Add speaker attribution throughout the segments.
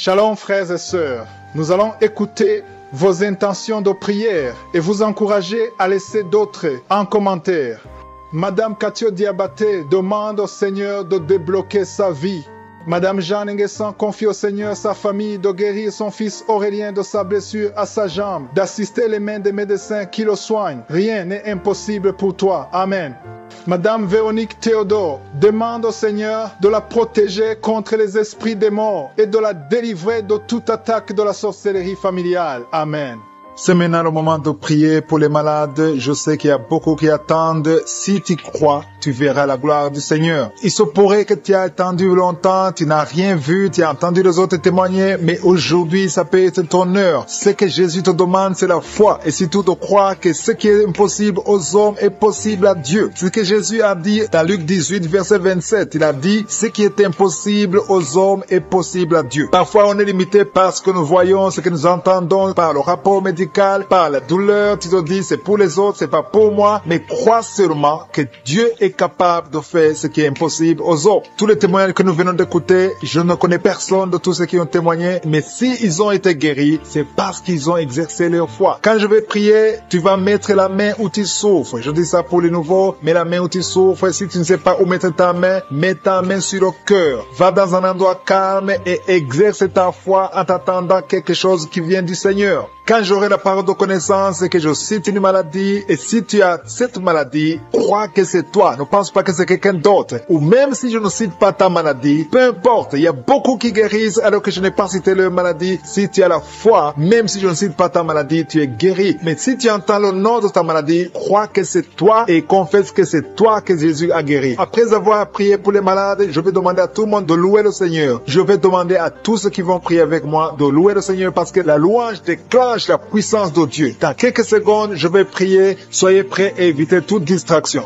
Speaker 1: Shalom frères et sœurs, nous allons écouter vos intentions de prière et vous encourager à laisser d'autres en commentaire. Madame Katio Diabaté demande au Seigneur de débloquer sa vie. Madame Jeanne Nguessan confie au Seigneur sa famille de guérir son fils Aurélien de sa blessure à sa jambe, d'assister les mains des médecins qui le soignent. Rien n'est impossible pour toi. Amen. Madame Véronique Théodore demande au Seigneur de la protéger contre les esprits des morts et de la délivrer de toute attaque de la sorcellerie familiale. Amen. C'est maintenant le moment de prier pour les malades. Je sais qu'il y a beaucoup qui attendent. Si tu crois, tu verras la gloire du Seigneur. Il se pourrait que tu aies attendu longtemps, tu n'as rien vu, tu as entendu les autres témoigner, mais aujourd'hui, ça peut être ton heure. Ce que Jésus te demande, c'est la foi. Et si tu te crois que ce qui est impossible aux hommes est possible à Dieu. Ce que Jésus a dit dans Luc 18, verset 27. Il a dit, ce qui est impossible aux hommes est possible à Dieu. Parfois, on est limité par ce que nous voyons, ce que nous entendons, par le rapport médical, par la douleur. Tu te dis, c'est pour les autres, c'est pas pour moi. Mais crois seulement que Dieu est capable de faire ce qui est impossible aux autres. Tous les témoignages que nous venons d'écouter, je ne connais personne de tous ceux qui ont témoigné, mais s'ils ont été guéris, c'est parce qu'ils ont exercé leur foi. Quand je vais prier, tu vas mettre la main où tu souffres. Je dis ça pour les nouveaux, mets la main où tu souffres. Si tu ne sais pas où mettre ta main, mets ta main sur le cœur. Va dans un endroit calme et exerce ta foi en t'attendant quelque chose qui vient du Seigneur. Quand j'aurai la parole de connaissance et que je cite une maladie, et si tu as cette maladie, crois que c'est toi. Ne pense pas que c'est quelqu'un d'autre. Ou même si je ne cite pas ta maladie, peu importe. Il y a beaucoup qui guérissent alors que je n'ai pas cité leur maladie. Si tu as la foi, même si je ne cite pas ta maladie, tu es guéri. Mais si tu entends le nom de ta maladie, crois que c'est toi et confesse que c'est toi que Jésus a guéri. Après avoir prié pour les malades, je vais demander à tout le monde de louer le Seigneur. Je vais demander à tous ceux qui vont prier avec moi de louer le Seigneur parce que la louange déclenche la puissance de Dieu. Dans quelques secondes, je vais prier. Soyez prêts et évitez toute distraction.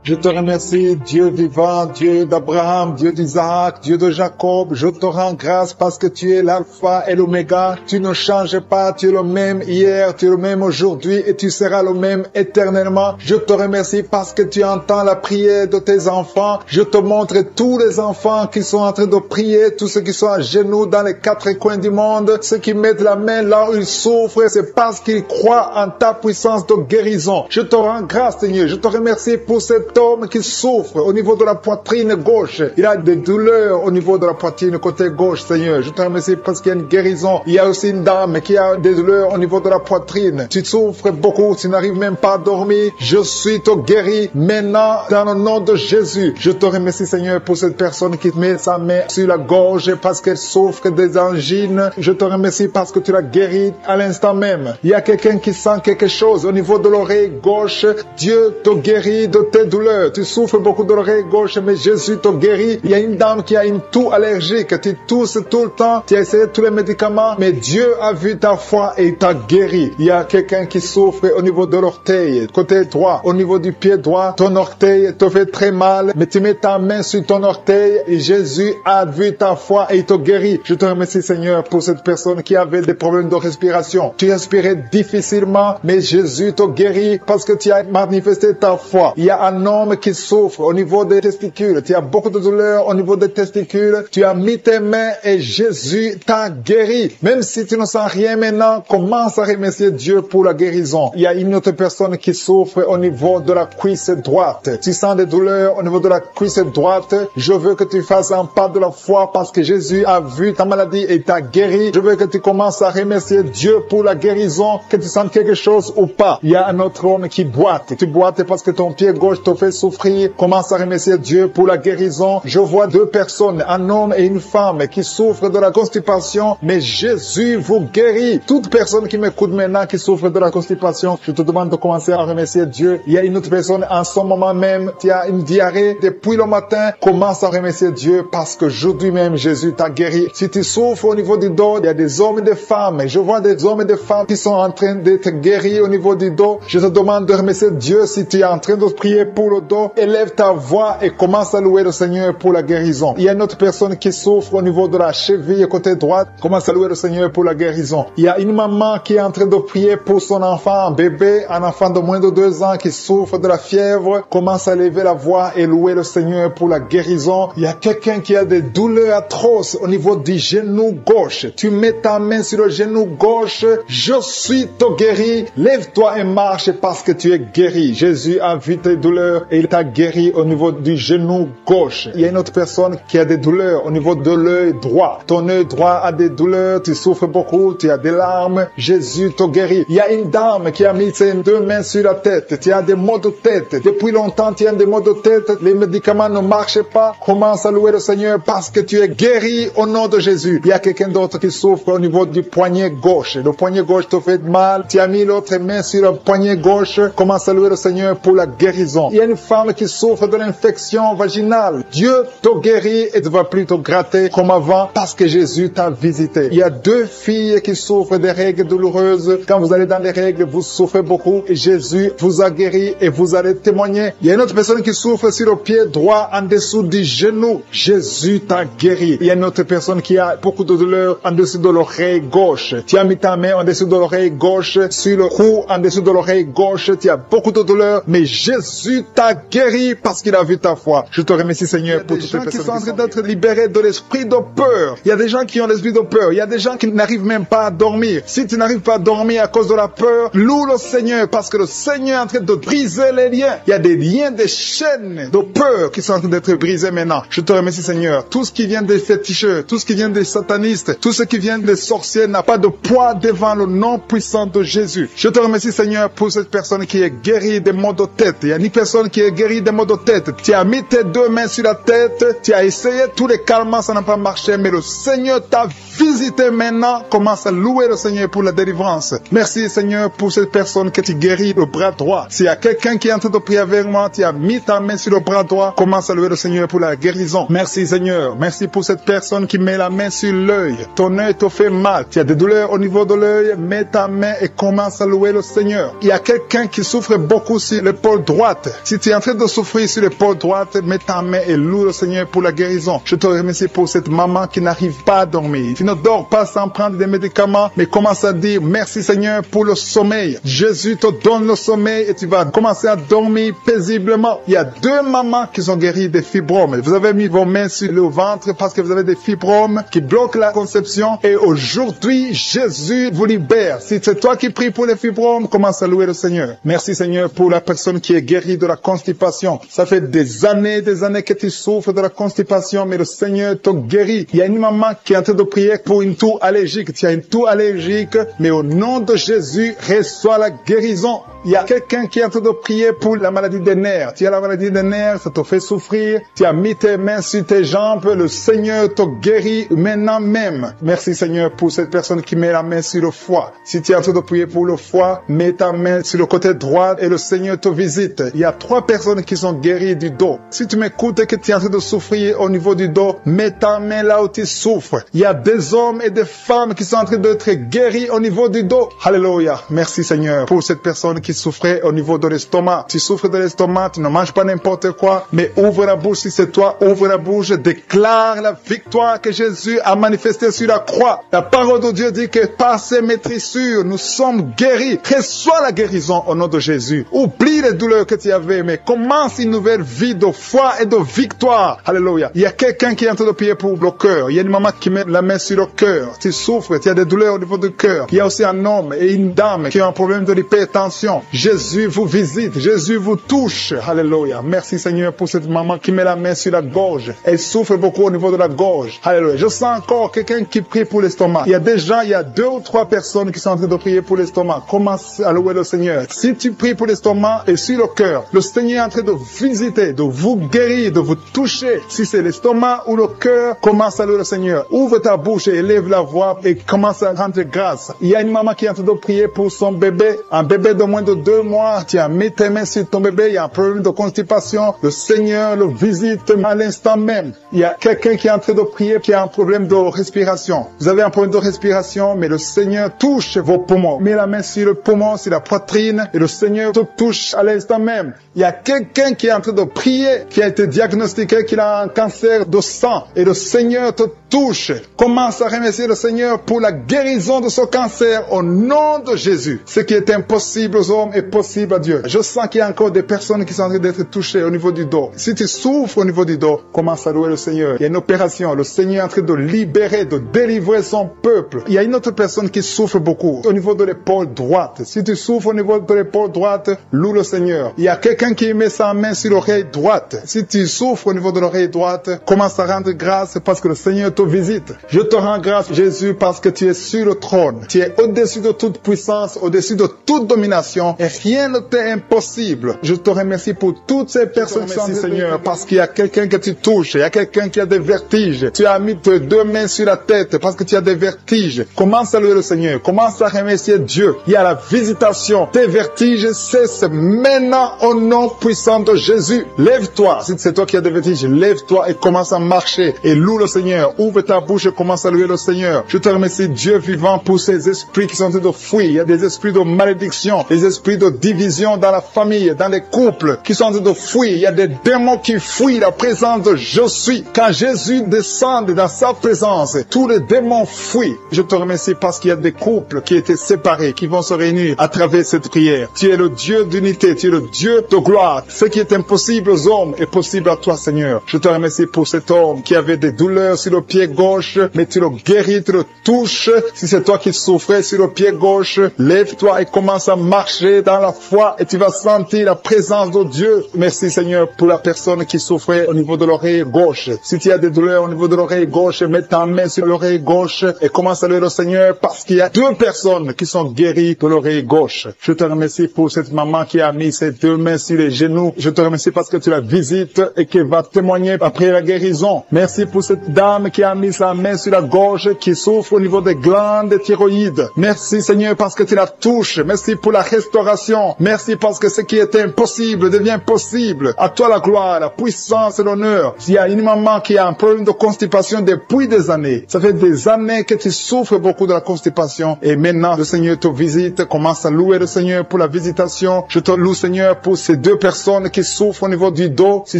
Speaker 1: Je te remercie, Dieu vivant, Dieu d'Abraham, Dieu d'Isaac, Dieu de Jacob. Je te rends grâce parce que tu es l'alpha et l'oméga. Tu ne changes pas, tu es le même hier, tu es le même aujourd'hui et tu seras le même éternellement. Je te remercie parce que tu entends la prière de tes enfants. Je te montre tous les enfants qui sont en train de prier, tous ceux qui sont à genoux dans les quatre coins du monde, ceux qui mettent la main là où ils souffrent, c'est parce qu'ils croient en ta puissance de guérison. Je te rends grâce, Seigneur. Je te remercie pour cet homme qui souffre au niveau de la poitrine gauche. Il a des douleurs au niveau de la poitrine côté gauche, Seigneur. Je te remercie parce qu'il y a une guérison. Il y a aussi une dame qui a des douleurs au niveau de la poitrine. Tu souffres beaucoup, tu n'arrives même pas à dormir. Je suis te guéri maintenant dans le nom de Jésus. Je te remercie, Seigneur, pour cette personne qui met sa main sur la gorge parce qu'elle souffre des angines. Je te remercie parce que tu l'as guéri à l'instant même. Il y a quelqu'un qui sent quelque chose au niveau de l'oreille gauche. Dieu te guérit de tes douleurs. Tu souffres beaucoup de l'oreille gauche, mais Jésus te guérit. Il y a une dame qui a une toux allergique. Tu tousses tout le temps. Tu as essayé tous les médicaments, mais Dieu a vu ta foi et il t'a guéri. Il y a quelqu'un qui souffre au niveau de l'orteil, côté droit, au niveau du pied droit. Ton orteil te fait très mal, mais tu mets ta main sur ton orteil et Jésus a vu ta foi et il te guérit. Je te remercie, Seigneur, pour cette personne qui avait des problèmes de respiration. Tu respirais difficilement, mais Jésus te guérit parce que tu as manifesté ta foi. Il y a un homme qui souffre au niveau des testicules. Tu as beaucoup de douleurs au niveau des testicules. Tu as mis tes mains et Jésus t'a guéri. Même si tu ne sens rien maintenant, commence à remercier Dieu pour la guérison. Il y a une autre personne qui souffre au niveau de la cuisse droite. Tu sens des douleurs au niveau de la cuisse droite. Je veux que tu fasses un pas de la foi parce que Jésus a vu ta maladie et t'a guéri. Je veux que tu commences à remercier Dieu pour la guérison, que tu sens quelque chose ou pas. Il y a un autre homme qui boite. Tu boites parce que ton pied gauche te fait souffrir. Commence à remercier Dieu pour la guérison. Je vois deux personnes, un homme et une femme qui souffrent de la constipation, mais Jésus vous guérit. Toute personne qui m'écoute maintenant qui souffre de la constipation, je te demande de commencer à remercier Dieu. Il y a une autre personne en ce moment même qui a une diarrhée depuis le matin. Commence à remercier Dieu parce que aujourd'hui même Jésus t'a guéri. Si tu souffres au niveau du dos, il y a des hommes et des femmes. Je vois des hommes et des femmes qui sont en train d'être guéris au niveau du dos. Je te demande de remercier Dieu si tu es en train de prier pour pour le dos, élève ta voix et commence à louer le Seigneur pour la guérison. Il y a une autre personne qui souffre au niveau de la cheville côté droite, commence à louer le Seigneur pour la guérison. Il y a une maman qui est en train de prier pour son enfant, un bébé, un enfant de moins de 2 ans qui souffre de la fièvre, commence à lever la voix et louer le Seigneur pour la guérison. Il y a quelqu'un qui a des douleurs atroces au niveau du genou gauche. Tu mets ta main sur le genou gauche, je suis ton guéri, lève-toi et marche parce que tu es guéri. Jésus a vu tes douleurs et il t'a guéri au niveau du genou gauche. Il y a une autre personne qui a des douleurs au niveau de l'œil droit. Ton œil droit a des douleurs, tu souffres beaucoup, tu as des larmes, Jésus te guérit. Il y a une dame qui a mis ses 2 mains sur la tête, tu as des maux de tête. Depuis longtemps, tu as des maux de tête, les médicaments ne marchent pas. Commence à louer le Seigneur parce que tu es guéri au nom de Jésus. Il y a quelqu'un d'autre qui souffre au niveau du poignet gauche. Le poignet gauche te fait mal, tu as mis l'autre main sur le poignet gauche, commence à louer le Seigneur pour la guérison. Il y a une femme qui souffre de l'infection vaginale. Dieu te guérit et ne va plus te gratter comme avant parce que Jésus t'a visité. Il y a 2 filles qui souffrent des règles douloureuses. Quand vous allez dans les règles, vous souffrez beaucoup et Jésus vous a guéri et vous allez témoigner. Il y a une autre personne qui souffre sur le pied droit en dessous du genou. Jésus t'a guéri. Il y a une autre personne qui a beaucoup de douleur en dessous de l'oreille gauche. Tu as mis ta main en dessous de l'oreille gauche, sur le cou, en dessous de l'oreille gauche. Tu as beaucoup de douleur, mais Jésus t'a guéri parce qu'il a vu ta foi. Je te remercie, Seigneur, pour toutes les personnes qui sont en train d'être libérées de l'esprit de peur. Il y a des gens qui ont l'esprit de peur. Il y a des gens qui n'arrivent même pas à dormir. Si tu n'arrives pas à dormir à cause de la peur, loue le Seigneur parce que le Seigneur est en train de briser les liens. Il y a des liens, des chaînes de peur qui sont en train d'être brisées maintenant. Je te remercie, Seigneur. Tout ce qui vient des féticheurs, tout ce qui vient des satanistes, tout ce qui vient des sorciers n'a pas de poids devant le nom puissant de Jésus. Je te remercie, Seigneur, pour cette personne qui est guérie des maux de tête. Il y a une personne qui est guérie des maux de tête. Tu as mis tes 2 mains sur la tête, tu as essayé tous les calmants, ça n'a pas marché, mais le Seigneur t'a visité maintenant. Commence à louer le Seigneur pour la délivrance. Merci, Seigneur, pour cette personne que tu guéris le bras droit. S'il y a quelqu'un qui est en train de prier avec moi, tu as mis ta main sur le bras droit, commence à louer le Seigneur pour la guérison. Merci, Seigneur. Merci pour cette personne qui met la main sur l'œil. Ton œil te fait mal. Tu as des douleurs au niveau de l'œil, mets ta main et commence à louer le Seigneur. Il y a quelqu'un qui souffre beaucoup sur l'épaule droite. Si tu es en train de souffrir sur l'épaule droite, mets ta main et loue le Seigneur pour la guérison. Je te remercie pour cette maman qui n'arrive pas à dormir. Tu ne dors pas sans prendre des médicaments, mais commence à dire merci, Seigneur, pour le sommeil. Jésus te donne le sommeil et tu vas commencer à dormir paisiblement. Il y a 2 mamans qui sont guéries des fibromes. Vous avez mis vos mains sur le ventre parce que vous avez des fibromes qui bloquent la conception et aujourd'hui, Jésus vous libère. Si c'est toi qui pries pour les fibromes, commence à louer le Seigneur. Merci, Seigneur, pour la personne qui est guérie de la constipation. Ça fait des années que tu souffres de la constipation, mais le Seigneur te guérit. Il y a une maman qui est en train de prier pour une toux allergique. Tu as une toux allergique, mais au nom de Jésus, reçois la guérison. Il y a quelqu'un qui est en train de prier pour la maladie des nerfs. Tu as la maladie des nerfs, ça te fait souffrir. Tu as mis tes mains sur tes jambes, le Seigneur te guérit maintenant même. Merci, Seigneur, pour cette personne qui met la main sur le foie. Si tu es en train de prier pour le foie, mets ta main sur le côté droit et le Seigneur te visite. Il y a 3 personnes qui sont guéries du dos. Si tu m'écoutes et que tu es en train de souffrir au niveau du dos, mets ta main là où tu souffres. Il y a des hommes et des femmes qui sont en train d'être guéris au niveau du dos. Alléluia. Merci, Seigneur, pour cette personne qui souffrait au niveau de l'estomac. Tu souffres de l'estomac, tu ne manges pas n'importe quoi, mais ouvre la bouche si c'est toi, ouvre la bouche, déclare la victoire que Jésus a manifestée sur la croix. La parole de Dieu dit que par ses maîtrissures, nous sommes guéris. Reçois la guérison au nom de Jésus. Oublie les douleurs que tu avais, mais commence une nouvelle vie de foi et de victoire. Alléluia. Il y a quelqu'un qui est en train de prier pour le cœur. Il y a une maman qui met la main sur le cœur. Tu souffres, tu as des douleurs au niveau du cœur. Il y a aussi un homme et une dame qui ont un problème de l'hypertension. Jésus vous visite, Jésus vous touche. Alléluia. Merci, Seigneur, pour cette maman qui met la main sur la gorge. Elle souffre beaucoup au niveau de la gorge. Alléluia. Je sens encore quelqu'un qui prie pour l'estomac. Il y a déjà, il y a 2 ou 3 personnes qui sont en train de prier pour l'estomac. Commence à louer le Seigneur. Si tu pries pour l'estomac et sur le cœur, le Seigneur est en train de visiter, de vous guérir, de vous toucher. Si c'est l'estomac ou le cœur, commence à louer le Seigneur. Ouvre ta bouche et élève la voix et commence à rendre grâce. Il y a une maman qui est en train de prier pour son bébé, un bébé de moins de 2 mois, tu as mis tes mains sur ton bébé, il y a un problème de constipation, le Seigneur le visite à l'instant même. Il y a quelqu'un qui est en train de prier, qui a un problème de respiration. Vous avez un problème de respiration, mais le Seigneur touche vos poumons. Mets la main sur le poumon, sur la poitrine, et le Seigneur te touche à l'instant même. Il y a quelqu'un qui est en train de prier, qui a été diagnostiqué qu'il a un cancer de sang, et le Seigneur te touche. Commence à remercier le Seigneur pour la guérison de ce cancer au nom de Jésus. Ce qui est impossible aux hommes est possible à Dieu. Je sens qu'il y a encore des personnes qui sont en train d'être touchées au niveau du dos. Si tu souffres au niveau du dos, commence à louer le Seigneur. Il y a une opération. Le Seigneur est en train de libérer, de délivrer son peuple. Il y a une autre personne qui souffre beaucoup au niveau de l'épaule droite. Si tu souffres au niveau de l'épaule droite, loue le Seigneur. Il y a quelqu'un qui met sa main sur l'oreille droite. Si tu souffres au niveau de l'oreille droite, commence à rendre grâce parce que le Seigneur te visite. Je te rends grâce, Jésus, parce que tu es sur le trône. Tu es au-dessus de toute puissance, au-dessus de toute domination, et rien ne t'est impossible. Je te remercie pour toutes ces personnes, Seigneur, parce qu'il y a quelqu'un que tu touches, il y a quelqu'un qui a des vertiges. Tu as mis tes 2 mains sur la tête parce que tu as des vertiges. Commence à louer le Seigneur, commence à remercier Dieu. Il y a la visitation. Tes vertiges cessent maintenant au nom puissant de Jésus. Lève-toi. Si c'est toi qui as des vertiges, lève-toi et commence à marcher et loue le Seigneur. Ouvre ta bouche et commence à louer le Seigneur. Je te remercie, Dieu vivant, pour ces esprits qui sont en train de fuir. Il y a des esprits de malédiction, des esprits de division dans la famille, dans les couples qui sont en train de fuir. Il y a des démons qui fuient la présence de je suis. Quand Jésus descend dans sa présence, tous les démons fuient. Je te remercie parce qu'il y a des couples qui étaient séparés, qui vont se réunir à travers cette prière. Tu es le Dieu d'unité, tu es le Dieu de gloire. Ce qui est impossible aux hommes est possible à toi, Seigneur. Je te remercie pour cet homme qui avait des douleurs sur le pied gauche, mais tu le guéris, tu le touches. Si c'est toi qui souffrais sur le pied gauche, lève-toi et commence à marcher dans la foi et tu vas sentir la présence de Dieu. Merci, Seigneur, pour la personne qui souffrait au niveau de l'oreille gauche. Si tu as des douleurs au niveau de l'oreille gauche, mets ta main sur l'oreille gauche et commence à louer le Seigneur parce qu'il y a 2 personnes qui sont guéries de l'oreille gauche. Je te remercie pour cette maman qui a mis ses 2 mains sur les genoux. Je te remercie parce que tu la visites et qu'elle va témoigner après la guérison. Merci pour cette dame qui a mis sa main sur la gorge, qui souffre au niveau des glandes thyroïdes. Merci, Seigneur, parce que tu la touches. Merci pour la restauration. Merci parce que ce qui était impossible devient possible. À toi la gloire, la puissance et l'honneur. S'il y a une maman qui a un problème de constipation depuis des années, ça fait des années que tu souffres beaucoup de la constipation et maintenant le Seigneur te visite. Commence à louer le Seigneur pour la visitation. Je te loue, Seigneur, pour ces 2 personnes qui souffrent au niveau du dos. Si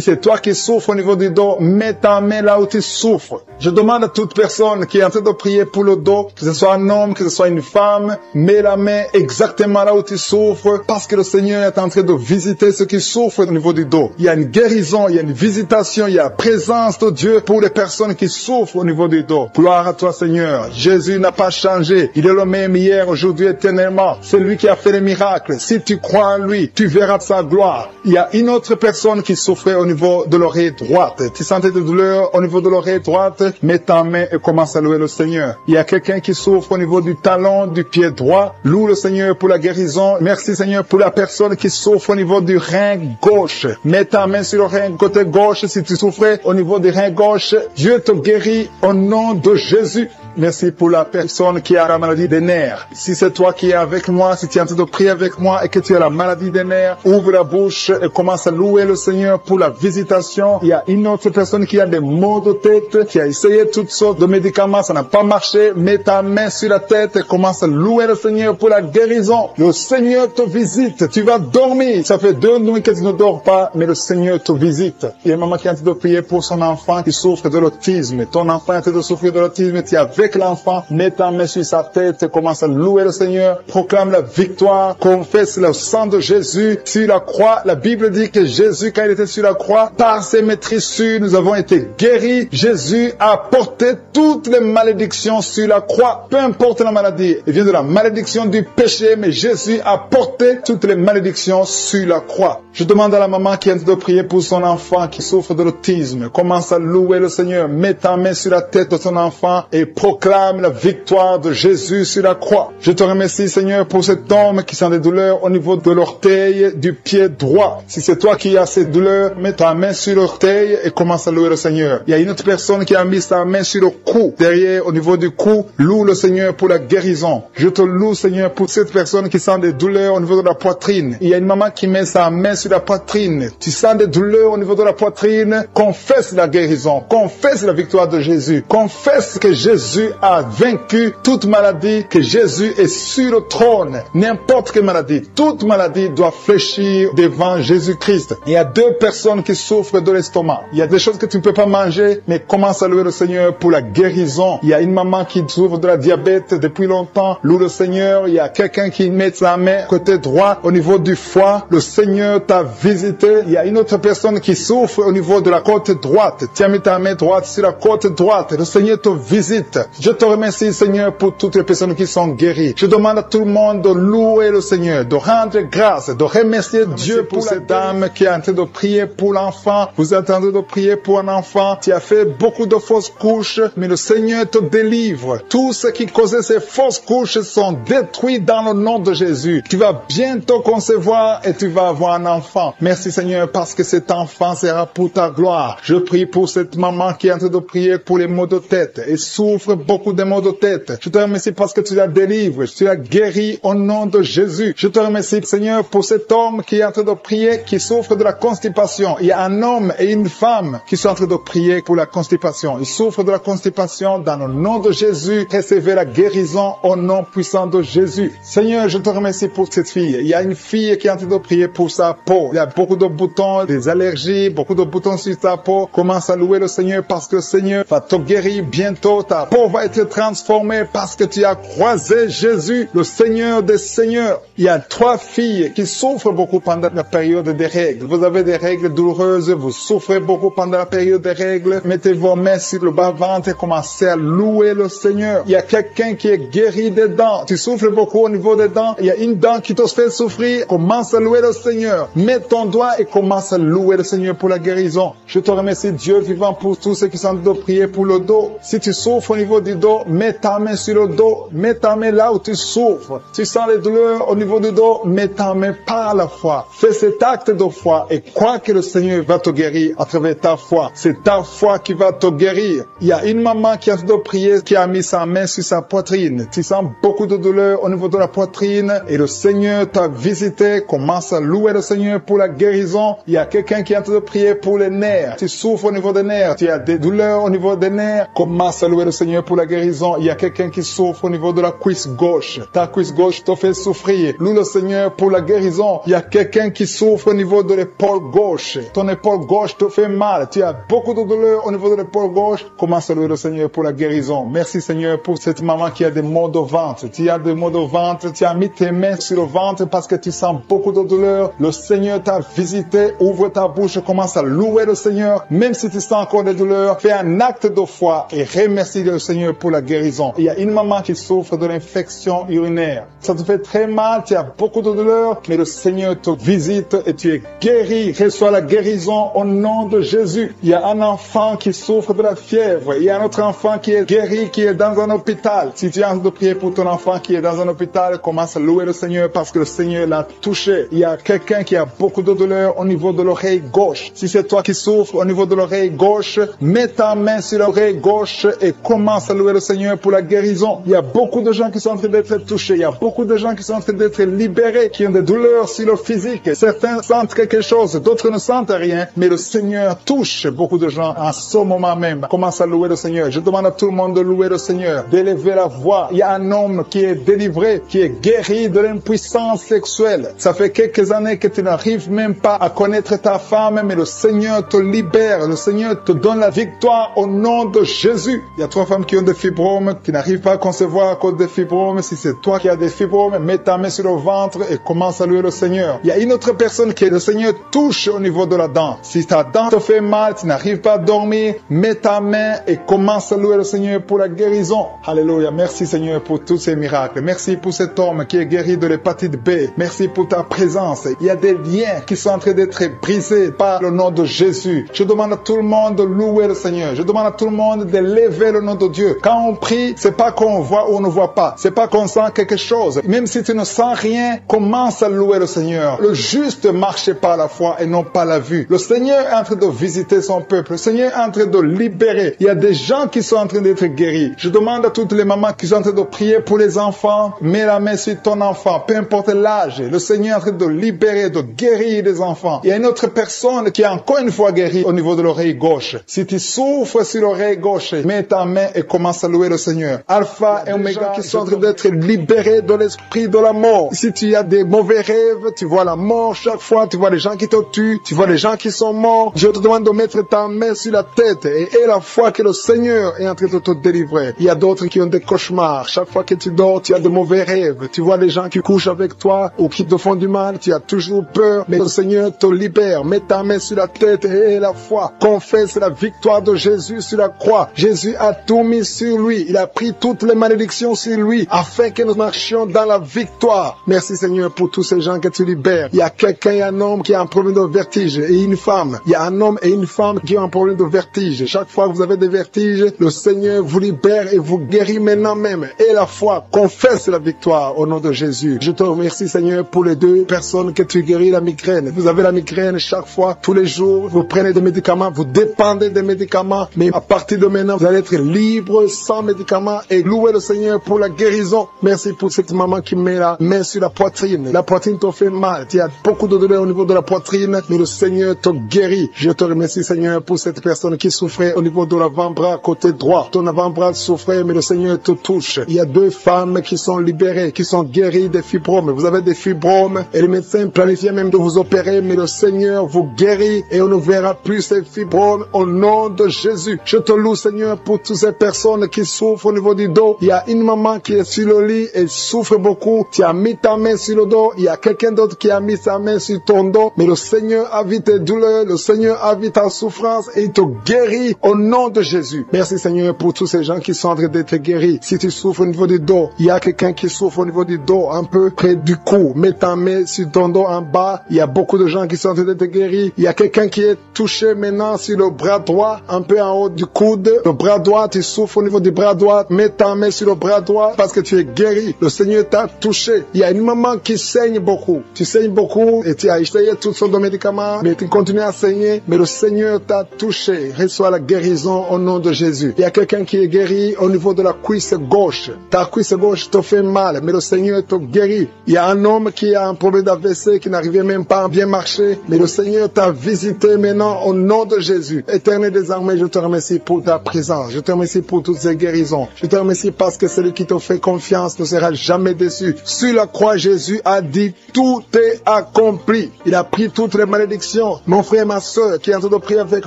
Speaker 1: c'est toi qui souffres au niveau du dos, mets ta main là où tu souffres. Je demande à toute personne qui est en train de prier pour le dos, que ce soit un homme, que ce soit une femme, mets la main exactement là où tu souffres parce que le Seigneur est en train de visiter ceux qui souffrent au niveau du dos. Il y a une guérison, il y a une visitation, il y a la présence de Dieu pour les personnes qui souffrent au niveau du dos. Gloire à toi, Seigneur. Jésus n'a pas changé. Il est le même hier, aujourd'hui, éternellement. C'est lui qui a fait les miracles. Si tu crois en lui, tu verras sa gloire. Il y a une autre personne qui souffrait au niveau de l'oreille droite. Tu sentais des douleurs au niveau de l'oreille droite, mets ta main et commence à louer le Seigneur. Il y a quelqu'un qui souffre au niveau du talon du pied droit. Loue le Seigneur pour la guérison. Merci, Seigneur, pour la personne qui souffre au niveau du rein gauche. Mets ta main sur le rein côté gauche. Si tu souffrais au niveau du rein gauche, Dieu te guérit au nom de Jésus. Merci pour la personne qui a la maladie des nerfs. Si c'est toi qui es avec moi, si tu es en train de prier avec moi et que tu as la maladie des nerfs, ouvre la bouche et commence à louer le Seigneur pour la visitation. Il y a une autre personne qui a des maux de tête, qui a essayé toutes sortes de médicaments, ça n'a pas marché. Mets ta main sur la tête et commence à louer le Seigneur pour la guérison. Le Seigneur te visite. Tu vas dormir. Ça fait 2 nuits que tu ne dors pas, mais le Seigneur te visite. Il y a une maman qui est en train de prier pour son enfant qui souffre de l'autisme. Ton enfant est en train de souffrir de l'autisme. Tu es avec l'enfant. Mets ta main sur sa tête et commence à louer le Seigneur. Proclame la victoire. Confesse le sang de Jésus sur la croix. La Bible dit que Jésus, quand il était sur la croix, par ses maîtrissures, nous avons été guéris. Jésus a porté toutes les malédictions sur la croix. Peu importe la maladie. Il vient de la malédiction du péché, mais Jésus a porté toutes les malédictions sur la croix. Je demande à la maman qui est en train de prier pour son enfant qui souffre de l'autisme. Commence à louer le Seigneur. Mets ta main sur la tête de ton enfant et proclame la victoire de Jésus sur la croix. Je te remercie, Seigneur, pour cet homme qui sent des douleurs au niveau de l'orteil du pied droit. Si c'est toi qui as ces douleurs, mets ta main sur l'orteil et commence à louer le Seigneur. Il y a une autre personne qui a mis sa main sur le cou, derrière, au niveau du cou. Loue le Seigneur pour la guérison. Je te loue, Seigneur, pour cette personne qui sent des douleurs au niveau de la poitrine. Il y a une maman qui met sa main sur la poitrine. Tu sens des douleurs au niveau de la poitrine. Confesse la guérison. Confesse la victoire de Jésus. Confesse que Jésus a vaincu toute maladie, que Jésus est sur le trône. N'importe quelle maladie, toute maladie doit fléchir devant Jésus-Christ. Il y a deux personnes qui souffrent de l'estomac. Il y a des choses que tu ne peux pas manger, mais commence à louer le Seigneur pour la guérison. Il y a une maman qui souffre de la diabète depuis longtemps. Loue le Seigneur. Il y a quelqu'un qui met sa main côté droit au niveau du foie. Le Seigneur t'a visité. Il y a une autre personne qui souffre au niveau de la côte droite. Tu as mis ta main droite sur la côte droite. Le Seigneur te visite. Je te remercie, Seigneur, pour toutes les personnes qui sont guéries. Je demande à tout le monde de louer le Seigneur, de rendre grâce, de remercier Dieu pour cette dame qui est en train de prier pour l'enfant. Vous êtes en train de prier pour un enfant. Tu as fait beaucoup de fausses couches, mais le Seigneur te délivre. Tout ce qui causait ces fausses couches sont détruits dans le nom de Jésus. Tu vas bientôt concevoir et tu vas avoir un enfant. Merci, Seigneur, parce que cet enfant sera pour ta gloire. Je prie pour cette maman qui est en train de prier pour les maux de tête et souffre beaucoup de maux de tête. Je te remercie parce que tu la délivres, tu la guéris au nom de Jésus. Je te remercie, Seigneur, pour cet homme qui est en train de prier, qui souffre de la constipation. Il y a un homme et une femme qui sont en train de prier pour la constipation. Ils souffrent de la constipation. Dans le nom de Jésus, recevez la guérison au nom puissant de Jésus. Seigneur, je te remercie pour cette fille. Il y a une fille qui est en train de prier pour sa peau. Il y a beaucoup de boutons, des allergies, beaucoup de boutons sur sa peau. Commence à louer le Seigneur parce que le Seigneur va te guérir bientôt. Ta peau va être transformée parce que tu as croisé Jésus, le Seigneur des Seigneurs. Il y a 3 filles qui souffrent beaucoup pendant la période des règles. Vous avez des règles douloureuses, vous souffrez beaucoup pendant la période des règles. Mettez vos mains sur le bas-ventre et commencez à louer le Seigneur. Il y a quelqu'un qui est guéri des dents. Tu souffres beaucoup au niveau des dents. Il y a une dent qui te fait souffrir. Commence à louer le Seigneur. Mets ton doigt et commence à louer le Seigneur pour la guérison. Je te remercie, Dieu vivant, pour tous ceux qui sont de prier pour le dos. Si tu souffres au niveau du dos, mets ta main sur le dos. Mets ta main là où tu souffres. Tu sens les douleurs au niveau du dos, mets ta main par la foi. Fais cet acte de foi et crois que le Seigneur va te guérir à travers ta foi. C'est ta foi qui va te guérir. Il y a une maman qui a de prier, qui a mis sa main sur sa poitrine. Tu sens beaucoup de douleur au niveau de la poitrine et le Seigneur t'a visité. Commence à louer le Seigneur pour la guérison. Il y a quelqu'un qui est en train de prier pour les nerfs. Tu souffres au niveau des nerfs. Tu as des douleurs au niveau des nerfs. Commence à louer le Seigneur pour la guérison. Il y a quelqu'un qui souffre au niveau de la cuisse gauche. Ta cuisse gauche te fait souffrir. Loue le Seigneur pour la guérison. Il y a quelqu'un qui souffre au niveau de l'épaule gauche. Ton épaule gauche te fait mal. Tu as beaucoup de douleur au niveau de l'épaule gauche. Commence à louer le Seigneur pour la guérison. Merci, Seigneur, pour cette maman qui a des maux de ventre. Tu as des maux de ventre. Tu as mis tes mains sur le ventre parce que tu sens beaucoup de douleur. Le Seigneur t'a visité. Ouvre ta bouche. Commence à louer le Seigneur. Même si tu sens encore des douleurs, fais un acte de foi et remercie le Seigneur pour la guérison. Il y a une maman qui souffre de l'infection urinaire. Ça te fait très mal. Tu as beaucoup de douleur, mais le Seigneur te visite et tu es guéri. Reçois la guérison au nom de Jésus. Il y a un enfant qui souffre de la fièvre. Il y a un autre enfant qui est guéri, qui est dans un hôpital. Si tu as envie de prier pour ton enfant qui est dans un hôpital, commence à louer le Seigneur parce que le Seigneur l'a touché. Il y a quelqu'un qui a beaucoup de douleur au niveau de l'oreille gauche. Si c'est toi qui souffres au niveau de l'oreille gauche, mets ta main sur l'oreille gauche et commence à louer le Seigneur pour la guérison. Il y a beaucoup de gens qui sont en train d'être touchés. Il y a beaucoup de gens qui sont en train d'être libérés, qui ont des douleurs sur le physique. Certains sentent quelque chose, d'autres ne sentent rien, mais le Seigneur touche beaucoup de gens en ce moment même. Commence à louer le Seigneur. Je demande à tout le monde de louer le Seigneur, d'élever la voix. Il y a un homme qui est délivré, qui est guéri de l'impuissance sexuelle. Ça fait quelques années que tu n'arrives même pas à connaître ta femme, mais le Seigneur te libère. Le Seigneur te donne la victoire au nom de Jésus. Il y a 3 femmes qui ont des fibromes, qui n'arrivent pas à concevoir à cause des fibromes. Si c'est toi qui as des fibromes, mets ta main sur le ventre et commence à louer le Seigneur. Il y a une autre personne qui le Seigneur touche au niveau de la dent. Si ta dent te fait mal, tu n'arrives pas à dormir, mets ta main et commence à louer le Seigneur pour la guérison. Alléluia. Merci, Seigneur, pour tous ces miracles. Merci pour cet homme qui est guéri de l'hépatite B. Merci pour ta présence. Il y a des liens qui sont en train d'être brisés par le nom de Jésus. Je demande à tout le monde de louer le Seigneur. Je demande à tout le monde de lever le nom de Dieu. Quand on prie, c'est pas qu'on voit ou on ne voit pas. C'est pas qu'on sent quelque chose. Même si tu ne sens rien, commence à louer le Seigneur. Le juste marche par la foi et non pas la vue. Le Seigneur est en train de visiter son peuple. Le Seigneur est en train de libérer. Il y a des gens qui sont en train d'être guéris. Je demande à toutes les mamans qui sont en train de prier pour les enfants, mets la main sur ton enfant, peu importe l'âge. Le Seigneur est en train de libérer, de guérir les enfants. Il y a une autre personne qui est encore une fois guérie au niveau de l'oreille gauche. Si tu souffres sur l'oreille gauche, mets ta main et commence à louer le Seigneur. Alpha et Oméga qui sont en train d'être libérés de l'esprit de la mort. Si tu as des mauvais rêves, tu vois la mort chaque fois, tu vois les gens qui te tuent, tu vois les gens qui sont morts. Je te demande de mettre ta main sur la tête et la foi que le Seigneur est en train de te délivrer. Il y a d'autres qui ont des cauchemars. Chaque fois que tu dors, tu as de mauvais rêves. Tu vois les gens qui couchent avec toi ou qui te font du mal, tu as toujours peur. Mais le Seigneur te libère. Mets ta main sur la tête et la foi. Confesse la victoire de Jésus sur la croix. Jésus a tout mis sur lui. Il a pris toutes les malédictions sur lui afin que nous marchions dans la victoire. Merci Seigneur pour tous ces gens que tu libères. Il y a quelqu'un et un homme qui a un problème de vertige et une femme. Il y a un homme et une femme qui ont un problème de vertige. Chaque fois que vous avez des vertiges, le Seigneur vous libère et vous guérit maintenant même. Et la foi confesse la victoire au nom de Jésus. Je te remercie Seigneur pour les deux personnes que tu guéris la migraine. Vous avez la migraine chaque fois, tous les jours, vous prenez des médicaments, vous dépendez des médicaments, mais à partir de maintenant, vous allez être libre sans médicaments et louer le Seigneur pour la guérison. Merci pour cette maman qui met la main sur la poitrine. La poitrine te fait mal, tu as beaucoup de douleur au niveau de la poitrine, mais le Seigneur te guérit. Je te remercie Seigneur pour cette personne qui souffrait au niveau de l'avant-bras côté droit. Ton avant-bras souffrait, mais le Seigneur te touche. Il y a deux femmes qui sont libérées, qui sont guéries des fibromes. Vous avez des fibromes et les médecins planifiaient même de vous opérer, mais le Seigneur vous guérit et on ne verra plus ces fibromes au nom de Jésus. Je te loue Seigneur pour toutes ces personnes qui souffrent au niveau du dos. Il y a une maman qui est sur le lit et souffre beaucoup. Tu as mis ta main sur le dos. Il y a quelqu'un d'autre qui a mis sa main sur ton dos. Mais le Seigneur a vu tes douleurs. Le Seigneur a vu ta souffrance et il te guérit au nom de Jésus. Merci Seigneur pour tous ces gens qui sont en train d'être guéris. Si tu souffres au niveau du dos, il y a quelqu'un qui souffre au niveau du dos, un peu près du cou. Mets ta main sur ton dos en bas. Il y a beaucoup de gens qui sont en train d'être guéris. Il y a quelqu'un qui est touché maintenant sur le bras droit, un peu en haut du coude. Le bras droit, tu souffres au niveau du bras droit. Mets ta main sur le bras droit parce que tu es guéri. Le Seigneur t'a touché. Il y a une maman qui saigne beaucoup. Tu saignes beaucoup et tu as essayé toutes sortes de médicaments, mais tu continues à saigner. Mais le Seigneur t'a touché. Reçois la guérison au nom de Jésus. Il y a quelqu'un qui est guéri au niveau de la cuisse gauche. Ta cuisse gauche te fait mal, mais le Seigneur te guérit. Il y a un homme qui a un problème d'AVC, qui n'arrivait même pas à bien marcher, mais le Seigneur t'a visité maintenant au nom de Jésus. Éternel des armées, je te remercie pour ta présence. Je te remercie pour toutes ces guérisons. Je te remercie parce que celui qui te fait confiance ne sera jamais déçu. Sur la croix, Jésus a dit, tout est accompli. Il a pris toutes les malédictions. Mon frère et ma soeur qui est en train de prier avec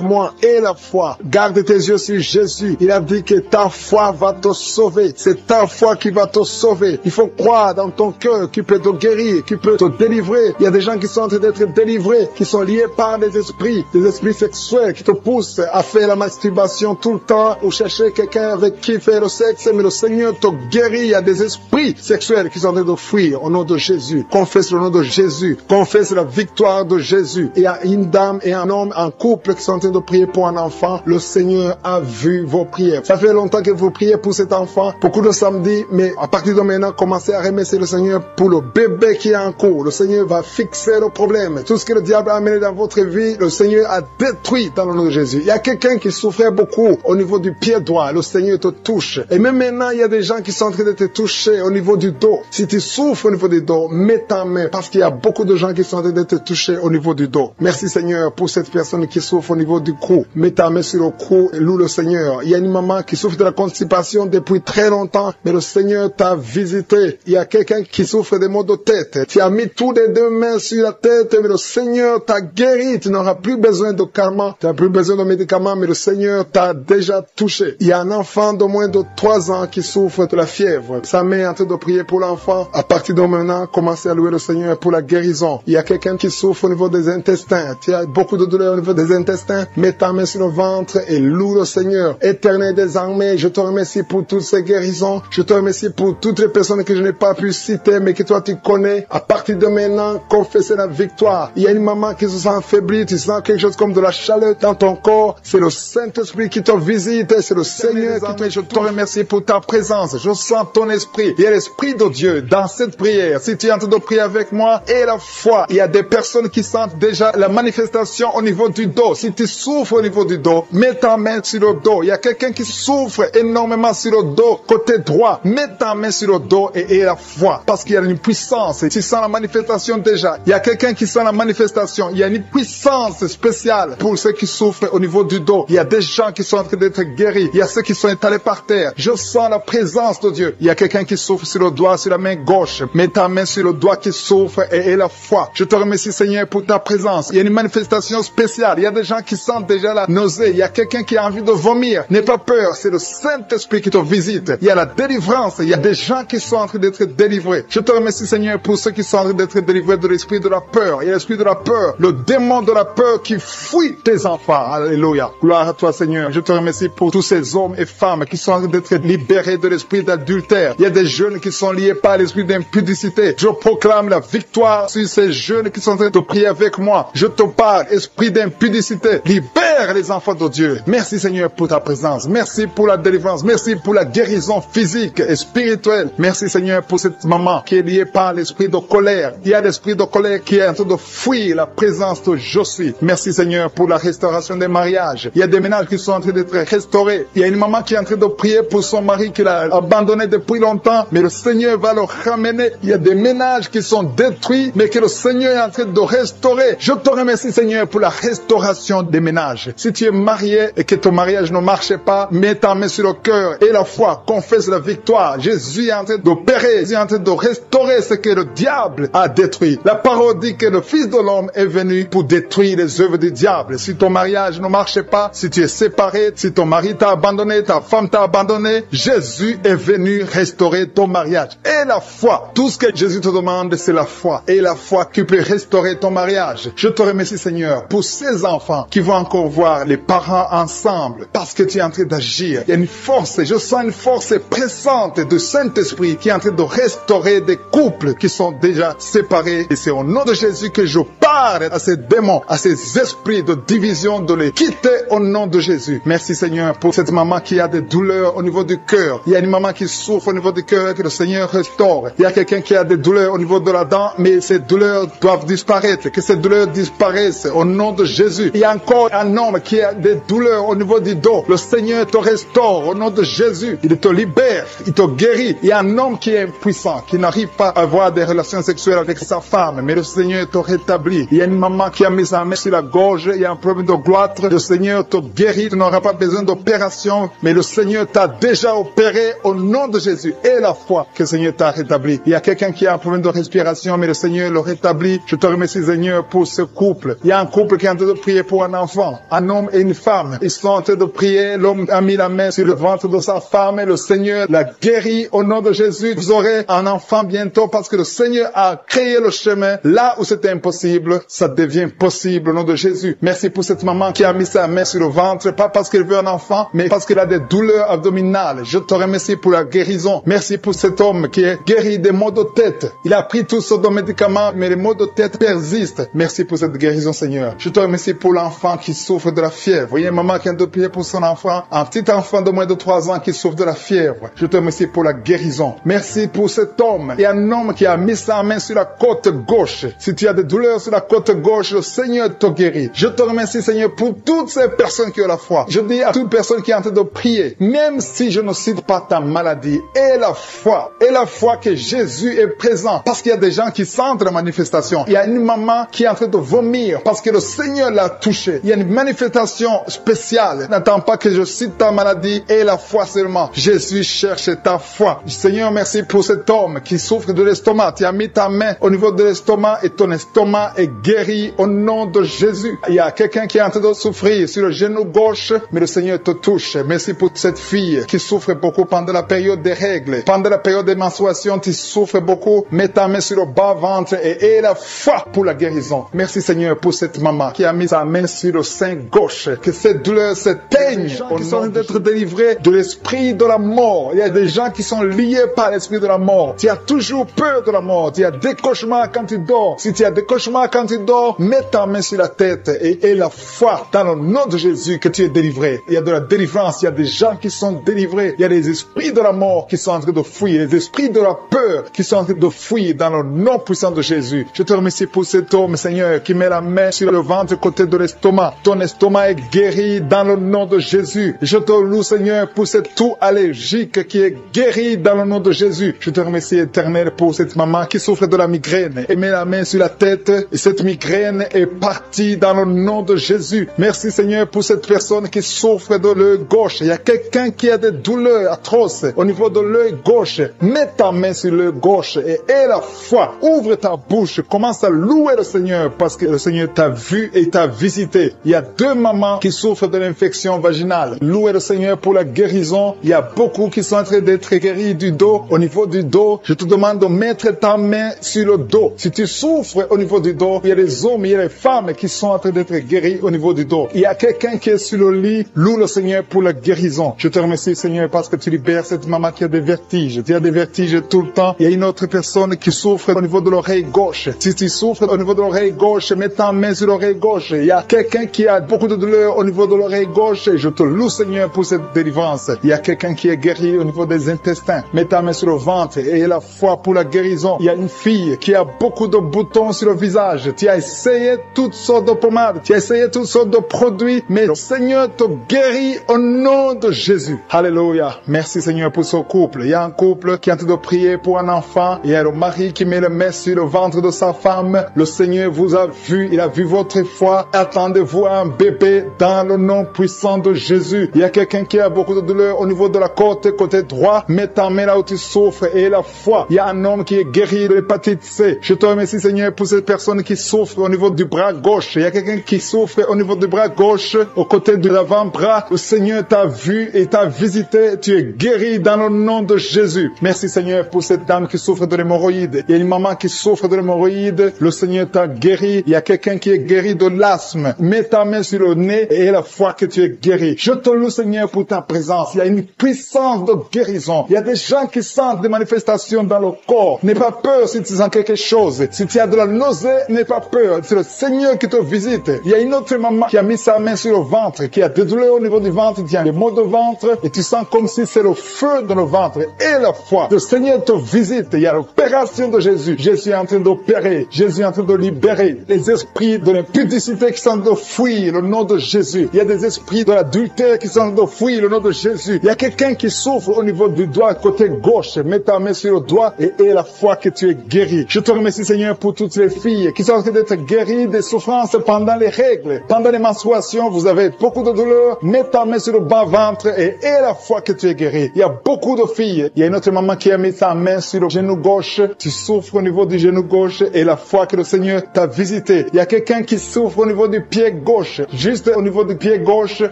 Speaker 1: moi, et la foi. Garde tes yeux sur Jésus. Il a dit que ta foi va te sauver. C'est ta foi qui va te sauver. Il faut croire dans ton cœur qui peut te guérir, qui peut te délivrer. Il y a des gens qui sont en train d'être délivrés, qui sont liés par des esprits sexuels qui te poussent à faire la masturbation tout le temps ou chercher quelqu'un avec qui faire le sexe. Mais le Seigneur te guérit. Il y a des esprits sexuels qui sont en train de fuir au nom de Jésus. Confesse le nom de Jésus. Confesse la victoire de Jésus. Il y a une dame et un homme, un couple qui sont en train de prier pour un enfant. Le Seigneur a vu vos prières. Ça fait longtemps que vous priez pour cet enfant. Beaucoup de samedis, mais à partir de maintenant, commencez à remercier le Seigneur pour le bébé qui est en cours. Le Seigneur va fixer le problème. Tout ce que le diable a amené dans votre vie, le Seigneur a détruit dans le nom de Jésus. Il y a quelqu'un qui souffrait beaucoup au niveau du pied droit. Le Seigneur te touche. Et même maintenant, il y a des gens qui sont en train de te toucher au niveau du dos. Si tu souffres au niveau du dos, mets ta main parce qu'il y a beaucoup de gens qui sont en train de te toucher au niveau du dos. Merci Seigneur pour cette personne qui souffre au niveau du cou. Mets ta main sur le cou et loue le Seigneur. Il y a une maman qui souffre de la constipation depuis très longtemps, mais le Seigneur t'a visité. Il y a quelqu'un qui souffre des maux de tête. Tu as mis toutes les deux mains sur la tête, mais le Seigneur t'a guéri. Tu n'auras plus besoin de calmants, tu n'as plus besoin de médicaments, mais le Seigneur t'a déjà touché. Il y a un enfant de moins de 3 ans qui souffre de la fièvre. Sa mère est en train de prier pour l'enfant. À partir de maintenant, commencez à louer le Seigneur pour la guérison. Il y a quelqu'un qui souffre au niveau des intestins. Tu as beaucoup de douleur au niveau des intestins. Mets ta main sur le ventre et loue le Seigneur. Éternel des armées, je te remercie pour toutes ces guérisons. Je te remercie pour toutes les personnes que je n'ai pas pu citer, mais que toi tu connais. À partir de maintenant, confessez la victoire. Il y a une maman qui se sent affaiblie. Tu sens quelque chose comme de la chaleur dans ton corps. C'est le Saint-Esprit qui te visite. C'est le Seigneur Seigneur, je te remercie pour ta présence. Je sens ton esprit. Il y a l'esprit de Dieu dans cette prière. Si tu es en train de prier avec moi, et la foi, il y a des personnes qui sentent déjà la manifestation au niveau du dos. Si tu souffres au niveau du dos, mets ta main sur le dos. Il y a quelqu'un qui souffre énormément sur le dos, côté droit. Mets ta main sur le dos et la foi. Parce qu'il y a une puissance. Tu sens la manifestation déjà. Il y a quelqu'un qui sent la manifestation. Il y a une puissance spéciale pour ceux qui souffrent au niveau du dos. Il y a des gens qui sont en train d'être guéris. Il y a ceux qui sont étalés par terre. Je sens la présence de Dieu. Il y a quelqu'un qui souffre sur le doigt, sur la main gauche. Mets ta main sur le doigt qui souffre et la foi. Je te remercie, Seigneur, pour ta présence. Il y a une manifestation spéciale. Il y a des gens qui sentent déjà la nausée. Il y a quelqu'un qui a envie de vomir. N'aie pas peur. C'est le Saint-Esprit qui te visite. Il y a la délivrance. Il y a des gens qui sont en train d'être délivrés. Je te remercie, Seigneur, pour ceux qui sont en train d'être délivrés de l'esprit de la peur. Il y a l'esprit de la peur. Le démon de la peur qui fuit tes enfants. Alléluia. Gloire à toi, Seigneur. Je te remercie pour tous ces hommes et femmes qui sont en train d'être libérés de l'esprit d'adultère. Il y a des jeunes qui sont liés par l'esprit d'impudicité. Je proclame la victoire sur ces jeunes qui sont en train de prier avec moi. Je te parle, esprit d'impudicité. Libère les enfants de Dieu. Merci, Seigneur, pour ta présence. Merci pour la délivrance. Merci pour la guérison physique et spirituelle. Merci, Seigneur, pour cette maman qui est liée par l'esprit de colère. Il y a l'esprit de colère qui est en train de fuir la présence de Josué. Merci, Seigneur, pour la restauration des mariages. Il y a des ménages qui sont en train d'être restaurés. Il y a une maman qui est en train de prier pour son mari qu'il a abandonné depuis longtemps, mais le Seigneur va le ramener. Il y a des ménages qui sont détruits, mais que le Seigneur est en train de restaurer. Je te remercie, Seigneur, pour la restauration des ménages. Si tu es marié et que ton mariage ne marche pas, mets ta main sur le cœur et la foi, confesse la victoire. Jésus est en train d'opérer, Jésus est en train de restaurer ce que le diable a détruit. La parole dit que le Fils de l'homme est venu pour détruire les œuvres du diable. Si ton mariage ne marche pas, si tu es séparé, si ton mari t'a abandonné, ta femme t'a abandonné, Jésus est venu restaurer ton mariage. Et la foi, tout ce que Jésus te demande, c'est la foi. Et la foi qui peut restaurer ton mariage. Je te remercie, Seigneur, pour ces enfants qui vont encore voir les parents ensemble, parce que tu es en train d'agir. Il y a une force, je sens une force pressante du Saint-Esprit qui est en train de restaurer des couples qui sont déjà séparés. Et c'est au nom de Jésus que je parle à ces démons, à ces esprits de division, de les quitter au nom de Jésus. Merci, Seigneur, pour cette maman qui a des douleurs au niveau du cœur. Il y a une maman qui souffre au niveau du cœur, que le Seigneur restaure. Il y a quelqu'un qui a des douleurs au niveau de la dent, mais ces douleurs doivent disparaître. Que ces douleurs disparaissent au nom de Jésus. Il y a encore un homme qui a des douleurs au niveau du dos. Le Seigneur te restaure au nom de Jésus. Il te libère, il te guérit. Il y a un homme qui est impuissant, qui n'arrive pas à avoir des relations sexuelles avec sa femme, mais le Seigneur te rétablit. Il y a une maman qui a mis sa main sur la gorge, il y a un problème de gloître. Le Seigneur te guérit, tu n'auras pas besoin d'opération, mais le Seigneur t'a déjà opéré au nom de Jésus. Et la foi que le Seigneur t'a rétabli. Il y a quelqu'un qui a un problème de respiration, mais le Seigneur le rétablit. Je te remercie, Seigneur, pour ce couple. Il y a un couple qui est en train de prier pour un enfant, un homme et une femme. Ils sont en train de prier, l'homme a mis la main sur le ventre de sa femme et le Seigneur l'a guéri au nom de Jésus. Vous aurez un enfant bientôt parce que le Seigneur a créé le chemin. Là où c'était impossible, ça devient possible au nom de Jésus. Merci pour cette maman qui a mis sa main sur le ventre, pas parce qu'elle veut un enfant, mais parce qu'elle a des douleurs abdominales. Je te remercie pour la guérison. Merci pour cet homme qui est guéri des maux de tête. Il a pris tous sortes de médicaments, mais les maux de tête persistent. Merci pour cette guérison, Seigneur. Je te remercie pour l'enfant qui souffre de la fièvre. Il y a une maman qui a de prier pour son enfant, un petit enfant de moins de 3 ans qui souffre de la fièvre. Je te remercie pour la guérison. Merci pour cet homme. Il y a un homme qui a mis sa main sur la côte gauche. Si tu as des douleurs sur la côte gauche, le Seigneur te guérit. Je te remercie, Seigneur, pour toutes ces personnes qui ont la foi. Je dis à toute personne qui est en train de prier, même si je ne cite pas ta maladie, et la foi que Jésus est présent, parce qu'il y a des gens qui sentent la manifestation. Il y a une maman qui est en train de vomir parce que le Seigneur l'a touché. Il y a une manifestation spéciale. N'attends pas que je cite ta maladie et la foi seulement. Jésus cherche ta foi. Seigneur, merci pour cet homme qui souffre de l'estomac. Tu as mis ta main au niveau de l'estomac et ton estomac est guéri au nom de Jésus. Il y a quelqu'un qui est en train de souffrir sur le genou gauche, mais le Seigneur te touche. Merci pour cette fille qui souffre beaucoup pendant la période des règles. Pendant la période des menstruations, tu souffres beaucoup. Mets ta main sur le bas-ventre et la foi pour la guérison. Merci, Seigneur, pour cette maman qui a mis sa main sur le sein gauche. Que cette douleur s'éteigne au nom d'être délivrés de l'esprit de la mort. Il y a des gens qui sont liés par l'esprit de la mort. Tu as toujours peur de la mort. Tu as des cauchemars quand tu dors. Si tu as des cauchemars quand tu dors, mets ta main sur la tête et la foi dans le nom de Jésus que tu es délivré. Il y a de la délivrance, il y a a des gens qui sont délivrés. Il y a des esprits de la mort qui sont en train de fuir, les esprits de la peur qui sont en train de fuir dans le nom puissant de Jésus. Je te remercie pour cet homme, Seigneur, qui met la main sur le ventre côté de l'estomac. Ton estomac est guéri dans le nom de Jésus. Je te loue, Seigneur, pour cette toux allergique qui est guérie dans le nom de Jésus. Je te remercie, Éternel, pour cette maman qui souffre de la migraine et met la main sur la tête et cette migraine est partie dans le nom de Jésus. Merci, Seigneur, pour cette personne qui souffre de l'œil gauche. Il y a quelqu'un qui a des douleurs atroces au niveau de l'œil gauche. Mets ta main sur l'œil gauche et aie la foi. Ouvre ta bouche. Commence à louer le Seigneur parce que le Seigneur t'a vu et t'a visité. Il y a 2 mamans qui souffrent de l'infection vaginale. Louez le Seigneur pour la guérison. Il y a beaucoup qui sont en train d'être guéris du dos. Au niveau du dos, je te demande de mettre ta main sur le dos. Si tu souffres au niveau du dos, il y a des hommes, il y a des femmes qui sont en train d'être guéris au niveau du dos. Il y a quelqu'un qui est sur le lit. Loue le Seigneur pour la guérison. Je te remercie, Seigneur, parce que tu libères cette maman qui a des vertiges. Tu as des vertiges tout le temps. Il y a une autre personne qui souffre au niveau de l'oreille gauche. Si tu souffres au niveau de l'oreille gauche, mets ta main sur l'oreille gauche. Il y a quelqu'un qui a beaucoup de douleur au niveau de l'oreille gauche. Je te loue, Seigneur, pour cette délivrance. Il y a quelqu'un qui est guéri au niveau des intestins. Mets ta main sur le ventre et aie la foi pour la guérison. Il y a une fille qui a beaucoup de boutons sur le visage. Tu as essayé toutes sortes de pommades. Tu as essayé toutes sortes de produits. Mais le Seigneur te guérit au nom de Jésus. Alléluia. Merci, Seigneur, pour ce couple. Il y a un couple qui est en train de prier pour un enfant. Il y a le mari qui met le main sur le ventre de sa femme. Le Seigneur vous a vu. Il a vu votre foi. Attendez-vous à un bébé dans le nom puissant de Jésus. Il y a quelqu'un qui a beaucoup de douleur au niveau de la côte, côté droit. Mets ta main là où tu souffres et la foi. Il y a un homme qui est guéri de l'hépatite C. Je te remercie, Seigneur, pour cette personne qui souffre au niveau du bras gauche. Il y a quelqu'un qui souffre au niveau du bras gauche, au côté de l'avant-bras. Le Seigneur t'a vu et t'a visité. Tu es guéri dans le nom de Jésus. Merci, Seigneur, pour cette dame qui souffre de l'hémorroïde. Il y a une maman qui souffre de l'hémorroïde. Le Seigneur t'a guéri. Il y a quelqu'un qui est guéri de l'asthme. Mets ta main sur le nez et aie la foi que tu es guéri. Je te loue, Seigneur, pour ta présence. Il y a une puissance de guérison. Il y a des gens qui sentent des manifestations dans le corps. N'aie pas peur si tu sens quelque chose. Si tu as de la nausée, n'aie pas peur. C'est le Seigneur qui te visite. Il y a une autre maman qui a mis sa main sur le ventre, qui a des douleurs au niveau du ventre, qui a des maux de ventre, et tu sens comme si c'est le feu dans le ventre. Et la foi. Le Seigneur te visite. Il y a l'opération de Jésus. Jésus est en train d'opérer. Jésus est en train de libérer les esprits de l'impudicité qui sont en train de fuir le nom de Jésus. Il y a des esprits de l'adultère qui sont en train de fuir le nom de Jésus. Il y a quelqu'un qui souffre au niveau du doigt côté gauche. Mets ta main sur le doigt et aie la foi que tu es guéri. Je te remercie, Seigneur, pour toutes les filles qui sont en train d'être guéries des souffrances pendant les règles. Pendant les menstruations, vous avez beaucoup de douleur. Mets ta main sur le bas-ventre et aie la foi que tu es guéri. Il y a beaucoup de filles. Il y a une autre maman qui a mis sa main sur le genou gauche. Tu souffres au niveau du genou gauche et la foi que le Seigneur t'a visité. Il y a quelqu'un qui souffre au niveau du pied gauche. Juste au niveau du pied gauche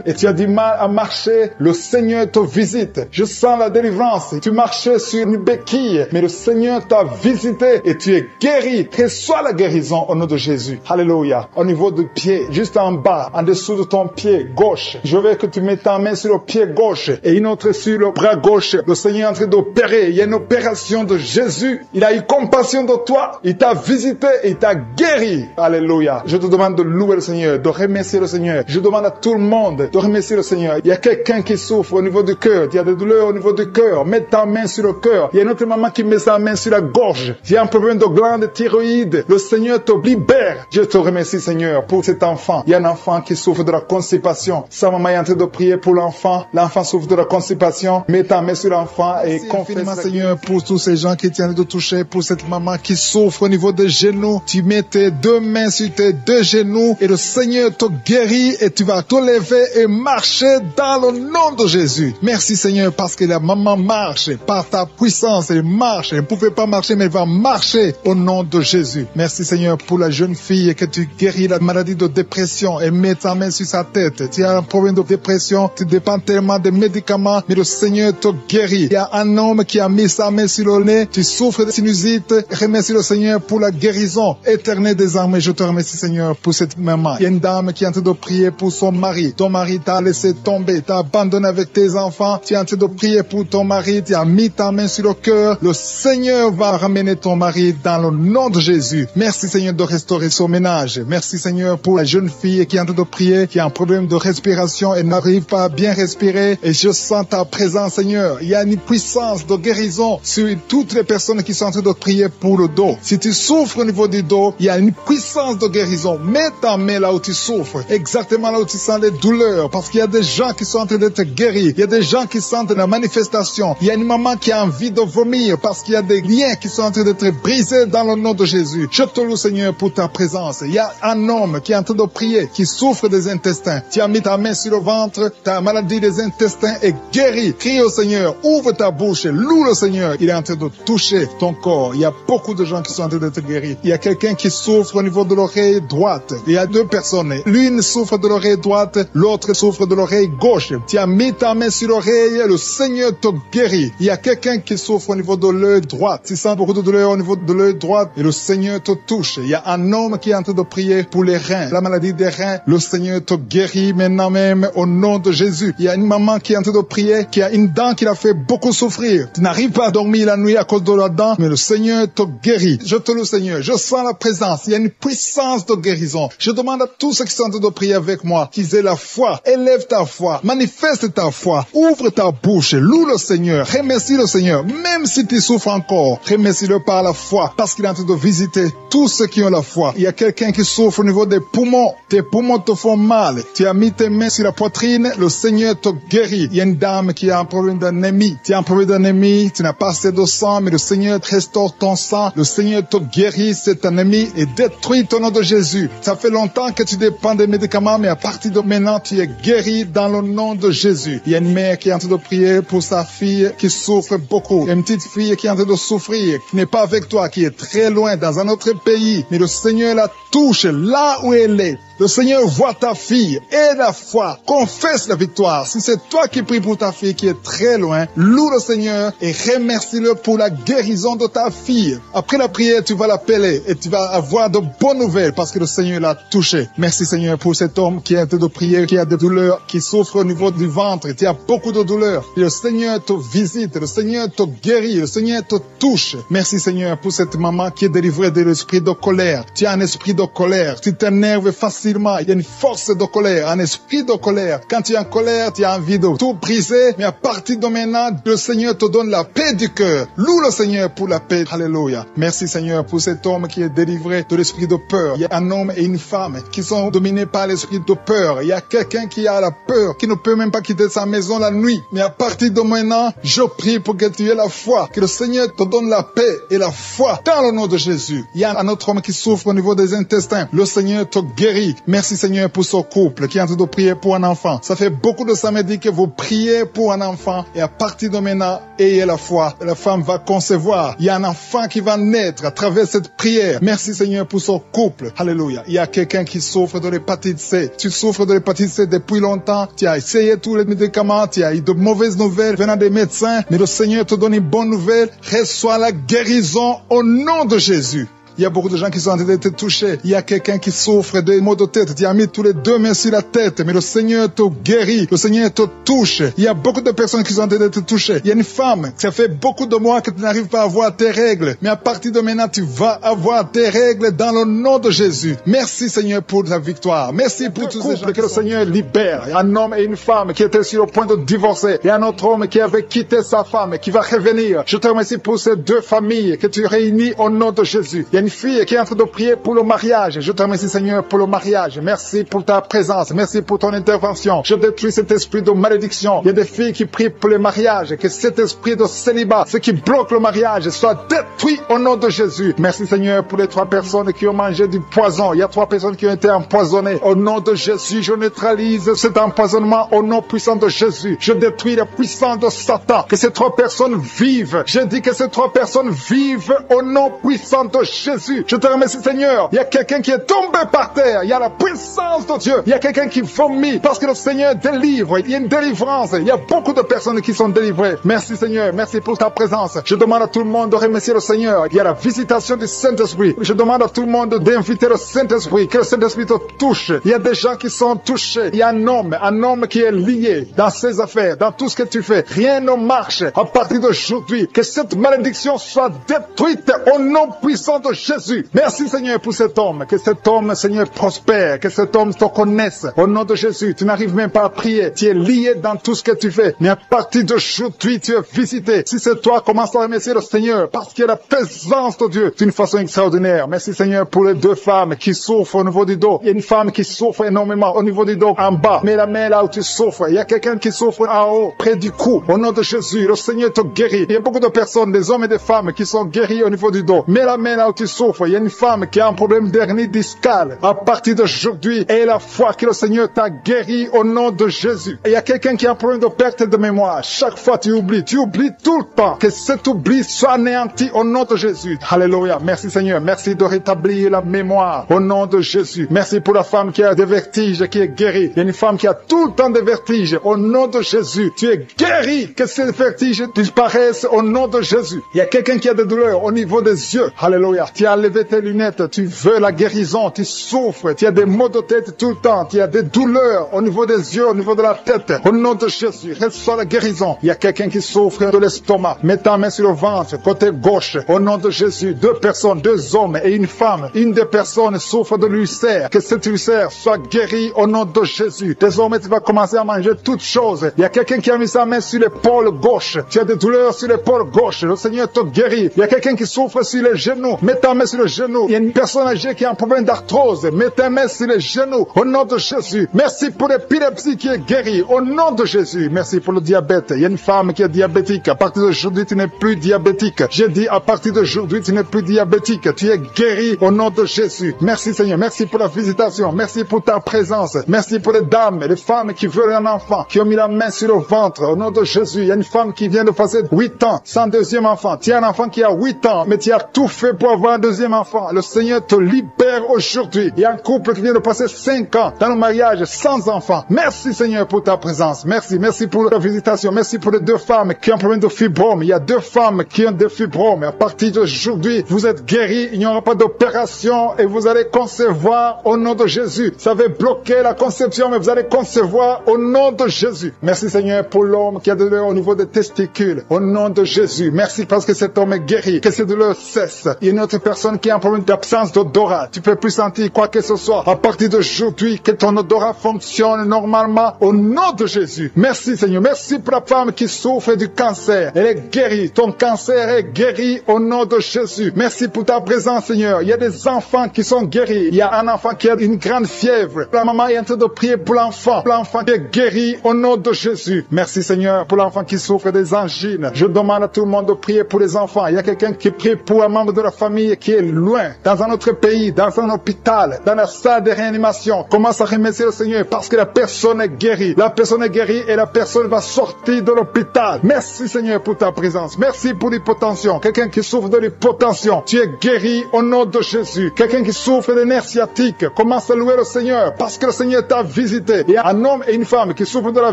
Speaker 1: et tu as du mal à marcher. Le Seigneur te visite. Je sens la délivrance. Tu marchais sur une béquille, mais le Seigneur t'a visité et tu es guéri. Reçois la guérison au nom de Jésus. Alléluia. Au niveau du pied, juste en bas, en dessous de ton pied gauche, je veux que tu mettes ta main sur le pied gauche et une autre sur le bras gauche. Le Seigneur est en train d'opérer. Il y a une opération de Jésus. Il a eu compassion de toi. Il t'a visité et il t'a guéri. Alléluia. Je te demande de louer le Seigneur, de remercier le Seigneur. Je demande à tout le monde de remercier le Seigneur. Il y a quelqu'un qui souffre au niveau du cœur. Il y a des douleurs au niveau du cœur. Mets ta main sur le cœur. Il y a une autre maman qui met sa main sur la gorge. Il y a un problème de glande thyroïde. Le Seigneur te libère. Je te remercie, Seigneur, pour cet enfant. Il y a un enfant qui souffre de la constipation. Sa maman est en train de prier pour l'enfant. L'enfant souffre de la constipation. Mets ta main sur l'enfant et confesse, Seigneur, pour tous ces gens qui tiennent de toucher, pour cette maman qui souffre au niveau des genoux. Tu mets tes 2 mains sur tes 2 genoux et le Seigneur te guérit et tu vas te lever et marcher dans le nom de Jésus. Merci, Seigneur, parce que la maman marche par ta puissance. Elle marche. Elle ne pouvait pas marcher, mais elle va marcher au nom de Jésus. Merci, Seigneur, pour la jeune fille que tu guéris la maladie de dépression et mets ta main sur sa tête. Tu as un problème de dépression, tu dépends tellement des médicaments, mais le Seigneur te guérit. Il y a un homme qui a mis sa main sur le nez, tu souffres de sinusite. Remercie le Seigneur pour la guérison éternelle des armées. Je te remercie, Seigneur, pour cette maman. Il y a une dame qui est en train de prier pour son mari. Ton mari t'a laissé tomber, t'a abandonné avec tes enfants. Tu es en train de prier pour ton mari, tu as mis ta main sur le cœur. Le Seigneur va ramener ton mari dans le nom de Jésus. Merci, Seigneur, de restaurer son ménage. Merci, Seigneur, pour la jeune fille qui est en train de prier, qui a un problème de respiration et n'arrive pas à bien bien respirer et je sens ta présence, Seigneur. Il y a une puissance de guérison sur toutes les personnes qui sont en train de prier pour le dos. Si tu souffres au niveau du dos, il y a une puissance de guérison. Mets ta main là où tu souffres, exactement là où tu sens les douleurs, parce qu'il y a des gens qui sont en train d'être guéris. Il y a des gens qui sentent la manifestation. Il y a une maman qui a envie de vomir parce qu'il y a des liens qui sont en train d'être brisés dans le nom de Jésus. Je te loue, Seigneur, pour ta présence. Il y a un homme qui est en train de prier, qui souffre des intestins. Tu as mis ta main sur le ventre, ta maladie des intestins est guérie. Crie au Seigneur, ouvre ta bouche, loue le Seigneur. Il est en train de toucher ton corps. Il y a beaucoup de gens qui sont en train d'être guéris. Il y a quelqu'un qui souffre au niveau de l'oreille droite. Il y a deux personnes. L'une souffre de l'oreille droite, l'autre souffre de l'oreille gauche. Tu as mis ta main sur l'oreille, le Seigneur te guérit. Il y a quelqu'un qui souffre au niveau de l'œil droit. Tu sens beaucoup de douleur au niveau de l'œil droit et le Seigneur te touche. Il y a un homme qui est en train de prier pour les reins. La maladie des reins, le Seigneur te guérit maintenant même au nom de Jésus. Il y a une maman qui est en train de prier, qui a une dent qui l'a fait beaucoup souffrir. Tu n'arrives pas à dormir la nuit à cause de la dent, mais le Seigneur te guérit. Je te loue, Seigneur. Je sens la présence. Il y a une puissance de guérison. Je demande à tous ceux qui sont en train de prier avec moi qu'ils aient la foi. Élève ta foi. Manifeste ta foi. Ouvre ta bouche. Loue le Seigneur. Remercie le Seigneur. Même si tu souffres encore, remercie-le par la foi, parce qu'il est en train de visiter tous ceux qui ont la foi. Il y a quelqu'un qui souffre au niveau des poumons. Tes poumons te font mal. Tu as mis tes mains sur la poitrine. Le Seigneur te guérit. Il y a une dame qui a un problème d'anémie. Tu as un problème d'anémie. Tu n'as pas assez de sang, mais le Seigneur te restaure ton sang. Le Seigneur te guérit cette anémie et détruit au nom de Jésus. Ça fait longtemps que tu dépends des médicaments, mais à partir de maintenant, tu es guéri dans le nom de Jésus. Il y a une mère qui est en train de prier pour sa fille qui souffre beaucoup. Il y a une petite fille qui est en train de souffrir, qui n'est pas avec toi, qui est très loin dans un autre pays. Mais le Seigneur la touche là où elle est. Le Seigneur voit ta fille et la foi. Confesse la victoire. Si c'est toi qui pries pour ta fille qui est très loin, loue le Seigneur et remercie-le pour la guérison de ta fille. Après la prière, tu vas l'appeler et tu vas avoir de bonnes nouvelles parce que le Seigneur l'a touché. Merci Seigneur pour cet homme qui est en train de prier, qui a des douleurs, qui souffre au niveau du ventre. Tu as beaucoup de douleurs. Et le Seigneur te visite, le Seigneur te guérit, le Seigneur te touche. Merci Seigneur pour cette maman qui est délivrée de l'esprit de colère. Tu as un esprit de colère. Tu t'énerves facilement. Il y a une force de colère, un esprit de colère. Quand tu es en colère, tu as envie de tout briser. Mais à partir de maintenant, le Seigneur te donne la paix du cœur. Loue le Seigneur pour la paix. Alléluia. Merci Seigneur pour cet homme qui est délivré de l'esprit de peur. Il y a un homme et une femme qui sont dominés par l'esprit de peur. Il y a quelqu'un qui a la peur, qui ne peut même pas quitter sa maison la nuit. Mais à partir de maintenant, je prie pour que tu aies la foi. Que le Seigneur te donne la paix et la foi dans le nom de Jésus. Il y a un autre homme qui souffre au niveau des intestins. Le Seigneur te guérit. Merci Seigneur pour ce couple qui est en train de prier pour un enfant. Ça fait beaucoup de samedis que vous priez pour un enfant et à partir de maintenant, ayez la foi. La femme va concevoir. Il y a un enfant qui va naître à travers cette prière. Merci Seigneur pour ce couple. Alléluia. Il y a quelqu'un qui souffre de l'hépatite C. Tu souffres de l'hépatite C depuis longtemps. Tu as essayé tous les médicaments. Tu as eu de mauvaises nouvelles venant des médecins. Mais le Seigneur te donne une bonne nouvelle. Reçois la guérison au nom de Jésus. Il y a beaucoup de gens qui sont en train d'être touchés. Il y a quelqu'un qui souffre de maux de tête. Tu as mis tous les deux mains sur la tête, mais le Seigneur te guérit. Le Seigneur te touche. Il y a beaucoup de personnes qui sont en train d'être touchées. Il y a une femme, ça fait beaucoup de mois que tu n'arrives pas à avoir tes règles. Mais à partir de maintenant, tu vas avoir tes règles dans le nom de Jésus. Merci Seigneur pour la victoire. Merci pour tous ces gens que le Seigneur libère. Il y a un homme et une femme qui étaient sur le point de divorcer. Il y a un autre homme qui avait quitté sa femme et qui va revenir. Je te remercie pour ces deux familles que tu réunis au nom de Jésus. Il y a une fille qui est en train de prier pour le mariage. Je te remercie Seigneur pour le mariage. Merci pour ta présence. Merci pour ton intervention. Je détruis cet esprit de malédiction. Il y a des filles qui prient pour le mariage. Que cet esprit de célibat, ce qui bloque le mariage, soit détruit au nom de Jésus. Merci Seigneur pour les 3 personnes qui ont mangé du poison. Il y a 3 personnes qui ont été empoisonnées. Au nom de Jésus, je neutralise cet empoisonnement au nom puissant de Jésus. Je détruis la puissance de Satan. Que ces 3 personnes vivent. Je dis que ces 3 personnes vivent au nom puissant de Jésus. Je te remercie Seigneur. Il y a quelqu'un qui est tombé par terre. Il y a la puissance de Dieu. Il y a quelqu'un qui vomit parce que le Seigneur délivre. Il y a une délivrance. Il y a beaucoup de personnes qui sont délivrées. Merci Seigneur. Merci pour ta présence. Je demande à tout le monde de remercier le Seigneur. Il y a la visitation du Saint-Esprit. Je demande à tout le monde d'inviter le Saint-Esprit. Que le Saint-Esprit te touche. Il y a des gens qui sont touchés. Il y a un homme qui est lié dans ses affaires, dans tout ce que tu fais. Rien ne marche. À partir d'aujourd'hui, que cette malédiction soit détruite au nom puissant de Jésus. Merci Seigneur pour cet homme. Que cet homme, Seigneur, prospère. Que cet homme te connaisse. Au nom de Jésus, tu n'arrives même pas à prier. Tu es lié dans tout ce que tu fais. Mais à partir d'aujourd'hui, tu es visité. Si c'est toi, commence à remercier le Seigneur parce qu'il y a la présence de Dieu d'une façon extraordinaire. Merci Seigneur pour les deux femmes qui souffrent au niveau du dos. Il y a une femme qui souffre énormément au niveau du dos en bas. Mets la main là où tu souffres. Il y a quelqu'un qui souffre en haut, près du cou. Au nom de Jésus, le Seigneur te guérit. Il y a beaucoup de personnes, des hommes et des femmes qui sont guéris au niveau du dos. Mets la main là où tu souffres. Il y a une femme qui a un problème d'hernie discale. À partir d'aujourd'hui, aie la foi que le Seigneur t'a guéri au nom de Jésus. Et il y a quelqu'un qui a un problème de perte de mémoire. Chaque fois tu oublies tout le temps. Que cet oubli soit anéanti au nom de Jésus. Alléluia. Merci Seigneur. Merci de rétablir la mémoire au nom de Jésus. Merci pour la femme qui a des vertiges, qui est guérie. Il y a une femme qui a tout le temps des vertiges. Au nom de Jésus, tu es guéri. Que ces vertiges disparaissent au nom de Jésus. Il y a quelqu'un qui a des douleurs au niveau des yeux. Alléluia. Tu as enlevé tes lunettes. Tu veux la guérison. Tu souffres. Tu as des maux de tête tout le temps. Tu as des douleurs au niveau des yeux, au niveau de la tête. Au nom de Jésus, reçois la guérison. Il y a quelqu'un qui souffre de l'estomac. Mets ta main sur le ventre, côté gauche. Au nom de Jésus, 2 personnes, 2 hommes et une femme. Une des personnes souffre de l'ulcère. Que cet ulcère soit guéri au nom de Jésus. Désormais, tu vas commencer à manger toutes choses. Il y a quelqu'un qui a mis sa main sur l'épaule gauche. Tu as des douleurs sur l'épaule gauche. Le Seigneur te guérit. Il y a quelqu'un qui souffre sur les genoux. Mets ta main sur le genou. Il y a une personne âgée qui a un problème d'arthrose. Mets ta main sur les genoux. Au nom de Jésus. Merci pour l'épilepsie qui est guérie. Au nom de Jésus. Merci pour le diabète. Il y a une femme qui est diabétique. À partir d'aujourd'hui, tu n'es plus diabétique. J'ai dit, à partir d'aujourd'hui, tu n'es plus diabétique. Tu es guéri au nom de Jésus. Merci Seigneur. Merci pour la visitation. Merci pour ta présence. Merci pour les dames et les femmes qui veulent un enfant, qui ont mis la main sur le ventre. Au nom de Jésus, il y a une femme qui vient de passer 8 ans sans deuxième enfant. Tu as un enfant qui a 8 ans, mais tu as tout fait pour avoir un deuxième enfant. Le Seigneur te libère aujourd'hui. Il y a un couple qui vient de passer 5 ans dans le mariage sans enfant. Merci Seigneur pour ta présence. Merci. Merci pour la visitation. Merci pour les 2 femmes qui ont un problème de fibrome. Il y a 2 femmes qui ont des fibromes. À partir d'aujourd'hui, vous êtes guéris. Il n'y aura pas d'opération et vous allez concevoir au nom de Jésus. Ça va bloquer la conception, mais vous allez concevoir au nom de Jésus. Merci Seigneur pour l'homme qui a des douleurs au niveau des testicules. Au nom de Jésus. Merci parce que cet homme est guéri. Que ces douleurs cessent. Il y a une autre personne qui a un problème d'absence d'odorat. Tu peux plus sentir quoi que ce soit. À partir d'aujourd'hui, que ton odorat fonctionne normalement au nom de Jésus. Merci Seigneur. Merci pour la femme qui souffre du cancer. Elle est guérie. Ton cancer est guéri au nom de Jésus. Merci pour ta présence Seigneur. Il y a des enfants qui sont guéris. Il y a un enfant qui a une grande fièvre. La maman est en train de prier pour l'enfant. L'enfant est guéri au nom de Jésus. Merci Seigneur pour l'enfant qui souffre des angines. Je demande à tout le monde de prier pour les enfants. Il y a quelqu'un qui prie pour un membre de la famille qui est loin, dans un autre pays, dans un hôpital, dans la salle de réanimation. Commence à remercier le Seigneur parce que la personne est guérie. La personne est guérie et la personne va sortir de l'hôpital. Merci Seigneur pour ta présence. Merci pour l'hypotension. Quelqu'un qui souffre de l'hypotension, tu es guéri au nom de Jésus. Quelqu'un qui souffre des nerfs sciatiques, commence à louer le Seigneur parce que le Seigneur t'a visité. Il y a un homme et une femme qui souffrent de la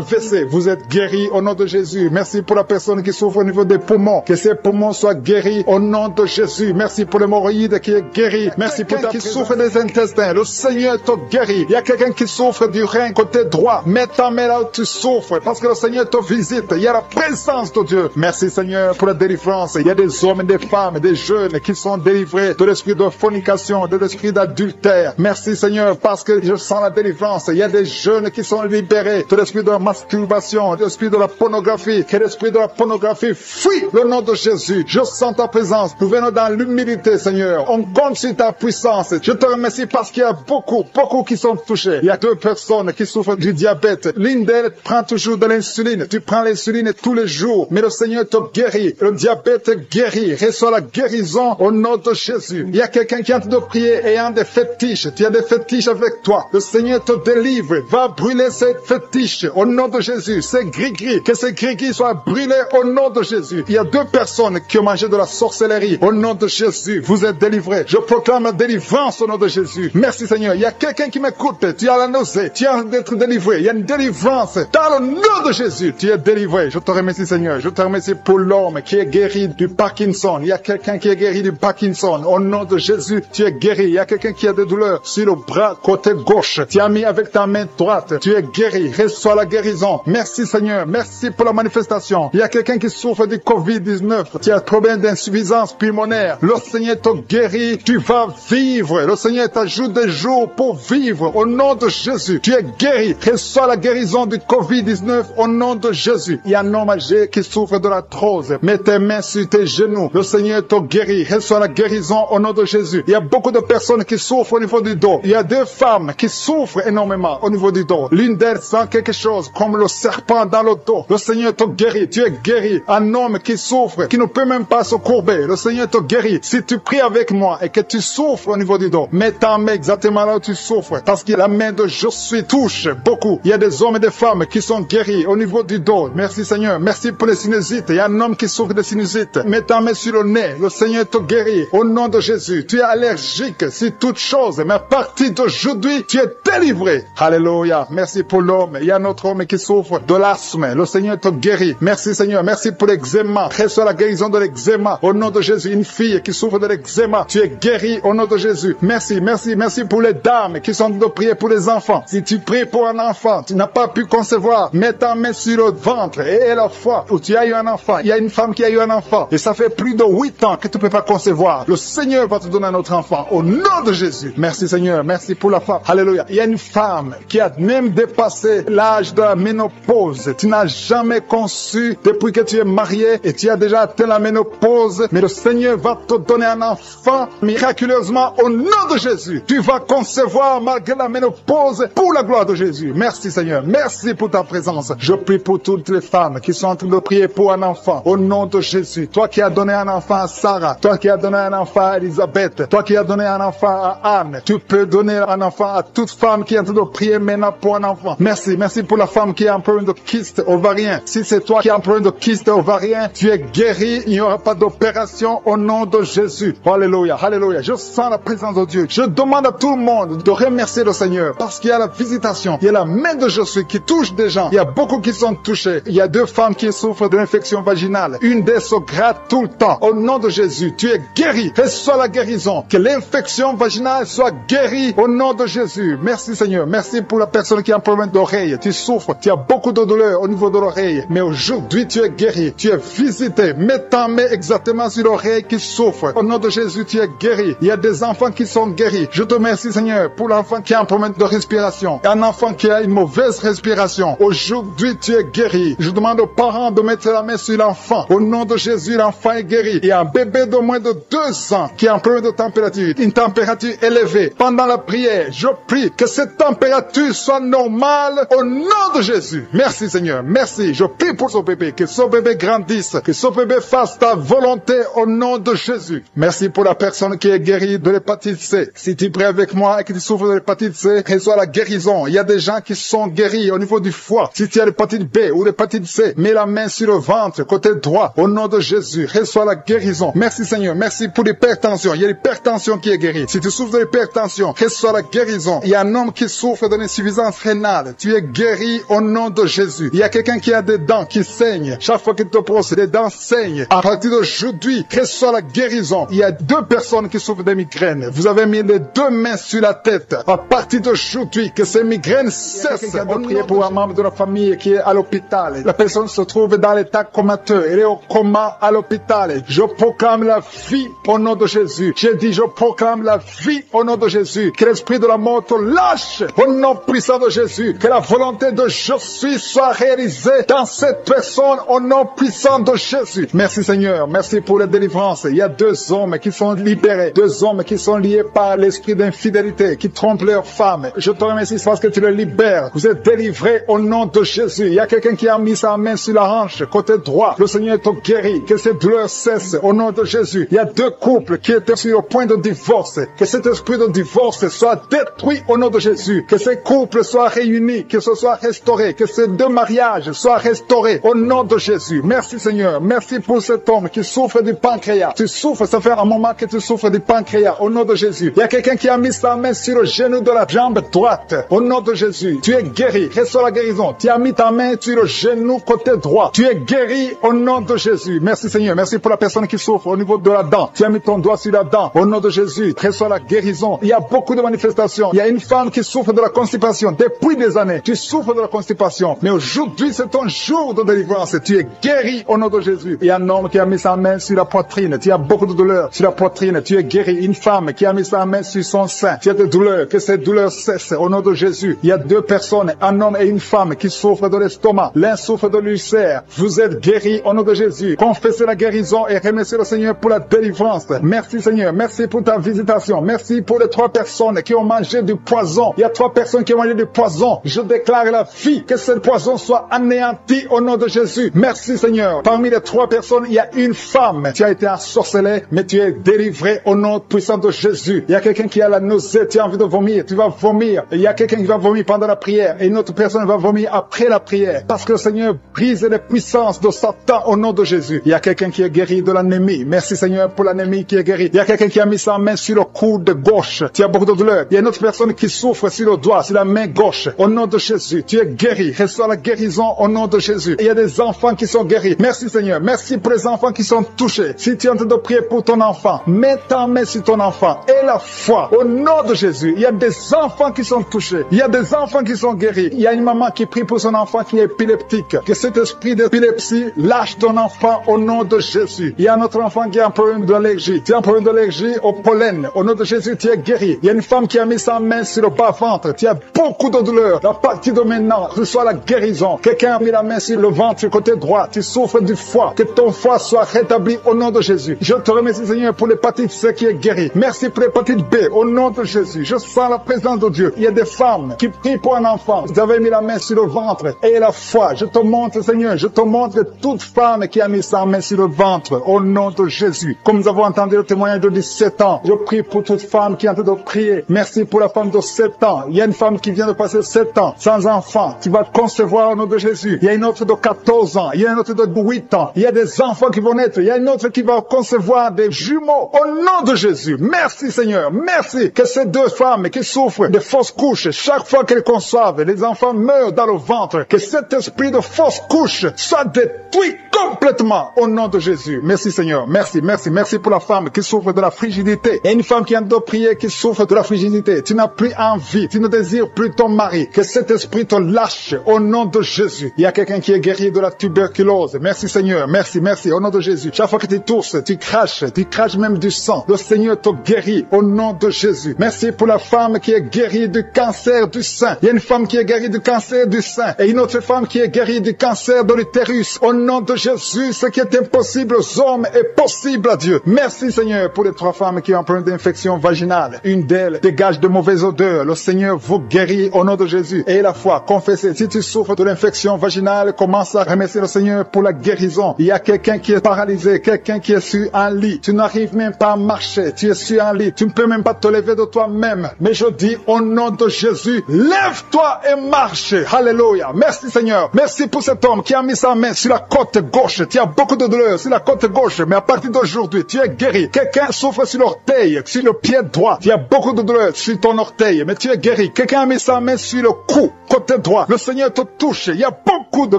Speaker 1: WC. Vous êtes guéris au nom de Jésus. Merci pour la personne qui souffre au niveau des poumons. Que ses poumons soient guéris au nom de Jésus. Merci pour l'hémorroïde qui est guéri. Merci pour quelqu'un qui souffre des intestins. Le Seigneur te guérit. Il y a quelqu'un qui souffre du rein côté droit. Mets ta main là où tu souffres parce que le Seigneur te visite. Il y a la présence de Dieu. Merci Seigneur pour la délivrance. Il y a des hommes et des femmes, des jeunes qui sont délivrés de l'esprit de fornication, de l'esprit d'adultère. Merci Seigneur parce que je sens la délivrance. Il y a des jeunes qui sont libérés de l'esprit de la masturbation, de l'esprit de la pornographie. Que l'esprit de la pornographie fuit le nom de Jésus. Je sens ta présence. Nous venons dans l'humilité Seigneur. On compte sur ta puissance. Je te remercie parce qu'il y a beaucoup qui sont touchés. Il y a 2 personnes qui souffrent du diabète. L'une d'elles prend toujours de l'insuline. Tu prends l'insuline tous les jours. Mais le Seigneur te guérit. Le diabète est guéri. Reçois la guérison au nom de Jésus. Il y a quelqu'un qui est en train de prier ayant des fétiches. Tu as des fétiches avec toi. Le Seigneur te délivre. Va brûler ces fétiches au nom de Jésus. Ces gris-gris. Que ces gris-gris soient brûlés au nom de Jésus. Il y a 2 personnes qui ont mangé de la sorcellerie. Au nom de Jésus, vous êtes délivrés. Je proclame la délivrance au nom de Jésus. Merci Seigneur. Il y a quelqu'un qui m'écoute. Tu as la nausée. Tu as d'être délivré. Il y a une délivrance. Dans le nom de Jésus, tu es délivré. Je te remercie Seigneur. Je te remercie pour l'homme qui est guéri du Parkinson. Il y a quelqu'un qui est guéri du Parkinson. Au nom de Jésus, tu es guéri. Il y a quelqu'un qui a des douleurs sur le bras côté gauche. Tu as mis avec ta main droite. Tu es guéri. Reçois la guérison. Merci Seigneur. Merci pour la manifestation. Il y a quelqu'un qui souffre du COVID-19. Tu as un problème d'insuffisance pulmonaire. Le Seigneur Seigneur te guérit. Tu vas vivre. Le Seigneur t'ajoute des jours pour vivre. Au nom de Jésus, tu es guéri. Reçois la guérison du Covid-19 au nom de Jésus. Il y a un homme âgé qui souffre de l'arthrose. Mets tes mains sur tes genoux. Le Seigneur te guérit. Reçois la guérison au nom de Jésus. Il y a beaucoup de personnes qui souffrent au niveau du dos. Il y a 2 femmes qui souffrent énormément au niveau du dos. L'une d'elles sent quelque chose comme le serpent dans le dos. Le Seigneur te guérit. Tu es guéri. Un homme qui souffre, qui ne peut même pas se courber. Le Seigneur te guérit. Si tu pries avec moi et que tu souffres au niveau du dos, mets ta main exactement là où tu souffres. Parce que la main de je suis touche beaucoup. Il y a des hommes et des femmes qui sont guéris au niveau du dos. Merci Seigneur. Merci pour les sinusites. Il y a un homme qui souffre de sinusites. Mets ta main sur le nez. Le Seigneur te guérit. Au nom de Jésus. Tu es allergique sur toute chose. Mais à partir d'aujourd'hui, tu es délivré. Alléluia. Merci pour l'homme. Il y a un autre homme qui souffre de l'asthme. Le Seigneur te guérit. Merci Seigneur. Merci pour l'eczéma. Reçois la guérison de l'eczéma. Au nom de Jésus. Une fille qui souffre de l'eczéma. Tu es guéri au nom de Jésus. Merci, merci, merci pour les dames qui sont en train de prier pour les enfants. Si tu pries pour un enfant, tu n'as pas pu concevoir, mets ta main sur le ventre et la foi où tu as eu un enfant. Il y a une femme qui a eu un enfant et ça fait plus de 8 ans que tu ne peux pas concevoir. Le Seigneur va te donner un autre enfant au nom de Jésus. Merci Seigneur, merci pour la femme. Alléluia. Il y a une femme qui a même dépassé l'âge de la ménopause. Tu n'as jamais conçu depuis que tu es marié et tu as déjà atteint la ménopause. Mais le Seigneur va te donner un enfant miraculeusement au nom de Jésus. Tu vas concevoir malgré la ménopause pour la gloire de Jésus. Merci Seigneur. Merci pour ta présence. Je prie pour toutes les femmes qui sont en train de prier pour un enfant au nom de Jésus. Toi qui as donné un enfant à Sarah, toi qui as donné un enfant à Elisabeth, toi qui as donné un enfant à Anne, tu peux donner un enfant à toute femme qui est en train de prier maintenant pour un enfant. Merci, merci pour la femme qui a un problème de kyste ovarien. Si c'est toi qui as un problème de kyste ovarien, tu es guéri, il n'y aura pas d'opération au nom de Jésus. Alléluia, alléluia. Je sens la présence de Dieu. Je demande à tout le monde de remercier le Seigneur parce qu'il y a la visitation, il y a la main de Jésus qui touche des gens. Il y a beaucoup qui sont touchés. Il y a 2 femmes qui souffrent de l'infection vaginale. Une d'elles se gratte tout le temps. Au nom de Jésus, tu es guéri. Reçois la guérison. Que l'infection vaginale soit guérie au nom de Jésus. Merci Seigneur. Merci pour la personne qui a un problème d'oreille. Tu souffres. Tu as beaucoup de douleur au niveau de l'oreille. Mais aujourd'hui, tu es guéri. Tu es visité. Mets ta main exactement sur l'oreille qui souffre. Au nom de Jésus, tu es guéri. Il y a des enfants qui sont guéris. Je te remercie Seigneur pour l'enfant qui a un problème de respiration. Un enfant qui a une mauvaise respiration. Aujourd'hui, tu es guéri. Je demande aux parents de mettre la main sur l'enfant. Au nom de Jésus, l'enfant est guéri. Il y a un bébé de moins de 2 ans qui a un problème de température. Une température élevée. Pendant la prière, je prie que cette température soit normale au nom de Jésus. Merci Seigneur. Merci. Je prie pour ce bébé. Que ce bébé grandisse. Que ce bébé fasse ta volonté au nom de Jésus. Merci pour la personne qui est guérie de l'hépatite C. Si tu pries avec moi et que tu souffres de l'hépatite C, reçois la guérison. Il y a des gens qui sont guéris au niveau du foie. Si tu as l'hépatite B ou l'hépatite C, mets la main sur le ventre, côté droit, au nom de Jésus. Reçois la guérison. Merci Seigneur. Merci pour l'hypertension. Il y a l'hypertension qui est guérie. Si tu souffres de l'hypertension, reçois la guérison. Il y a un homme qui souffre de l'insuffisance rénale. Tu es guéri au nom de Jésus. Il y a quelqu'un qui a des dents qui saignent. Chaque fois qu'il te brosse, les dents saignent. À partir d'aujourd'hui, reçois la guérison. Il y a 2 personnes qui souffrent de migraines. Vous avez mis les 2 mains sur la tête. À partir d'aujourd'hui, que ces migraines cessent. On prie pour un membre de la famille qui est à l'hôpital. La personne se trouve dans l'état comateux. Elle est au coma à l'hôpital. Je proclame la vie au nom de Jésus. J'ai dit, je proclame la vie au nom de Jésus. Que l'esprit de la mort te lâche au nom puissant de Jésus. Que la volonté de je suis soit réalisée dans cette personne au nom puissant de Jésus. Merci Seigneur. Merci pour la délivrance. Il y a 2 hommes qui sont libérés. 2 hommes qui sont liés par l'esprit d'infidélité, qui trompent leurs femmes. Je te remercie parce que tu les libères. Vous êtes délivrés au nom de Jésus. Il y a quelqu'un qui a mis sa main sur la hanche, côté droit. Le Seigneur te guérit. Que cette douleur cesse au nom de Jésus. Il y a 2 couples qui étaient sur le point de divorce. Que cet esprit de divorce soit détruit au nom de Jésus. Que ces couples soient réunis, que ce soit restauré. Que ces 2 mariages soient restaurés au nom de Jésus. Merci Seigneur. Merci pour cet homme qui souffre du pancréas. Tu souffres, ça fait un moment que tu souffres du pancréas au nom de Jésus. Il y a quelqu'un qui a mis sa main sur le genou de la jambe droite au nom de Jésus. Tu es guéri. Reçois la guérison. Tu as mis ta main sur le genou côté droit. Tu es guéri au nom de Jésus. Merci Seigneur. Merci pour la personne qui souffre au niveau de la dent. Tu as mis ton doigt sur la dent au nom de Jésus. Reçois la guérison. Il y a beaucoup de manifestations. Il y a une femme qui souffre de la constipation depuis des années. Tu souffres de la constipation. Mais aujourd'hui, c'est ton jour de délivrance. Tu es guéri au nom de Jésus. Il y a un homme qui a mis sa main sur la poitrine. Tu as beaucoup de douleur. douleurs sur la poitrine, tu es guéri. Une femme qui a mis sa main sur son sein, tu as des douleurs, que ces douleurs cessent au nom de Jésus. Il y a deux personnes, un homme et une femme qui souffrent de l'estomac. L'un souffre de l'ulcère. Vous êtes guéris au nom de Jésus. Confessez la guérison et remerciez le Seigneur pour la délivrance. Merci Seigneur, merci pour ta visitation. Merci pour les 3 personnes qui ont mangé du poison. Il y a 3 personnes qui ont mangé du poison. Je déclare la vie, que ce poison soit anéanti au nom de Jésus. Merci Seigneur. Parmi les 3 personnes, il y a une femme. Tu as été ensorcelée, mais tu es délivré au nom puissant de Jésus. Il y a quelqu'un qui a la nausée, tu as envie de vomir, tu vas vomir. Il y a quelqu'un qui va vomir pendant la prière et une autre personne va vomir après la prière. Parce que le Seigneur brise les puissances de Satan au nom de Jésus. Il y a quelqu'un qui est guéri de l'anémie. Merci Seigneur pour l'anémie qui est guérie. Il y a quelqu'un qui a mis sa main sur le coude gauche. Tu as beaucoup de douleur. Il y a une autre personne qui souffre sur le doigt, sur la main gauche. Au nom de Jésus, tu es guéri. Reçois la guérison au nom de Jésus. Il y a des enfants qui sont guéris. Merci Seigneur. Merci pour les enfants qui sont touchés. Si tu es en train de prier pour ton enfant, mets ta main sur ton enfant et la foi au nom de Jésus. Il y a des enfants qui sont touchés. Il y a des enfants qui sont guéris. Il y a une maman qui prie pour son enfant qui est épileptique. Que cet esprit d'épilepsie lâche ton enfant au nom de Jésus. Il y a un autre enfant qui a un problème d'allergie. Tu as un problème d'allergie au pollen. Au nom de Jésus, tu es guéri. Il y a une femme qui a mis sa main sur le bas-ventre. Tu as beaucoup de douleur. À partir de maintenant, reçois la guérison. Quelqu'un a mis la main sur le ventre du côté droit. Tu souffres du foie. Que ton foie soit rétabli au nom de Jésus. Je te remercie Seigneur pour l'hépatite C qui est guérie. Merci pour l'hépatite B au nom de Jésus. Je sens la présence de Dieu. Il y a des femmes qui prient pour un enfant. Vous avez mis la main sur le ventre et la foi. Je te montre Seigneur, je te montre toute femme qui a mis sa main sur le ventre au nom de Jésus. Comme nous avons entendu le témoignage de 17 ans, je prie pour toute femme qui est en train de prier. Merci pour la femme de 7 ans. Il y a une femme qui vient de passer 7 ans sans enfant. Tu vas concevoir au nom de Jésus. Il y a une autre de 14 ans. Il y a une autre de 8 ans. Il y a des enfants qui vont naître. Il y a une autre qui va concevoir des jumeaux au nom de Jésus. Merci Seigneur. Merci que ces 2 femmes qui souffrent de fausses couches, chaque fois qu'elles conçoivent, les enfants meurent dans le ventre. Que cet esprit de fausse couche soit détruit complètement au nom de Jésus. Merci Seigneur. Merci, merci, merci pour la femme qui souffre de la frigidité. Et une femme qui a de prier qui souffre de la frigidité. Tu n'as plus envie, tu ne désires plus ton mari. Que cet esprit te lâche au nom de Jésus. Il y a quelqu'un qui est guéri de la tuberculose. Merci Seigneur. Merci, merci au nom de Jésus. Chaque fois que tu tousses, tu craches même du sang. Le Seigneur te guérit au nom de Jésus. Merci pour la femme qui est guérie du cancer du sein. Il y a une femme qui est guérie du cancer du sein et une autre femme qui est guérie du cancer de l'utérus. Au nom de Jésus, ce qui est impossible aux hommes est possible à Dieu. Merci Seigneur pour les 3 femmes qui ont un problème d'infection vaginale. Une d'elles dégage de mauvaises odeurs. Le Seigneur vous guérit au nom de Jésus. Et la foi, confessez. Si tu souffres de l'infection vaginale, commence à remercier le Seigneur pour la guérison. Il y a quelqu'un qui est paralysé, quelqu'un qui est sur un lit. Tu n'arrives même pas à marcher. Tu es sur un lit. Tu ne peux même pas te lever de toi-même. Mais je dis au nom de Jésus, lève-toi et marche. Alléluia. Merci Seigneur. Merci pour cet homme qui a mis sa main sur la côte gauche. Tu as beaucoup de douleur sur la côte gauche, mais à partir d'aujourd'hui, tu es guéri. Quelqu'un souffre sur l'orteil, sur le pied droit. Tu as beaucoup de douleur sur ton orteil, mais tu es guéri. Quelqu'un a mis sa main sur le cou, côté droit. Le Seigneur te touche. Il y a beaucoup de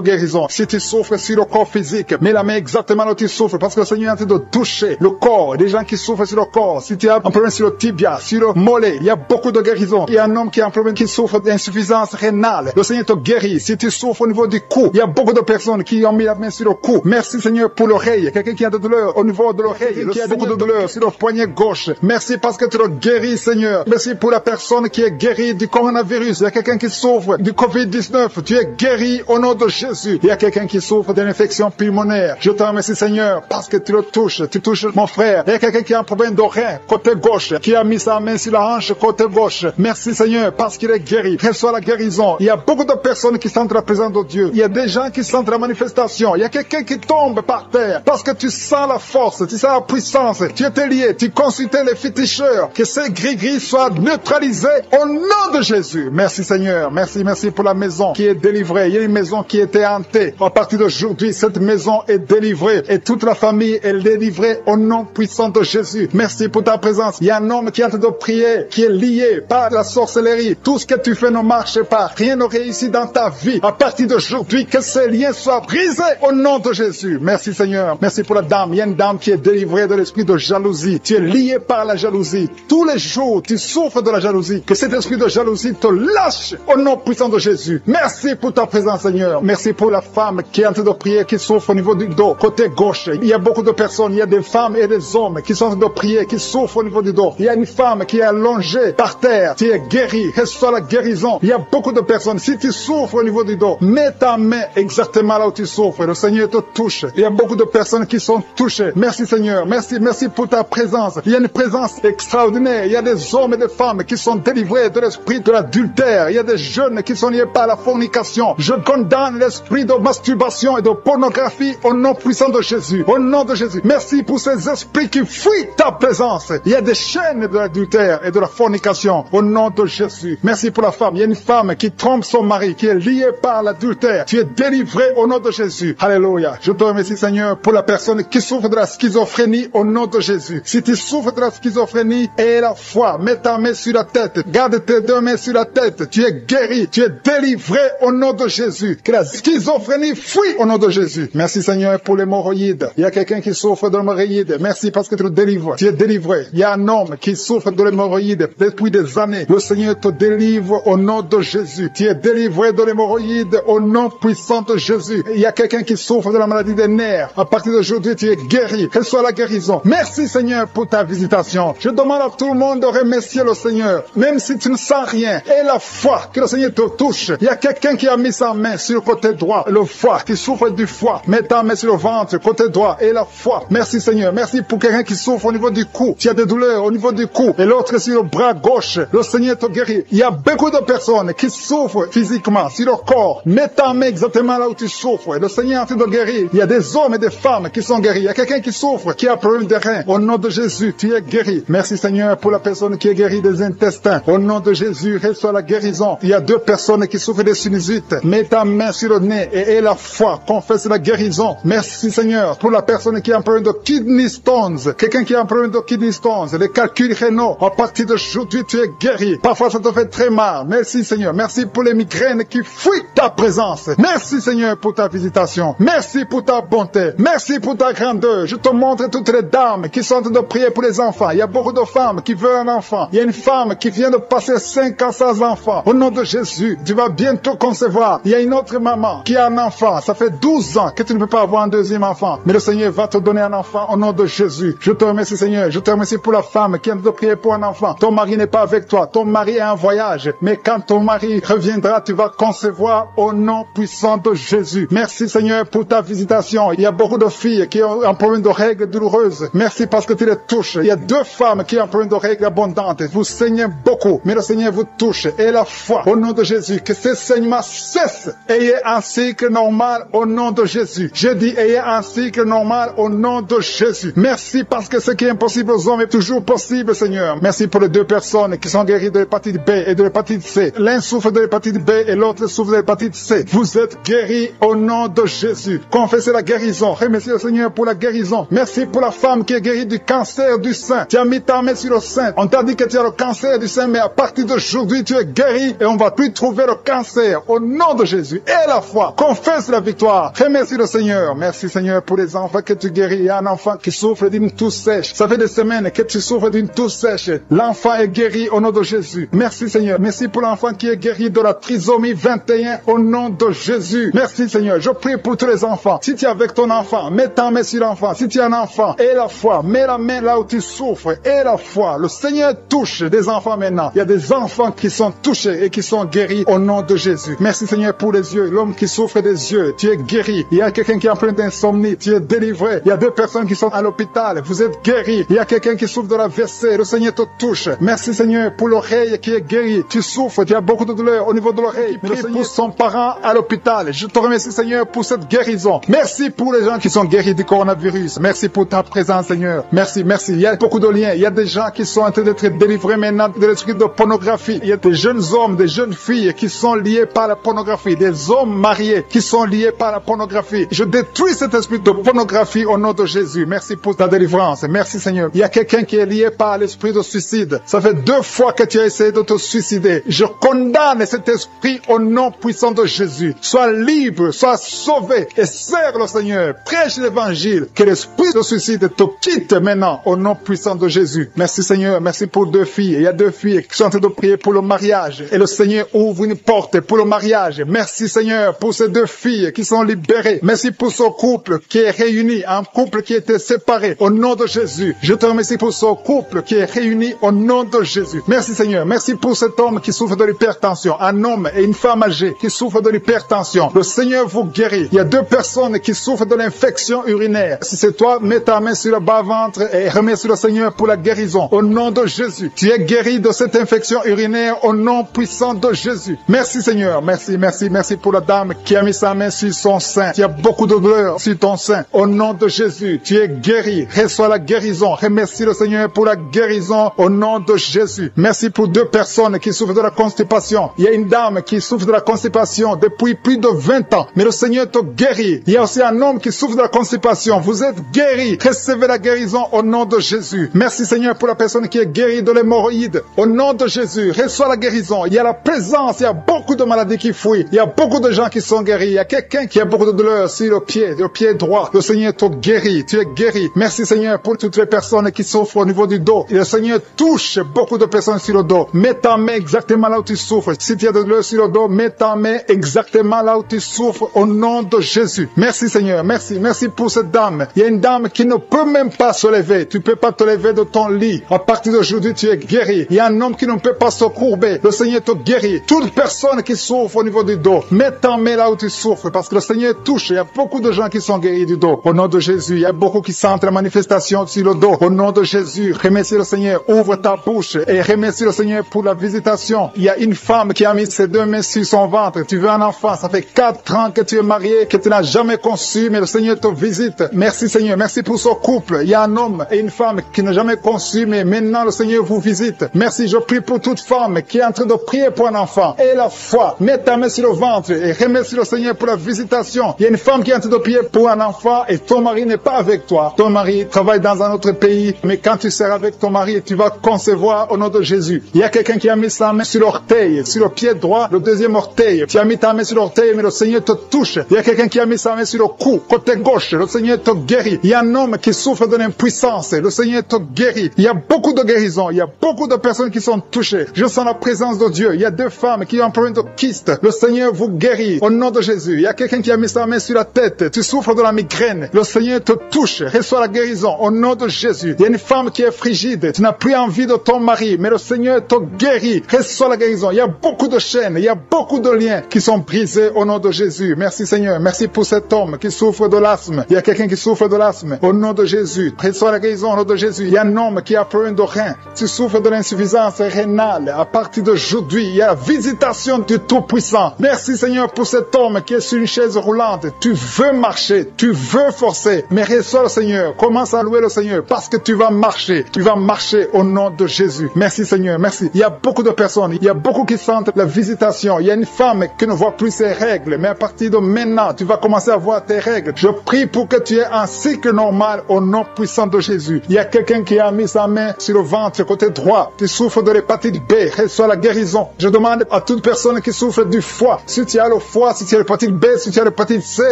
Speaker 1: guérison. Si tu souffres sur le corps physique, mets la main exactement là où tu souffres, parce que le Seigneur est en train de toucher le corps. Des gens qui souffrent sur le corps. Si tu as un problème sur le tibia, sur le mollet, il y a beaucoup de guérison. Il y a un homme qui a un problème qui souffre d'insuffisance rénale. Le Seigneur te guérit. Si tu souffres au niveau du cou, il y a beaucoup de personnes qui ont mis la main sur le cou. Merci Seigneur pour l'oreille. Quelqu'un qui a de douleur au niveau de l'oreille, qui a beaucoup de douleur sur le poignet gauche. Merci parce que tu le guéris Seigneur. Merci pour la personne qui est guérie du coronavirus. Il y a quelqu'un qui souffre du Covid-19. Tu es guéri au nom de Jésus. Il y a quelqu'un qui souffre d'une infection pulmonaire. Je te remercie Seigneur parce que tu le touches. Tu touches mon frère. Il y a quelqu'un qui a un problème de rein côté gauche, qui a mis sa main sur la hanche côté gauche. Merci Seigneur parce qu'il est guéri. Reçois la guérison. Il y a beaucoup de personnes qui sentent la présence de Dieu. Il y a des gens qui sentent la manifestation. Il y a quelqu'un qui tombe par terre parce que tu sens la force, tu sens la puissance. Tu étais lié, tu consultais les féticheurs. Que ces gris-gris soient neutralisés au nom de Jésus. Merci Seigneur. Merci, merci pour la maison qui est délivrée. Il y a une maison qui était hantée. À partir d'aujourd'hui, cette maison est délivrée et toute la famille est délivrée au nom puissant de Jésus. Merci pour ta présence. Il y a un homme qui est en train de prier, qui est lié par la sorcellerie. Tout ce que tu fais ne marche pas. Rien ne réussit dans ta vie. À partir d'aujourd'hui, que ces liens soient brisés au nom de Jésus. Merci Seigneur. Merci pour la dame. Il y a une dame qui est délivrée de l'esprit de jalousie. Tu es lié par la jalousie. Tous les jours, tu souffres de la jalousie. Que cet esprit de jalousie te lâche au nom puissant de Jésus. Merci pour ta présence Seigneur. Merci pour la femme qui est en train de prier, qui souffre au niveau du dos, côté gauche. Il y a beaucoup de personnes, il y a des femmes et des hommes qui sont en train de prier, qui souffrent au niveau du dos. Il y a une femme qui est allongée par terre. Tu es guéri. Reçois la guérison. Il y a beaucoup de personnes. Si tu souffres au niveau du dos, mets ta main exactement là où tu souffres. Le Seigneur te touche. Il y a beaucoup de personnes qui sont touchées. Merci Seigneur. Merci pour ta présence. Il y a une présence extraordinaire. Il y a des hommes et des femmes qui sont délivrés de l'esprit de l'adultère. Il y a des jeunes qui sont liés par la fornication. Je condamne l'esprit de masturbation et de pornographie au nom puissant de Jésus. Au nom de Jésus. Merci pour ces esprits qui fuient ta présence. Il y a des chaînes de l'adultère et de la fornication au nom de Jésus. Merci pour la femme. Il y a une femme qui trompe son mari, qui est liée par l'adultère. Tu es délivré au nom de Jésus. Alléluia. Je te remercie Seigneur pour la personne qui souffre de la schizophrénie au nom de Jésus. Si tu souffres de la schizophrénie, aie la foi. Mets ta main sur la tête. Garde tes deux mains sur la tête. Tu es guéri. Tu es délivré au nom de Jésus. Que la schizophrénie fuit au nom de Jésus. Merci Seigneur pour l'hémorroïde. Il y a quelqu'un qui souffre de l'hémorroïde. Merci parce que tu le délivres. Tu es délivré. Il y a un homme qui souffre de l'hémorroïde depuis des années. Le Seigneur te délivre au nom de Jésus. Tu es délivré de l'hémorroïde au nom puissant de Jésus. Il y a quelqu'un qui souffre de la maladie des nerfs. À partir d'aujourd'hui, tu es guéri. Quelle soit la guérison. Merci Seigneur pour ta visitation. Je demande à tout le monde de remercier le Seigneur. Même si tu ne sens rien. Et la foi que le Seigneur te touche. Il y a quelqu'un qui a mis sa main sur le côté droit. Le foie, qui souffre du foie. Mets ta main sur le ventre, côté droit. Et la foi. Merci Seigneur. Merci pour quelqu'un qui souffre au niveau du cou. Tu as des douleurs au niveau du cou. Et l'autre sur le bras gauche. Le Seigneur te guérit. Il y a beaucoup de personnes qui souffrent physiquement sur leur corps. Mets ta main exactement là où tu souffres. Le Seigneur est en train de guérir. Il y a des hommes et des femmes qui sont guéris. Il y a quelqu'un qui souffre, qui a un problème de rein. Au nom de Jésus, tu es guéri. Merci Seigneur pour la personne qui est guérie des intestins. Au nom de Jésus, reçois la guérison. Il y a deux personnes qui souffrent des sinusites. Mets ta main sur le nez et aie la foi. Confesse la guérison. Merci Seigneur pour la personne qui a un problème de kidney stones. Quelqu'un qui a un problème de kidney stones. Les calculs rénaux. À partir d'aujourd'hui, tu es guéri. Parfois, ça te fait très mal. Merci Seigneur. Merci pour les migraines qui fuient ta présence. Merci Seigneur pour ta visitation. Merci pour ta bonté. Merci pour ta grandeur. Je te montre toutes les dames qui sont en train de prier pour les enfants. Il y a beaucoup de femmes qui veulent un enfant. Il y a une femme qui vient de passer 5 ans sans enfant. Au nom de Jésus, tu vas bientôt concevoir. Il y a une autre maman qui a un enfant. Ça fait 12 ans que tu ne peux pas avoir un deuxième enfant. Mais le Seigneur va te donner un enfant au nom de Jésus. Je te remercie Seigneur. Je te remercie pour la femme qui vient de prier pour un enfant. Ton mari n'est pas avec toi. Ton mari est en voyage. Mais quand ton mari reviendra, tu vas concevoir au nom puissant de Jésus. Merci Seigneur pour ta visitation. Il y a beaucoup de filles qui ont un problème de règles douloureuses. Merci parce que tu les touches. Il y a 2 femmes qui ont un problème de règles abondantes. Vous saignez beaucoup, mais le Seigneur vous touche. Et la foi, au nom de Jésus, que ces saignements cessent. Ayez un cycle normal au nom de Jésus. Je dis, ayez un cycle normal au nom de Jésus. Merci parce que ce qui est impossible aux hommes est toujours possible, Seigneur. Merci pour les 2 personnes qui sont guéries de l'hépatite B et de l'hépatite C. L'un souffre de l'hépatite B et l'autre souffre de l'hépatite C. Vous êtes guéris au nom de Jésus. Confessez la guérison. Remerciez le Seigneur pour la guérison. Merci pour la femme qui est guérie du cancer du sein. Tu as mis ta main sur le sein. On t'a dit que tu as le cancer du sein, mais à partir d'aujourd'hui, tu es guéri et on va plus trouver le cancer. Au nom de Jésus. Et la foi. Confesse la victoire. Remercie le Seigneur. Merci Seigneur pour les enfants que tu guéris. Il y a un enfant qui souffre d'une toux sèche. Ça fait des semaines que tu souffres d'une toux sèche. L'enfant est guéri au nom de Jésus. Merci Seigneur. Merci pour l'enfant qui est guéri de la trisomie 21 au nom de Jésus. Merci Seigneur. Je prie pour tous les enfants. Si tu es avec ton enfant, mets ta main sur l'enfant. Si tu es un enfant, aie la foi. Mets la main là où tu souffres. Aie la foi. Le Seigneur touche des enfants maintenant. Il y a des enfants qui sont touchés et qui sont guéris au nom de Jésus. Merci Seigneur pour les yeux. L'homme qui souffre des yeux, tu es guéri. Il y a quelqu'un qui est en plein d'insomnie, tu es délivré. Il y a 2 personnes qui sont à l'hôpital, vous êtes guéris. Il y a quelqu'un qui souffre de la WC, le Seigneur te touche. Merci Seigneur pour l'oreille qui est guérie. Tu souffres, tu as beaucoup de douleur au niveau de l'oreille. Prie pour son parent à l'hôpital. Je te remercie Seigneur pour cette guérison. Merci pour les gens qui sont guéris du coronavirus. Merci pour ta présence Seigneur. Merci. Il y a beaucoup de liens. Il y a des gens qui sont en train d'être délivrés maintenant de l'esprit de pornographie. Il y a des jeunes hommes, des jeunes filles qui sont liés par la pornographie. Des hommes mariés qui sont liés par la pornographie. Je détruis cet esprit de pornographie au nom de Jésus. Merci pour ta délivrance. Merci Seigneur. Il y a quelqu'un qui est lié par l'esprit de suicide. Ça fait 2 fois que tu as essayé de te suicider. Je condamne cet esprit au nom puissant de Jésus. Sois libre, sois sauvé et sers le Seigneur, prêche l'évangile, que l'esprit de suicide te quitte maintenant au nom puissant de Jésus. Merci Seigneur, merci pour 2 filles. Il y a 2 filles qui sont en train de prier pour le mariage et le Seigneur ouvre une porte pour le mariage. Merci Seigneur pour ces 2 filles qui sont libérées. Merci pour ce couple qui est réuni, un couple qui était séparé au nom de Jésus. Je te remercie pour ce couple qui est réuni au nom de Jésus. Merci Seigneur, merci pour cet homme qui souffre de l'hypertension, un homme et une femme âgée qui souffrent de l'hypertension. Le Seigneur vous guérit. Il y a 2 personnes qui souffrent de l'infection urinaire. Si c'est toi, mets ta main sur le bas-ventre et remercie le Seigneur pour la guérison. Au nom de Jésus, tu es guéri de cette infection urinaire au nom puissant de Jésus. Merci Seigneur, merci pour la dame qui a mis sa main sur son sein. Il y a beaucoup de douleur sur ton sein. Au nom de Jésus, tu es guéri. Reçois la guérison. Remercie le Seigneur pour la guérison au nom de Jésus. Merci pour 2 personnes qui souffrent de la constipation. Il y a une dame qui souffre de la constipation depuis plus de 20 ans. Mais le Seigneur te guérit. Il y a aussi un homme qui souffre de la constipation. Vous êtes guéri. Recevez la guérison au nom de Jésus. Merci Seigneur pour la personne qui est guérie de l'hémorroïde. Au nom de Jésus, reçois la guérison. Il y a la présence. Il y a beaucoup de maladies qui fuient. Il y a beaucoup de gens qui sont guéris. Il y a quelqu'un qui a beaucoup de douleur sur le pied droit. Le Seigneur te guérit. Tu es guéri. Merci Seigneur pour toutes les personnes qui souffrent au niveau du dos. Et le Seigneur touche beaucoup de personnes sur le dos. Mets ta main exactement là où tu souffres. Si tu as de douleur sur le dos, mets ta main exactement là où tu souffres au nom de Jésus. Merci Seigneur, merci pour cette dame. Il y a une dame qui ne peut même pas se lever. Tu ne peux pas te lever de ton lit. À partir d'aujourd'hui, tu es guéri. Il y a un homme qui ne peut pas se courber. Le Seigneur te guérit. Toute personne qui souffre au niveau du dos, mets ta main là où tu souffres parce que le Seigneur touche. Il y a beaucoup de gens qui sont guéris du dos. Au nom de Jésus, il y a beaucoup qui sentent la manifestation sur le dos. Au nom de Jésus, remercie le Seigneur. Ouvre ta bouche et remercie le Seigneur pour la visitation. Il y a une femme qui a mis ses 2 mains sur son ventre. Tu veux un enfant. Ça fait 4 ans que tu es marié, que tu n'as jamais conçu, mais le Seigneur te visite. Merci Seigneur. Merci pour ce couple. Il y a un homme et une femme qui n'ont jamais conçu, mais maintenant le Seigneur vous visite. Merci. Je prie pour toute femme qui est en train de prier pour un enfant. Et la foi. Mets ta main sur le ventre et remercie le Seigneur pour la visitation. Il y a une femme qui est en train de prier pour un enfant et ton mari n'est pas avec toi. Ton mari travaille dans un autre pays, mais quand tu seras avec ton mari, tu vas concevoir au nom de Jésus. Il y a quelqu'un qui a mis sa main sur l'orteil, sur le pied droit, le 2e orteil. Tu as mis ta main sur l'orteil, mais le Seigneur te touche. Il y a quelqu'un qui a mis sa main sur le cou, côté gauche. Le Seigneur te guérit. Il y a un homme qui souffre de l'impuissance. Le Seigneur te guérit. Il y a beaucoup de guérisons. Il y a beaucoup de personnes qui sont touchées. Je sens la présence de Dieu. Il y a 2 femmes qui ont un problème de kyste. Le Seigneur vous guérit au nom de Jésus. Il y a quelqu'un qui a mis sa main sur la tête. Tu souffres de la migraine. Le Seigneur te touche. Reçois la guérison au nom de Jésus. Il y a une femme qui est frigide. Tu n'as plus envie de ton mari, mais le Seigneur te guérit. Reçois la guérison. Il y a beaucoup de chaînes. Il y a beaucoup de liens qui sont brisés au nom de Jésus. Merci Seigneur. Merci pour cet homme qui souffre de l'asthme. Il y a quelqu'un qui souffre de l'asthme. Au nom de Jésus. Reçois la guérison au nom de Jésus. Il y a un homme qui a problème de rein. Tu souffres de l'insuffisance rénale. À partir d'aujourd'hui, il y a la visitation du Tout-Puissant. Merci Seigneur pour cet homme qui est sur une chaise roulante. Tu veux marcher. Tu veux forcer. Mais reçois le Seigneur. Commence à louer le Seigneur parce que tu vas marcher. Tu vas marcher au nom de Jésus. Merci Seigneur. Merci. Il y a beaucoup de personnes. Il y a beaucoup qui sentent la visitation. Il y a une femme qui ne voit plus ses règles. Mais à partir de maintenant, tu vas commencer à voir tes règles. Je prie pour que tu aies un cycle normal au nom puissant de Jésus. Il y a quelqu'un qui a mis sa main sur le ventre côté droit. Tu souffres de l'hépatite B. Reçois la guérison. Je demande à toute personne qui souffre du foie. Si tu as le foie, si tu as l'hépatite B, si tu as l'hépatite C,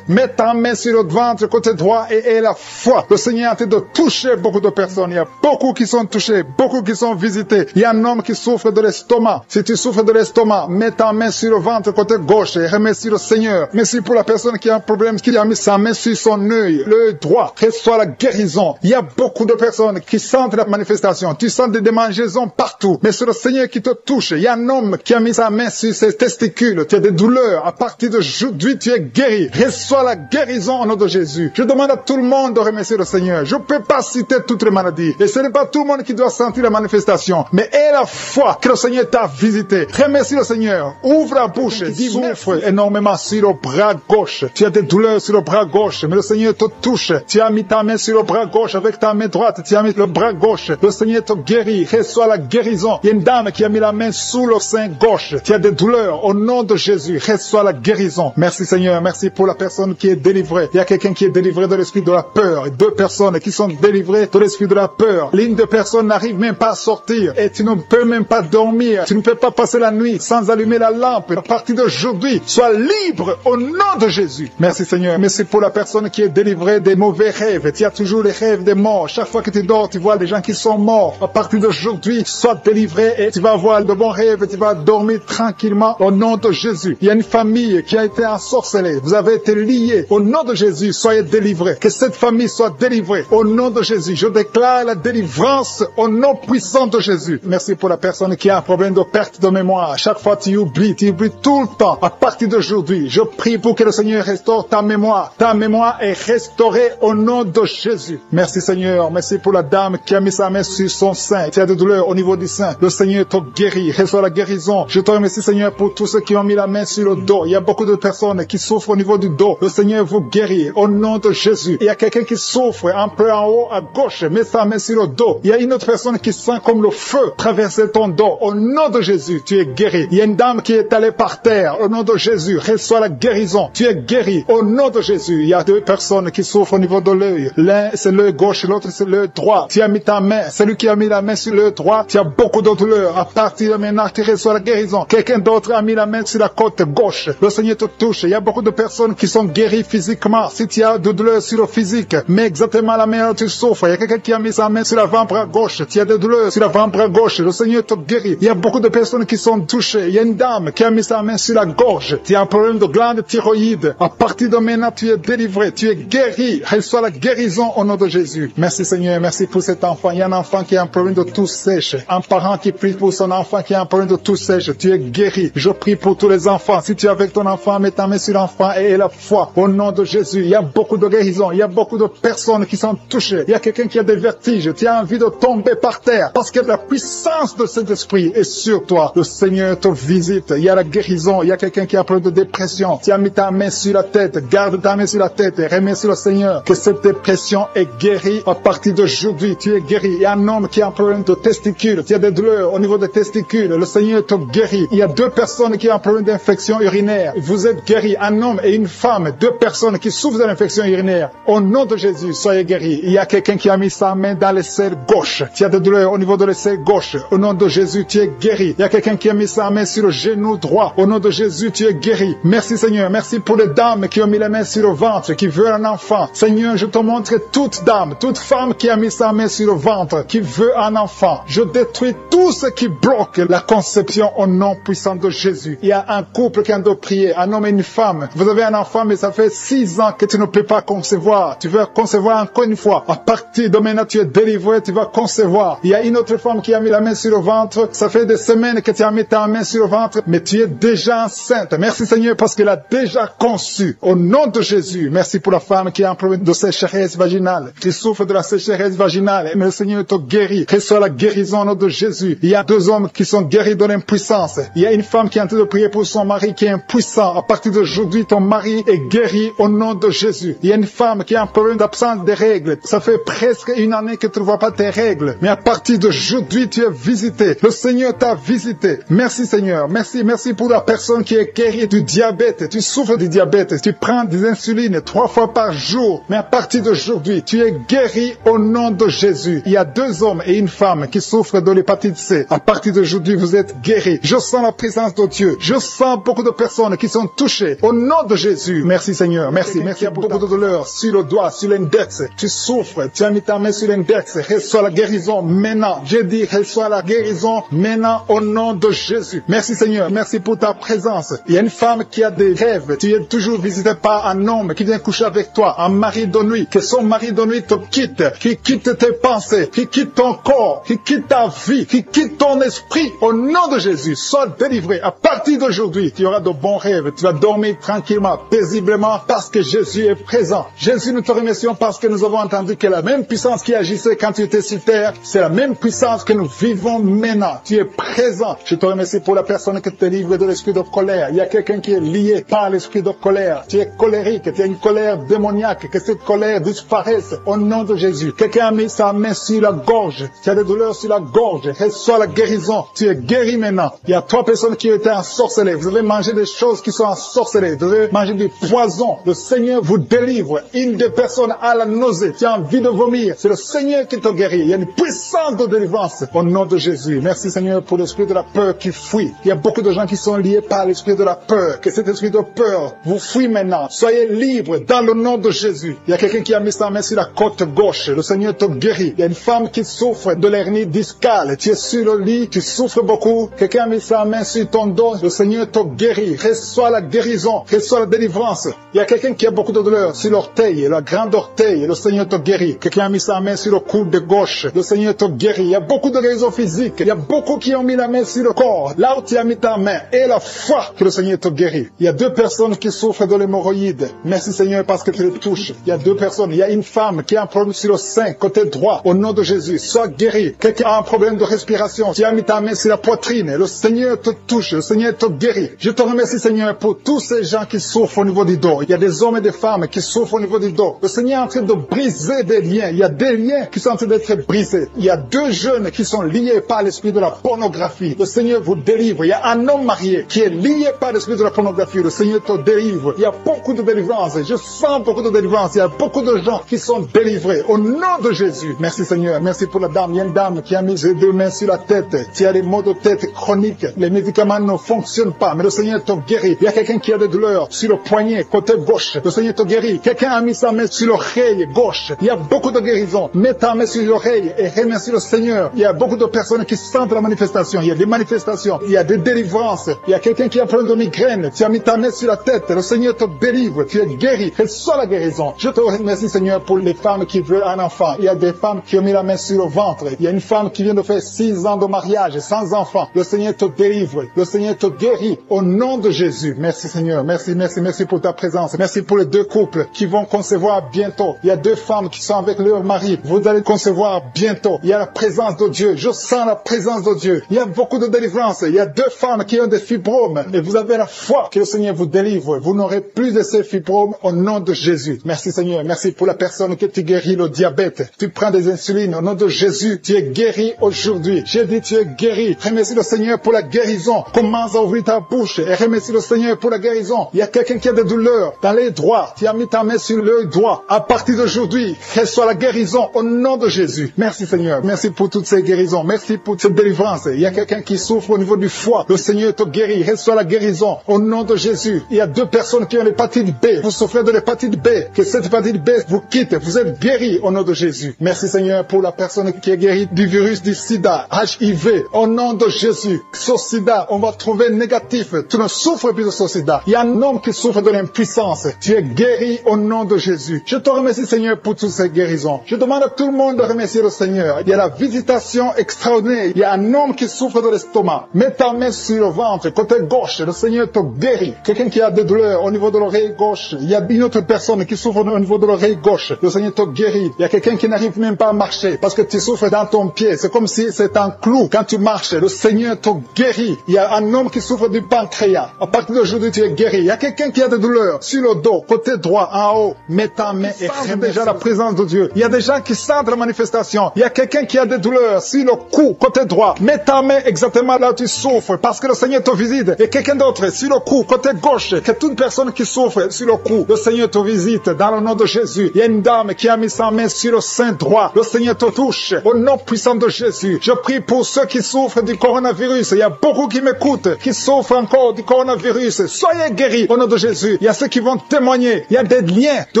Speaker 1: mets ta main sur le ventre côté droit et aie la foi. Le Seigneur est en train de toucher beaucoup de personnes. Il y a beaucoup qui sont touchés, beaucoup qui sont visités. Il y a un homme qui souffre de l'estomac. Si tu souffres de l'estomac, mets ta main sur le ventre côté gauche et remercie le Seigneur. Merci pour la personne qui a un problème, qui a mis sa main sur son œil, l'œil droit. Reçois la guérison. Il y a beaucoup de personnes qui sentent la manifestation. Tu sens des démangeaisons partout. Mais c'est le Seigneur qui te touche. Il y a un homme qui a mis sa main sur ses testicules. Tu as des douleurs. À partir d'aujourd'hui, tu es guéri. Reçois la guérison au nom de Jésus. Je demande à tout le monde de remercier le Seigneur. Je ne peux pas citer toutes les maladies. Et ce n'est pas tout le monde qui doit sentir la manifestation. Mais aie la foi que le Seigneur t'a visité. Remercie le Seigneur. Ouvre la bouche. Tu souffres énormément sur le bras gauche. Tu as des douleurs sur le bras gauche. Mais le Seigneur te touche. Tu as mis ta main sur le bras gauche avec ta main droite. Tu as mis le bras gauche. Le Seigneur te guérit. Reçois la guérison. Il y a une dame qui a mis la main sous le sein gauche. Tu as des douleurs. Au nom de Jésus, reçois la guérison. Merci Seigneur. Merci pour la personne qui est délivrée. Il y a quelqu'un qui est délivré de l'esprit de la peur. Et 2 personnes qui sont délivrées de l'esprit de la peur. L'une des personnes n'arrive même pas à sortir. Et tu ne peux même pas dormir. Tu ne peux pas passer la nuit sans allumer la lampe. À partir d'aujourd'hui, sois libre au nom de Jésus. Merci Seigneur. Merci pour la personne qui est délivrée des mauvais rêves. Tu as toujours les rêves des morts. Chaque fois que tu dors, tu vois des gens qui sont morts. À partir d'aujourd'hui, sois délivré et tu vas avoir de bons rêves et tu vas dormir tranquillement au nom de Jésus. Il y a une famille qui a été ensorcelée. Vous avez été liés. Au nom de Jésus, soyez délivrés. Que cette famille soit délivrée. Au nom de Jésus, je déclare la délivrance au nom puissant de Jésus. Merci pour la personne qui a un problème de perte de mémoire. Chaque fois tu oublies tout le temps. À partir d'aujourd'hui, je prie pour que le Seigneur restaure ta mémoire. Ta mémoire est restaurée au nom de Jésus. Merci Seigneur. Merci pour la dame qui a mis sa main sur son sein. Tu as de douleur au niveau du sein. Le Seigneur te guérit. Reçois la guérison. Je te remercie Seigneur pour tous ceux qui ont mis la main sur le dos. Il y a beaucoup de personnes qui souffrent au niveau du dos. Le Seigneur vous guérit au nom de Jésus. Il y a quelqu'un qui souffre un peu en haut à gauche. Mets sa main sur le dos. Il y a une autre personne qui sent comme le feu traverser ton dos. Au nom de Jésus, tu es guéri. Il y a une dame qui est allée par terre. Au nom de Jésus, reçois la guérison. Tu es guéri. Au nom de Jésus, il y a deux personnes qui souffrent au niveau de l'œil. L'un, c'est l'œil gauche, l'autre, c'est l'œil droit. Tu as mis ta main. Celui qui a mis la main sur l'œil droit, tu as beaucoup de douleur. À partir de maintenant, tu reçois la guérison. Quelqu'un d'autre a mis la main sur la côte gauche. Le Seigneur te touche. Il y a beaucoup de personnes qui sont guéries physiquement. Si tu as de douleur sur le physique, mais exactement la main où tu souffres. Il y a quelqu'un qui a mis sa main sur l'avant-bras gauche. Tu as des douleurs sur l'avant-bras gauche. Le Seigneur te guérit. Il y a beaucoup de personnes qui sont touchées. Il y a une dame qui a mis sa main sur la gorge. Tu as un problème de glande thyroïde. À partir de maintenant, tu es délivré. Tu es guéri. Reçois la guérison au nom de Jésus. Merci Seigneur. Merci pour cet enfant. Il y a un enfant qui a un problème de toux sèche. Un parent qui prie pour son enfant qui a un problème de toux sèche. Tu es guéri. Je prie pour tous les enfants. Si tu es avec ton enfant, mets ta main sur l'enfant et la foi. Au nom de Jésus. Il y a beaucoup de guérisons. Il y a beaucoup de personnes qui sont touchées. Il y a quelqu'un qui a des vertiges. Tu as envie de tomber par terre parce que la puissance de cet esprit est sur toi. Le Seigneur te visite. Il y a la guérison. Il y a quelqu'un qui a un problème de dépression. Tu as mis ta main sur la tête. Garde ta main sur la tête et remercie le Seigneur que cette dépression est guérie. À partir d'aujourd'hui, tu es guéri. Il y a un homme qui a un problème de testicules. Tu as des douleurs au niveau des testicules. Le Seigneur te guérit. Il y a deux personnes qui ont un problème d'infection urinaire. Vous êtes guéris. Un homme et une femme. Deux personnes qui souffrent de l'infection urinaire. Au nom de Jésus, soyez guéris. Il y a quelqu'un qui a mis sa main dans l'aisselle gauche. Tu as des douleurs au niveau de l'aisselle gauche. Au nom de Jésus, tu es guéri. Il y a quelqu'un qui a mis sa main sur le genou droit. Au nom de Jésus, tu es guéri. Merci Seigneur. Merci pour les dames qui ont mis la main sur le ventre, qui veulent un enfant. Seigneur, je te montre toute dame, toute femme qui a mis sa main sur le ventre, qui veut un enfant. Je détruis tout ce qui bloque la conception au nom puissant de Jésus. Il y a un couple qui a de prier, un homme et une femme. Vous avez un enfant, mais ça fait 6 ans que tu ne peux pas concevoir. Tu veux concevoir encore une fois. À partir de maintenant, tu es délivré, tu vas concevoir. Il y a une autre femme qui a mis la main sur le ventre. Ça fait des semaines que tu as mis ta main sur le ventre, mais tu es déjà enceinte. Merci Seigneur parce qu'elle a déjà conçu. Au nom de Jésus, merci pour la femme qui a un problème de sécheresse vaginale. Tu souffres de la sécheresse vaginale, mais le Seigneur te guérit. Reçois la guérison au nom de Jésus. Il y a 2 hommes qui sont guéris de l'impuissance. Il y a une femme qui est en train de prier pour son mari qui est impuissant. À partir d'aujourd'hui, ton mari est guéri au nom de Jésus. Il y a une femme qui a un problème d'absence des règles. Ça fait presque 1 année que tu ne vois pas tes règles. Mais à partir d'aujourd'hui, tu es visité. Le Seigneur t'a visité. Merci Seigneur. Merci pour la personne qui est guérie du diabète. Tu souffres du diabète. Tu prends des insulines 3 fois par jour. Mais à partir d'aujourd'hui, tu es guéri au nom de Jésus. Il y a 2 hommes et une femme qui souffrent de l'hépatite C. À partir d'aujourd'hui, vous êtes guéris. Je sens la présence de Dieu. Je sens beaucoup de personnes qui sont touchées au nom de Jésus. Merci Seigneur. Merci. Il y a beaucoup de douleur sur le doigt, sur l'index. Tu souffres. Tu as mis ta main sur l'index. Reçois la guérison maintenant. J'ai dit reçois la guérison maintenant au nom de Jésus. Merci Seigneur. Merci pour ta présence. Il y a une femme qui a des rêves. Tu es toujours visité par un homme qui vient coucher avec toi, un mari de nuit. Que son mari de nuit te quitte, qui quitte tes pensées, qui quitte ton corps, qui quitte ta vie, qui quitte ton esprit. Au nom de Jésus, sois délivré. À partir d'aujourd'hui, tu auras de bons rêves. Tu vas dormir tranquillement, paisiblement, parce que Jésus est présent. Jésus, nous te remercions parce que nous avons entendu que la même puissance qui agissait quand tu étais sur terre, c'est la même puissance que nous vivons maintenant. Tu es présent. Je te remercie pour la personne qui te livre de l'esprit de colère. Il y a quelqu'un qui est lié par l'esprit de colère. Tu es colérique, tu as une colère démoniaque, que cette colère disparaisse au nom de Jésus. Quelqu'un a mis sa main sur la gorge. Tu as des douleurs sur la gorge. Reçois la guérison. Tu es guéri maintenant. Il y a 3 personnes qui ont été ensorcelées. Vous avez mangé des choses qui sont ensorcelées. Vous avez mangé du poison. Le Seigneur vous délivre. Une des personnes a la nausée. Tu as envie de vomir. C'est le Seigneur qui te guérit. Il y a une puissance de délivrance au nom de Jésus. Merci Seigneur pour l'esprit de la peur qui fuit. Il y a beaucoup de gens qui sont liés par l'esprit de la peur. Que cet esprit de peur vous fuit maintenant. Soyez libres dans le nom de Jésus. Il y a quelqu'un qui a mis sa main sur la côte gauche. Le Seigneur te guérit. Il y a une femme qui souffre de l'hernie discale. Tu es sur le lit, tu souffres beaucoup. Quelqu'un a mis sa main sur ton dos. Le Seigneur te guérit. Reçois la guérison. Reçois la délivrance. Il y a quelqu'un qui a beaucoup de douleur sur l'orteil, la grande orteil. Le Seigneur te guérit. Quelqu'un a mis sa main sur le coude de gauche. Le Seigneur te guérit. Il y a beaucoup de guérisons physiques. Il y a beaucoup qui ont mis la main sur le corps. Là où tu as mis ta main et la foi que le Seigneur te guérit. Il y a 2 personnes qui souffrent de l'hémorroïde. Merci Seigneur parce que tu les touches. Il y a 2 personnes. Il y a une femme qui a un problème sur le sein, côté droit. Au nom de Jésus, sois guéri. Quelqu'un a un problème de respiration. Tu as mis ta main sur la poitrine. Le Seigneur te touche. Le Seigneur te guérit. Je te remercie Seigneur pour tous ces gens qui souffrent au niveau du dos. Il y a des hommes et des femmes qui souffrent au niveau du dos. Le Seigneur est en train de briser des liens. Il y a des liens qui sont en train d'être brisés. Il y a 2 jeunes qui sont liés par l'esprit de la pornographie. Le Seigneur vous délivre. Il y a un homme marié qui est lié par l'esprit de la pornographie. Le Seigneur te délivre. Il y a beaucoup de délivrance. Je sens beaucoup de délivrance. Il y a beaucoup de gens qui sont délivrés. Au nom de Jésus. Merci Seigneur. Merci pour la dame. Il y a une dame qui a mis ses 2 mains sur la tête. Tu as des maux de tête chroniques. Les médicaments ne fonctionnent pas. Mais le Seigneur te guérit. Il y a quelqu'un qui a des douleurs sur le poignet, côté gauche. Le Seigneur te guérit. Quelqu'un a mis sa main sur l'oreille gauche. Il y a beaucoup de guérisons. Mets ta main sur l'oreille et remercie le Seigneur. Il y a beaucoup de personnes qui sentent la manifestation. Il y a des manifestations. Il y a des délivrances. Il y a quelqu'un qui a un problème de migraine. Tu as mis ta main sur la tête. Le Seigneur te délivre. Tu es guéri. Reçois la guérison. Je te remercie Seigneur pour les femmes qui veulent un enfant. Il y a des femmes qui ont mis la main sur le ventre. Il y a une femme qui vient de faire 6 ans de mariage sans enfant. Le Seigneur te délivre. Le Seigneur te guérit. Au nom de Jésus. Merci Seigneur. Merci, merci, merci pour ta présence. Merci pour les 2 couples qui vont concevoir bientôt. Il y a 2 femmes qui sont avec leur mari. Vous allez concevoir bientôt. Il y a la présence de Dieu. Je sens la présence de Dieu. Il y a beaucoup de délivrance. Il y a 2 femmes qui ont des fibromes. Et vous avez la foi que le Seigneur vous délivre. Vous n'aurez plus de ces fibromes au nom de Jésus. Merci Seigneur. Merci pour la personne que tu guéris le diabète. Tu prends des insulines. Au nom de Jésus, tu es guéri aujourd'hui. J'ai dit tu es guéri. Remercie le Seigneur pour la guérison. Commence à ouvrir ta bouche et remercie le Seigneur pour la guérison. Il y a quelqu'un qui a des douleurs dans les doigts. Tu as mis ta main sur l'œil droit. À partir d'aujourd'hui, reçois la guérison au nom de Jésus. Merci Seigneur. Merci pour toutes ces guérisons. Merci pour cette délivrance. Il y a quelqu'un qui souffre au niveau du foie. Le Seigneur te guérit. Reçois la guérison au nom de Jésus. Il y a 2 personnes qui ont l'hépatite B. Vous souffrez de l'hépatite B. Que cette hépatite B vous quitte. Vous êtes guéris au nom de Jésus. Merci Seigneur pour la personne qui est guérie du virus du sida, HIV. Au nom de Jésus. Ce sida, on va trouver négatif. Tu ne souffres plus de ce sida. Il y a un homme qui souffre de l'impuissance. Tu es guéri au nom de Jésus. Je te remercie Seigneur pour toutes ces guérisons. Je demande à tout le monde de remercier le Seigneur. Il y a la visitation extraordinaire. Il y a un homme qui souffre de l'estomac. Mets ta main sur le ventre, côté gauche. Le Seigneur te guérit. Quelqu'un qui a des douleurs au niveau de l'oreille gauche. Il y a une autre personne qui souffre au niveau de l'oreille gauche. Le Seigneur te guérit. Il y a quelqu'un qui n'arrive même pas à marcher parce que tu souffres dans ton pied. C'est comme si c'est un clou quand tu marches. Le Seigneur te guérit. Il y a un homme qui souffre du pancréas. À partir d'aujourd'hui, tu es guéri. Il y a quelqu'un qui a des douleurs sur le dos, côté droit, en haut. Mets ta main et sens déjà la présence de Dieu. Il y a des gens qui sentent la manifestation. Il y a quelqu'un qui a des douleurs sur le cou, côté droit. Mets ta main exactement là où tu souffres parce que le Seigneur te visite. Et quelqu'un d'autre sur le cou, côté gauche. Que toute personne qui souffre sur le cou, le Seigneur te visite dans le nom de Jésus. Il y a une dame qui a mis sa main sur le sein droit. Le Seigneur te touche au nom puissant de Jésus. Je prie pour ceux qui souffrent du coronavirus. Il y a beaucoup qui m'écoutent, qui souffrent encore du coronavirus. Soyez guéris au nom de Jésus. Il y a ceux qui vont témoigner. Il y a des liens de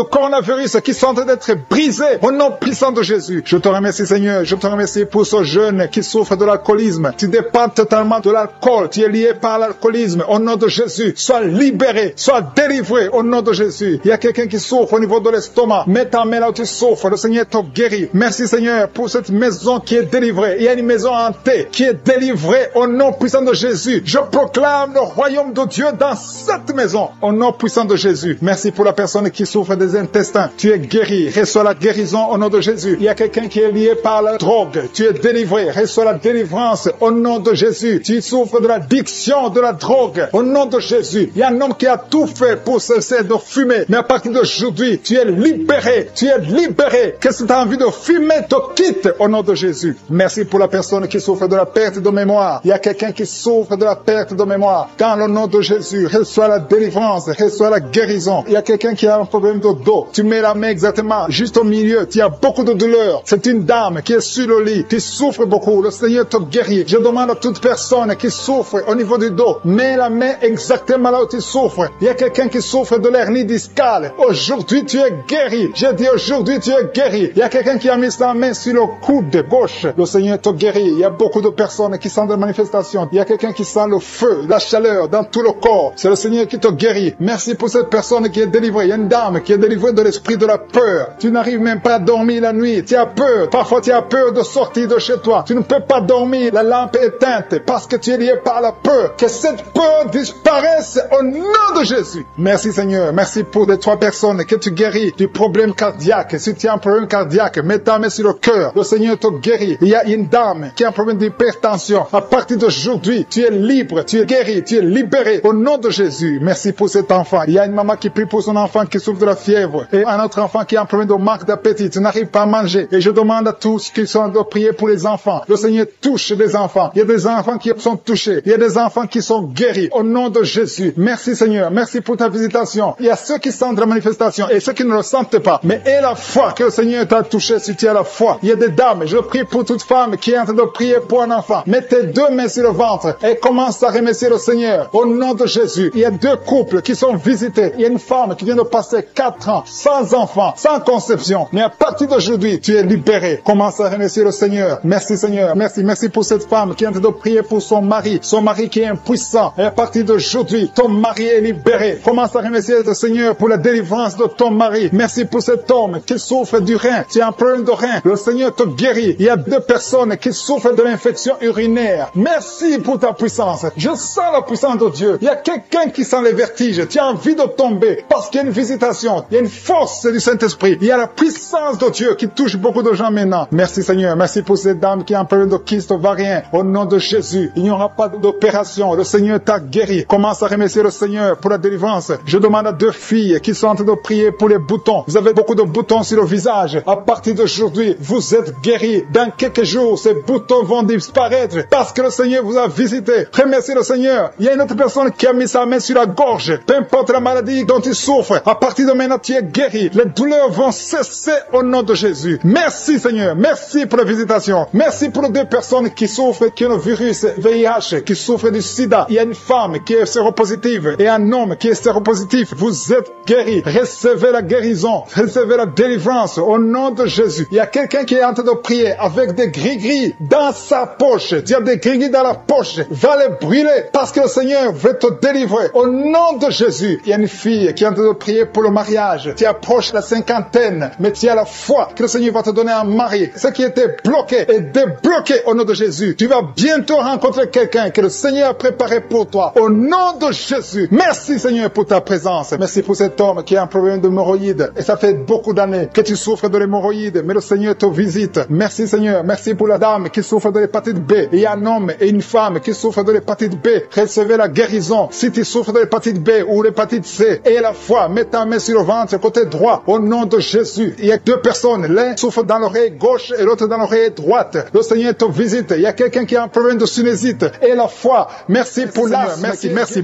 Speaker 1: coronavirus qui sont en train d'être brisés au nom puissant de Jésus. Je te remercie Seigneur. Je te remercie pour ce jeune qui souffre de l'alcoolisme. Tu dépends totalement de l'alcool. Tu es lié par l'alcoolisme. Au nom de Jésus, sois libéré, sois délivré au nom de Jésus. Il y a quelqu'un qui souffre au niveau de l'estomac. Mets ta main là où tu souffres. Le Seigneur te guérit. Merci Seigneur pour cette maison qui est délivrée. Il y a une maison hantée qui est délivrée au nom puissant de Jésus. Je proclame le royaume de Dieu dans cette maison au nom puissant de Jésus. Merci pour la personne qui souffre des intestins. Tu es guéri. Reçois la guérison au nom de Jésus. Il y a quelqu'un qui est lié par la drogue. Tu es délivré. Reçois la délivrance au nom de Jésus. Tu souffres de l'addiction de la drogue au nom de Jésus. Il y a un homme qui a tout fait pour cesser de fumer. Mais à partir d'aujourd'hui, tu es libéré. Tu es libéré. Que si tu as envie de fumer, te quitte au nom de Jésus. Merci pour la personne qui souffre de la perte de mémoire. Il y a quelqu'un qui souffre de la perte de mémoire. Dans le nom de Jésus, reçois la délivrance, reçois la guérison. Il y a quelqu'un qui a un problème de dos. Tu mets la main exactement juste au milieu. Tu as beaucoup de douleur. C'est une dame qui est sur le lit. Tu souffres beaucoup. Le Seigneur te guérit. Je demande à toute personne qui souffre au niveau du dos, mets la main exactement là où tu souffres. Il y a quelqu'un quelqu'un qui souffre de l'hernie discale. Aujourd'hui, tu es guéri. J'ai dit aujourd'hui, tu es guéri. Il y a quelqu'un qui a mis sa main sur le coude gauche. Le Seigneur te guérit. Il y a beaucoup de personnes qui sentent des manifestations. Il y a quelqu'un qui sent le feu, la chaleur dans tout le corps. C'est le Seigneur qui te guérit. Merci pour cette personne qui est délivrée. Il y a une dame qui est délivrée de l'esprit de la peur. Tu n'arrives même pas à dormir la nuit. Tu as peur. Parfois, tu as peur de sortir de chez toi. Tu ne peux pas dormir. La lampe est éteinte parce que tu es lié par la peur. Que cette peur disparaisse au nom de Jésus. Merci Seigneur. Merci pour les 3 personnes que tu guéris du problème cardiaque. Si tu as un problème cardiaque, mets ta main sur le cœur. Le Seigneur te guérit. Il y a une dame qui a un problème d'hypertension. À partir d'aujourd'hui, tu es libre, tu es guéri, tu es libéré au nom de Jésus. Merci pour cet enfant. Il y a une maman qui prie pour son enfant qui souffre de la fièvre et un autre enfant qui a un problème de manque d'appétit. Tu n'arrives pas à manger. Et je demande à tous qui sont de prier pour les enfants. Le Seigneur touche les enfants. Il y a des enfants qui sont touchés. Il y a des enfants qui sont guéris au nom de Jésus. Merci Seigneur. Merci pour ta visitation. Il y a ceux qui sentent la manifestation et ceux qui ne le sentent pas. Mais aie la foi que le Seigneur t'a touché si tu as la foi. Il y a des dames. Je prie pour toute femme qui est en train de prier pour un enfant. Mets tes 2 mains sur le ventre et commence à remercier le Seigneur au nom de Jésus. Il y a 2 couples qui sont visités. Il y a une femme qui vient de passer 4 ans sans enfant, sans conception. Mais à partir d'aujourd'hui, tu es libéré. Commence à remercier le Seigneur. Merci Seigneur. Merci. Merci pour cette femme qui est en train de prier pour son mari qui est impuissant. Et à partir d'aujourd'hui, ton mari est libéré. Commence à remercier le Seigneur pour la délivrance de ton mari. Merci pour cet homme qui souffre du rein. Tu as un problème de rein. Le Seigneur te guérit. Il y a 2 personnes qui souffrent de l'infection urinaire. Merci pour ta puissance. Je sens la puissance de Dieu. Il y a quelqu'un qui sent les vertiges. Tu as envie de tomber parce qu'il y a une visitation. Il y a une force du Saint-Esprit. Il y a la puissance de Dieu qui touche beaucoup de gens maintenant. Merci Seigneur. Merci pour cette dame qui a un problème de kyste ovarien. Au nom de Jésus, il n'y aura pas d'opération. Le Seigneur t'a guéri. Commence à remercier le Seigneur pour la délivrance. Je demande à 2 filles qui sont en train de prier pour les boutons. Vous avez beaucoup de boutons sur le visage. À partir d'aujourd'hui, vous êtes guéris. Dans quelques jours, ces boutons vont disparaître parce que le Seigneur vous a visité. Remerciez le Seigneur. Il y a une autre personne qui a mis sa main sur la gorge. Peu importe la maladie dont il souffre, à partir de maintenant, tu es guéri. Les douleurs vont cesser au nom de Jésus. Merci Seigneur. Merci pour la visitation. Merci pour les 2 personnes qui souffrent, qui ont le virus VIH, qui souffrent du sida. Il y a une femme qui est séropositive et un homme qui est séropositif. Vous êtes guéris. Recevez la guérison. Recevez la délivrance au nom de Jésus. Il y a quelqu'un qui est en train de prier avec des gris-gris dans sa poche. Tu as des gris-gris dans la poche. Va les brûler parce que le Seigneur veut te délivrer au nom de Jésus. Il y a une fille qui est en train de prier pour le mariage. Tu approches la 50aine, mais tu as la foi que le Seigneur va te donner un mari. Ce qui était bloqué est débloqué au nom de Jésus. Tu vas bientôt rencontrer quelqu'un que le Seigneur a préparé pour toi au nom de Jésus. Merci Seigneur pour ta présence. Merci pour cet homme qui a un problème d'hémorroïdes et ça fait beaucoup d'années que tu souffres de l'hémorroïde, mais le Seigneur te visite. Merci Seigneur. Merci pour la dame qui souffre de l'hépatite B. Il y a un homme et une femme qui souffrent de l'hépatite B. Recevez la guérison. Si tu souffres de l'hépatite B ou l'hépatite C, aie la foi. Mets ta main sur le ventre côté droit au nom de Jésus. Il y a 2 personnes. L'un souffre dans l'oreille gauche et l'autre dans l'oreille droite. Le Seigneur te visite. Il y a quelqu'un qui a un problème de sinusite. Aie la foi. Merci pour l'âme.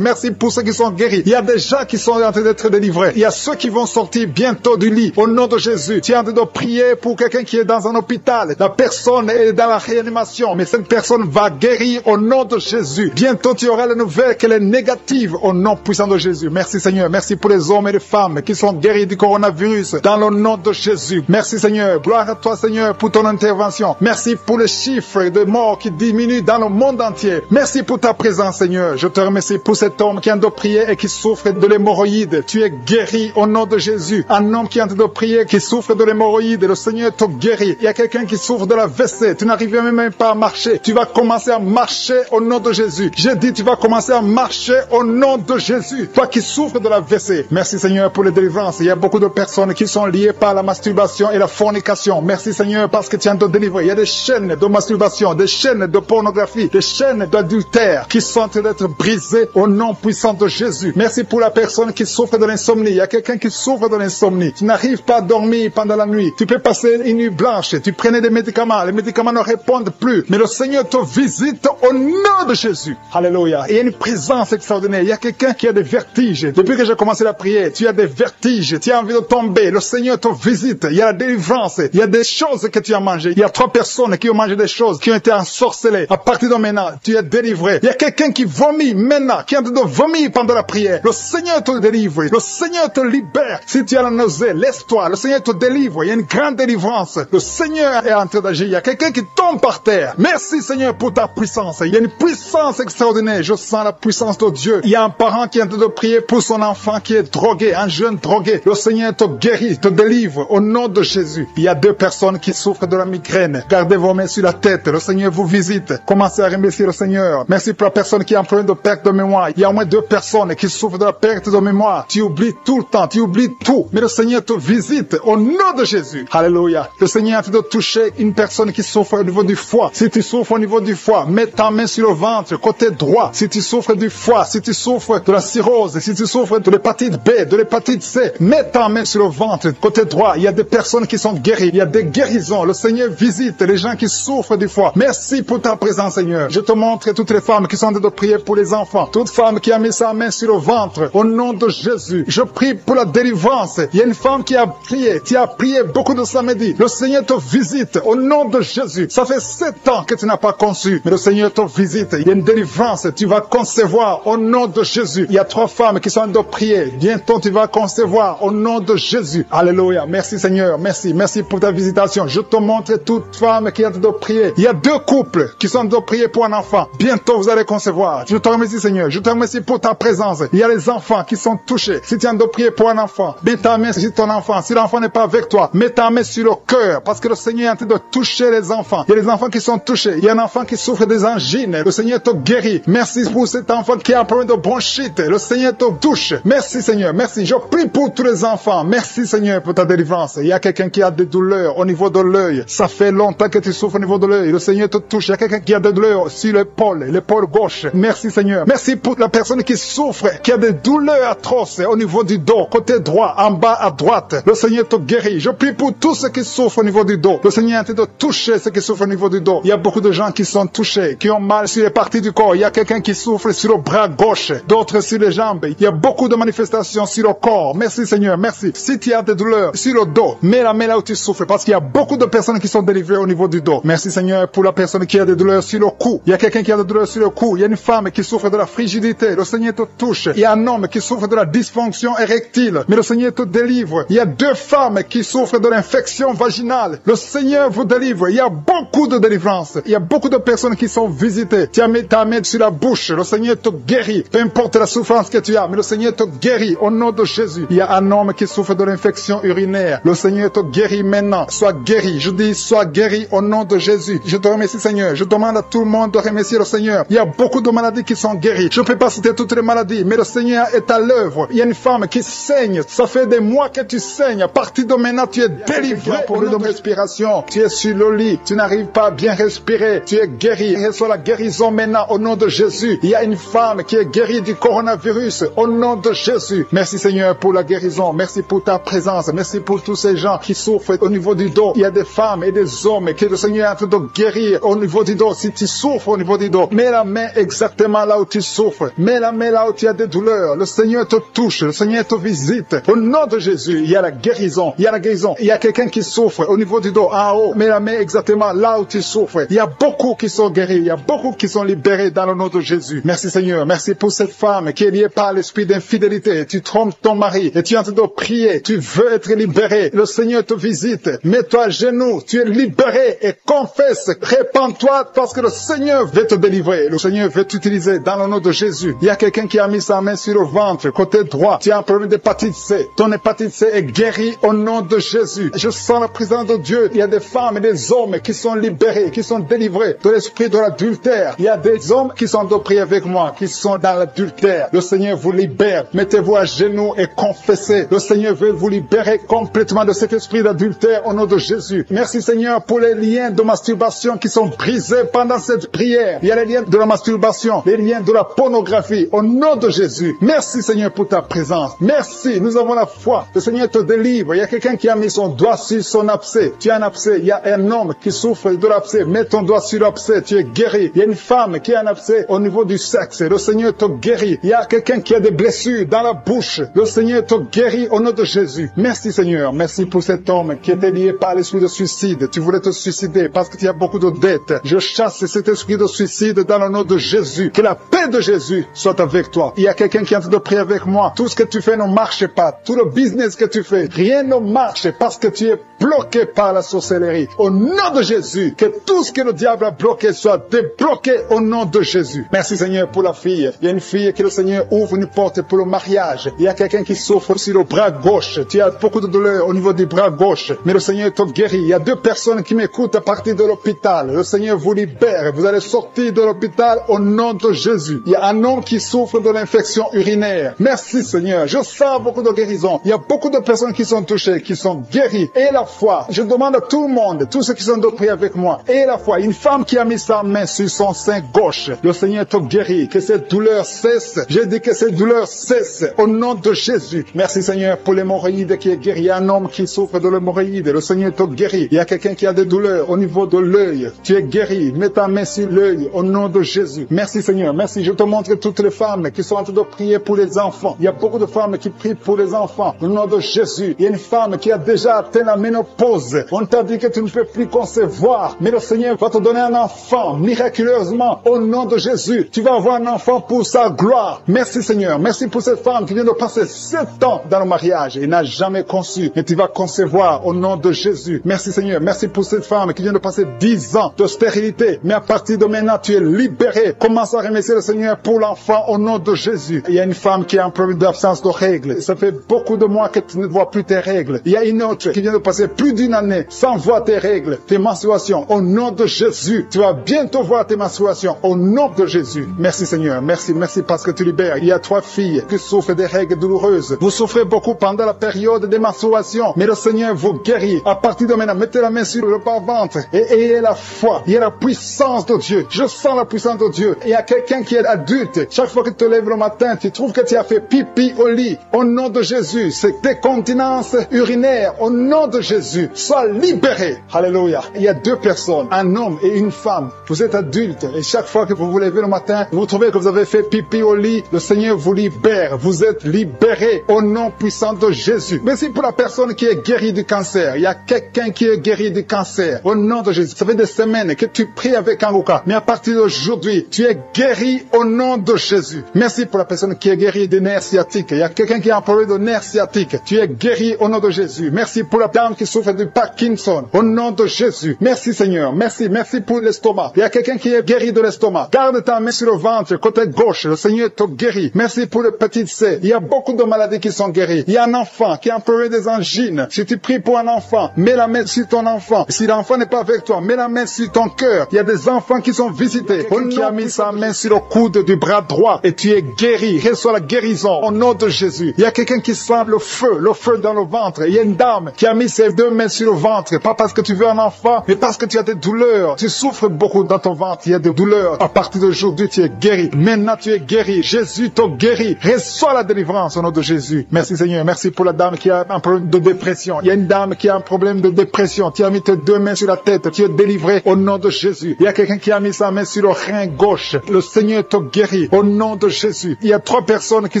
Speaker 1: Merci pour ceux qui sont guéris. Il y a des gens qui sont en train d'être délivrés. Il y a ceux qui vont sortir bientôt du lit au nom de Jésus. Tu es en train de prier pour quelqu'un qui est dans un hôpital. La personne est dans la réanimation, mais cette personne va guérir au nom de Jésus. Bientôt tu auras la nouvelle qu'elle est négative au nom puissant de Jésus. Merci Seigneur. Merci pour les hommes et les femmes qui sont guéris du coronavirus dans le nom de Jésus. Merci Seigneur. Gloire à toi Seigneur pour ton intervention. Merci pour les chiffres de morts qui diminuent dans le monde entier. Merci pour ta présence Seigneur. Je te remercie pour cet homme qui est en train de prier et qui souffre de l'hémorroïde. Tu es guéri au nom de Jésus. Un homme qui est en train de prier, qui souffre de l'hémorroïde, le Seigneur te guérit. Il y a quelqu'un qui souffre de la WC. Tu n'arrives même pas à marcher. Tu vas commencer à marcher au nom de Jésus. J'ai dit tu vas commencer à marcher au nom de Jésus. Toi qui souffres de la WC. Merci Seigneur pour les délivrances. Il y a beaucoup de personnes qui sont liées par la masturbation et la fornication. Merci Seigneur parce que tu es en train de délivrer. Il y a des chaînes de masturbation, des chaînes de pornographie, des chaînes d'adultère qui sont en train d'être brisées au nom puissant de Jésus. Merci pour la personne qui souffre de l'insomnie. Il y a quelqu'un qui souffre de l'insomnie. Tu n'arrives pas à dormir pendant la nuit. Tu peux passer une nuit blanche. Tu prenais des médicaments. Les médicaments ne répondent plus. Mais le Seigneur te visite au nom de Jésus. Alléluia. Il y a une présence extraordinaire. Il y a quelqu'un qui a des vertiges. Depuis que j'ai commencé la prière, tu as des vertiges. Tu as envie de tomber. Le Seigneur te visite. Il y a la délivrance. Il y a des choses que tu as mangées. Il y a 3 personnes qui ont mangé des choses, qui ont été ensorcelées. À partir de maintenant, tu es délivré. Il y a quelqu'un qui vomit maintenant, qui est en train de vomir pendant la prière. Le Seigneur te délivre. Le Seigneur te libère. Si tu as la nausée, laisse-toi. Le Seigneur te délivre. Il y a une grande délivrance. Le Seigneur est en train d'agir. Il y a quelqu'un qui tombe par terre. Merci Seigneur pour ta puissance. Il y a une puissance extraordinaire. Je sens la puissance de Dieu. Il y a un parent qui est en train de prier pour son enfant qui est drogué, un jeune drogué. Le Seigneur te guérit, te délivre au nom de Jésus. Il y a 2 personnes qui souffrent de la migraine. Gardez vos mains sur la tête. Le Seigneur vous visite. Commencez à remercier le Seigneur. Merci pour la personne qui est en train de perte de mémoire. Il y a au moins 2 personnes qui souffrent de la perte de mémoire. Tu oublies tout le temps, tu oublies tout. Mais le Seigneur te visite au nom de Jésus. Alléluia. Le Seigneur est en train de toucher une personne qui souffre au niveau du foie. Si tu souffres au niveau du foie, mets ta main sur le ventre, côté droit. Si tu souffres du foie, si tu souffres de la cirrhose, si tu souffres de l'hépatite B, de l'hépatite C, mets ta main sur le ventre, côté droit. Il y a des personnes qui sont guéries. Il y a des guérisons. Le Seigneur visite les gens qui souffrent du foie. Merci pour ta présence, Seigneur. Je te montre toutes les femmes qui sont en train de prier pour les enfants. Toute femme qui a mis sa main sur le ventre, au nom de Jésus. Je prie pour la délivrance. Il y a une femme qui a prié. Tu as prié beaucoup de samedi. Le Seigneur te visite au nom de Jésus. Ça fait 7 ans que tu n'as pas conçu, mais le Seigneur te visite. Il y a une délivrance. Tu vas concevoir au nom de Jésus. Il y a 3 femmes qui sont en train de prier. Bientôt tu vas concevoir au nom de Jésus. Alléluia. Merci Seigneur. Merci. Merci pour ta visitation. Je te montre toute femme qui est en train de prier. Il y a 2 couples qui sont en train de prier pour un enfant. Bientôt vous allez concevoir. Je te remercie Seigneur. Je te remercie pour ta présence. Il y a les enfants qui sont touchés. Si tu es en train de prier pour un enfant, mets ta main sur ton enfant. Si l'enfant n'est pas avec toi, mets ta main sur le cœur, parce que le Seigneur est en train de toucher les enfants. Il y a les enfants qui sont touchés. Il y a un enfant qui souffre des angines. Le Seigneur te guérit. Merci pour cet enfant qui a un problème de bronchite. Le Seigneur te touche. Merci Seigneur. Merci. Je prie pour tous les enfants. Merci Seigneur pour ta délivrance. Il y a quelqu'un qui a des douleurs au niveau de l'œil. Ça fait longtemps que tu souffres au niveau de l'œil. Le Seigneur te touche. Il y a quelqu'un qui a des douleurs sur l'épaule gauche. Merci Seigneur. Merci pour la personne qui souffre, qui a des douleurs atroces au niveau du dos, côté droit, en bas à droite. Le Seigneur te guérit. Je prie pour tous ceux qui souffrent au niveau du dos. Le Seigneur est en train de toucher ceux qui souffrent au niveau du dos. Il y a beaucoup de gens qui sont touchés, qui ont mal sur les parties du corps. Il y a quelqu'un qui souffre sur le bras gauche, d'autres sur les jambes. Il y a beaucoup de manifestations sur le corps. Merci Seigneur, merci. Si tu as des douleurs sur le dos, mets la main là où tu souffres, parce qu'il y a beaucoup de personnes qui sont délivrées au niveau du dos. Merci Seigneur pour la personne qui a des douleurs sur le cou. Il y a quelqu'un qui a des douleurs sur le cou. Il y a une femme qui souffre de la frigidité. Le Seigneur te touche. Il y a un homme qui souffre de la dysfonction érectile. Mais le Seigneur te délivre. Il y a 2 femmes qui souffrent de l'infection vaginale. Le Seigneur vous délivre. Il y a beaucoup de délivrance. Il y a beaucoup de personnes qui sont visitées. Tu as mis ta main sur la bouche. Le Seigneur te guérit. Peu importe la souffrance que tu as, mais le Seigneur te guérit au nom de Jésus. Il y a un homme qui souffre de l'infection urinaire. Le Seigneur te guérit maintenant. Sois guéri. Je dis, sois guéri au nom de Jésus. Je te remercie Seigneur. Je demande à tout le monde de remercier le Seigneur. Il y a beaucoup de maladies qui sont guéries. Je ne peux pas citer toutes les maladies, mais le Seigneur est à l'œuvre. Il y a une femme qui saigne. Ça fait des mois que tu saignes. À partir de maintenant, tu es délivré pour le de respiration. Tu es sur le lit. Tu n'arrives pas à bien respirer. Tu es guéri. Reçois la guérison maintenant au nom de Jésus. Il y a une femme qui est guérie du coronavirus au nom de Jésus. Merci Seigneur pour la guérison. Merci pour ta présence. Merci pour tous ces gens qui souffrent au niveau du dos. Il y a des femmes et des hommes que le Seigneur est en train de guérir au niveau du dos. Si tu souffres au niveau du dos, mets la main exactement là où tu souffres. Mets la main là où tu as des douleurs. Le Seigneur te touche. Le Seigneur te visite. Au nom de Jésus, il y a la guérison. Il y a la guérison. Il y a quelqu'un qui souffre au niveau du dos, en haut. Mets la main exactement là où tu souffres. Il y a beaucoup qui sont guéris. Il y a beaucoup qui sont libérés dans le nom de Jésus. Merci Seigneur. Merci pour cette femme qui est liée par l'esprit d'infidélité. Tu trompes ton mari et tu es en train de prier. Tu veux être libéré. Le Seigneur te visite. Mets-toi à genoux. Tu es libéré et confesse. Répands-toi parce que le Seigneur veut te délivrer. Le Seigneur veut t'utiliser dans le nom de Jésus. Il y a quelqu'un qui a mis sa main sur le ventre, côté droit. Tu as un problème d'hépatite C. Ton hépatite C est guérie au nom de Jésus. Je sens la présence de Dieu. Il y a des femmes et des hommes qui sont libérés, qui sont délivrés de l'esprit de l'adultère. Il y a des hommes qui sont de prier avec moi, qui sont dans l'adultère. Le Seigneur vous libère. Mettez-vous à genoux et confessez. Le Seigneur veut vous libérer complètement de cet esprit d'adultère au nom de Jésus. Merci Seigneur pour les liens de masturbation qui sont brisés pendant cette prière. Il y a les liens de la masturbation, les liens de la pornographie au nom de Jésus. Merci Seigneur pour ta présence. Merci, nous avons la foi. Le Seigneur te délivre. Il y a quelqu'un qui a mis son doigt sur son abcès. Tu as un abcès. Il y a un homme qui souffre de l'abcès. Mets ton doigt sur l'abcès. Tu es guéri. Il y a une femme qui a un abcès au niveau du sexe. Le Seigneur te guérit. Il y a quelqu'un qui a des blessures dans la bouche. Le Seigneur te guérit au nom de Jésus. Merci Seigneur. Merci pour cet homme qui était lié par l'esprit de suicide. Tu voulais te suicider parce que tu as beaucoup de dettes. Je chasse cet esprit de suicide dans le nom de Jésus. Que la paix de Jésus soit avec toi. Il y a quelqu'un qui est en train de prier avec moi. Tout ce que tu fais ne marche pas. Tout le business que tu fais, rien ne marche parce que tu es bloqué par la sorcellerie. Au nom de Jésus, que tout ce que le diable a bloqué soit débloqué au nom de Jésus. Merci Seigneur pour la fille. Il y a une fille que le Seigneur ouvre une porte pour le mariage. Il y a quelqu'un qui souffre sur le bras gauche. Tu as beaucoup de douleur au niveau du bras gauche. Mais le Seigneur te guérit. Il y a 2 personnes qui m'écoutent à partir de l'hôpital. Le Seigneur vous libère. Vous allez sortir de l'hôpital au nom de Jésus. Il y a un homme qui souffre de l'infection urinaire. Merci Seigneur. Je sens beaucoup de guérison. Il y a beaucoup de personnes qui sont touchées, qui sont guéries. Et la foi. Je demande à tout le monde, tous ceux qui sont de prier avec moi. Et la foi. Une femme qui a mis sa main sur son sein gauche. Le Seigneur te guérit. Que cette douleur cesse. J'ai dit que cette douleur cesse. Au nom de Jésus. Merci Seigneur pour l'hémorroïde qui est guéri. Il y a un homme qui souffre de l'hémorroïde. Le Seigneur te guérit. Il y a quelqu'un qui a des douleurs au niveau de l'œil. Tu es guéri. Mets ta main sur l'œil au nom de Jésus. Merci Seigneur. Merci. Je te montre toutes les femmes qui sont en train de prier pour les enfants. Il y a beaucoup de femmes qui prient pour les enfants. Au nom de Jésus. Il y a une femme qui a déjà atteint la ménopause. On t'a dit que tu ne peux plus concevoir. Mais le Seigneur va te donner un enfant miraculeusement. Au nom de Jésus. Tu vas avoir un enfant pour sa gloire. Merci Seigneur. Merci pour cette femme qui vient de passer 7 ans dans le mariage et n'a jamais conçu. Mais tu vas concevoir au nom de Jésus. Merci Seigneur. Merci pour cette femme qui vient de passer 10 ans de stérilité. Mais à partir de maintenant, tu es libéré. Commence à remercier le Seigneur pour l'enfant au nom de Jésus. Il y a une femme qui a un problème d'absence de règles. Ça fait beaucoup de mois que tu ne vois plus tes règles. Il y a une autre qui vient de passer plus d'une année sans voir tes règles, tes menstruations. Au nom de Jésus, tu vas bientôt voir tes menstruations. Au nom de Jésus. Merci Seigneur. Merci parce que tu libères. Il y a 3 filles qui souffrent des règles douloureuses. Vous souffrez beaucoup pendant la période des menstruations. Mais le Seigneur vous guérit. À partir de maintenant, mettez la main sur le bas-ventre et ayez la foi. Il y a la puissance de Dieu. Je sens la puissance de Dieu. Il y a quelqu'un qui est adulte. Chaque fois que tu te lèves le matin, tu trouves que tu as fait pipi au lit. Au nom de Jésus, c'est décontinence urinaire. Au nom de Jésus, sois libéré. Alléluia. Il y a 2 personnes, un homme et une femme. Vous êtes adulte et chaque fois que vous vous levez le matin, vous trouvez que vous avez fait pipi au lit. Le Seigneur vous libère. Vous êtes libéré au nom puissant de Jésus. Merci pour la personne qui est guérie du cancer. Il y a quelqu'un qui est guéri du cancer. Au nom de Jésus. Ça fait des semaines que tu pries avec Anguka. Mais à partir d'aujourd'hui, tu es guéri au nom de Jésus. Merci pour la personne qui est guérie des nerfs sciatiques. Il y a quelqu'un qui a un problème de nerfs sciatiques. Tu es guéri au nom de Jésus. Merci pour la dame qui souffre du Parkinson. Au nom de Jésus. Merci Seigneur. Merci pour l'estomac. Il y a quelqu'un qui est guéri de l'estomac. Garde ta main sur le ventre, côté gauche. Le Seigneur te guérit. Merci pour le petit C. Il y a beaucoup de maladies qui sont guéries. Il y a un enfant qui a un problème des angines. Si tu pries pour un enfant, mets la main sur ton enfant. Si l'enfant n'est pas avec toi, mets la main sur ton cœur. Il y a des enfants qui sont visités. Quelqu'un qui a mis sa main sur le coude du bras droit et tu es guéri. Reçois la guérison au nom de Jésus. Il y a quelqu'un qui sent le feu dans le ventre. Il y a une dame qui a mis ses 2 mains sur le ventre. Pas parce que tu veux un enfant, mais parce que tu as des douleurs. Tu souffres beaucoup dans ton ventre. Il y a des douleurs. À partir d'aujourd'hui, tu es guéri. Maintenant, tu es guéri. Jésus te guérit. Reçois la délivrance au nom de Jésus. Merci Seigneur. Merci pour la dame qui a un problème de dépression. Il y a une dame qui a un problème de dépression. Tu as mis tes 2 mains sur la tête. Tu es délivré au nom de Jésus. Il y a quelqu'un qui a mis sa main sur le rein gauche. Le Seigneur te guérit au nom de Jésus. Il y a 3 personnes qui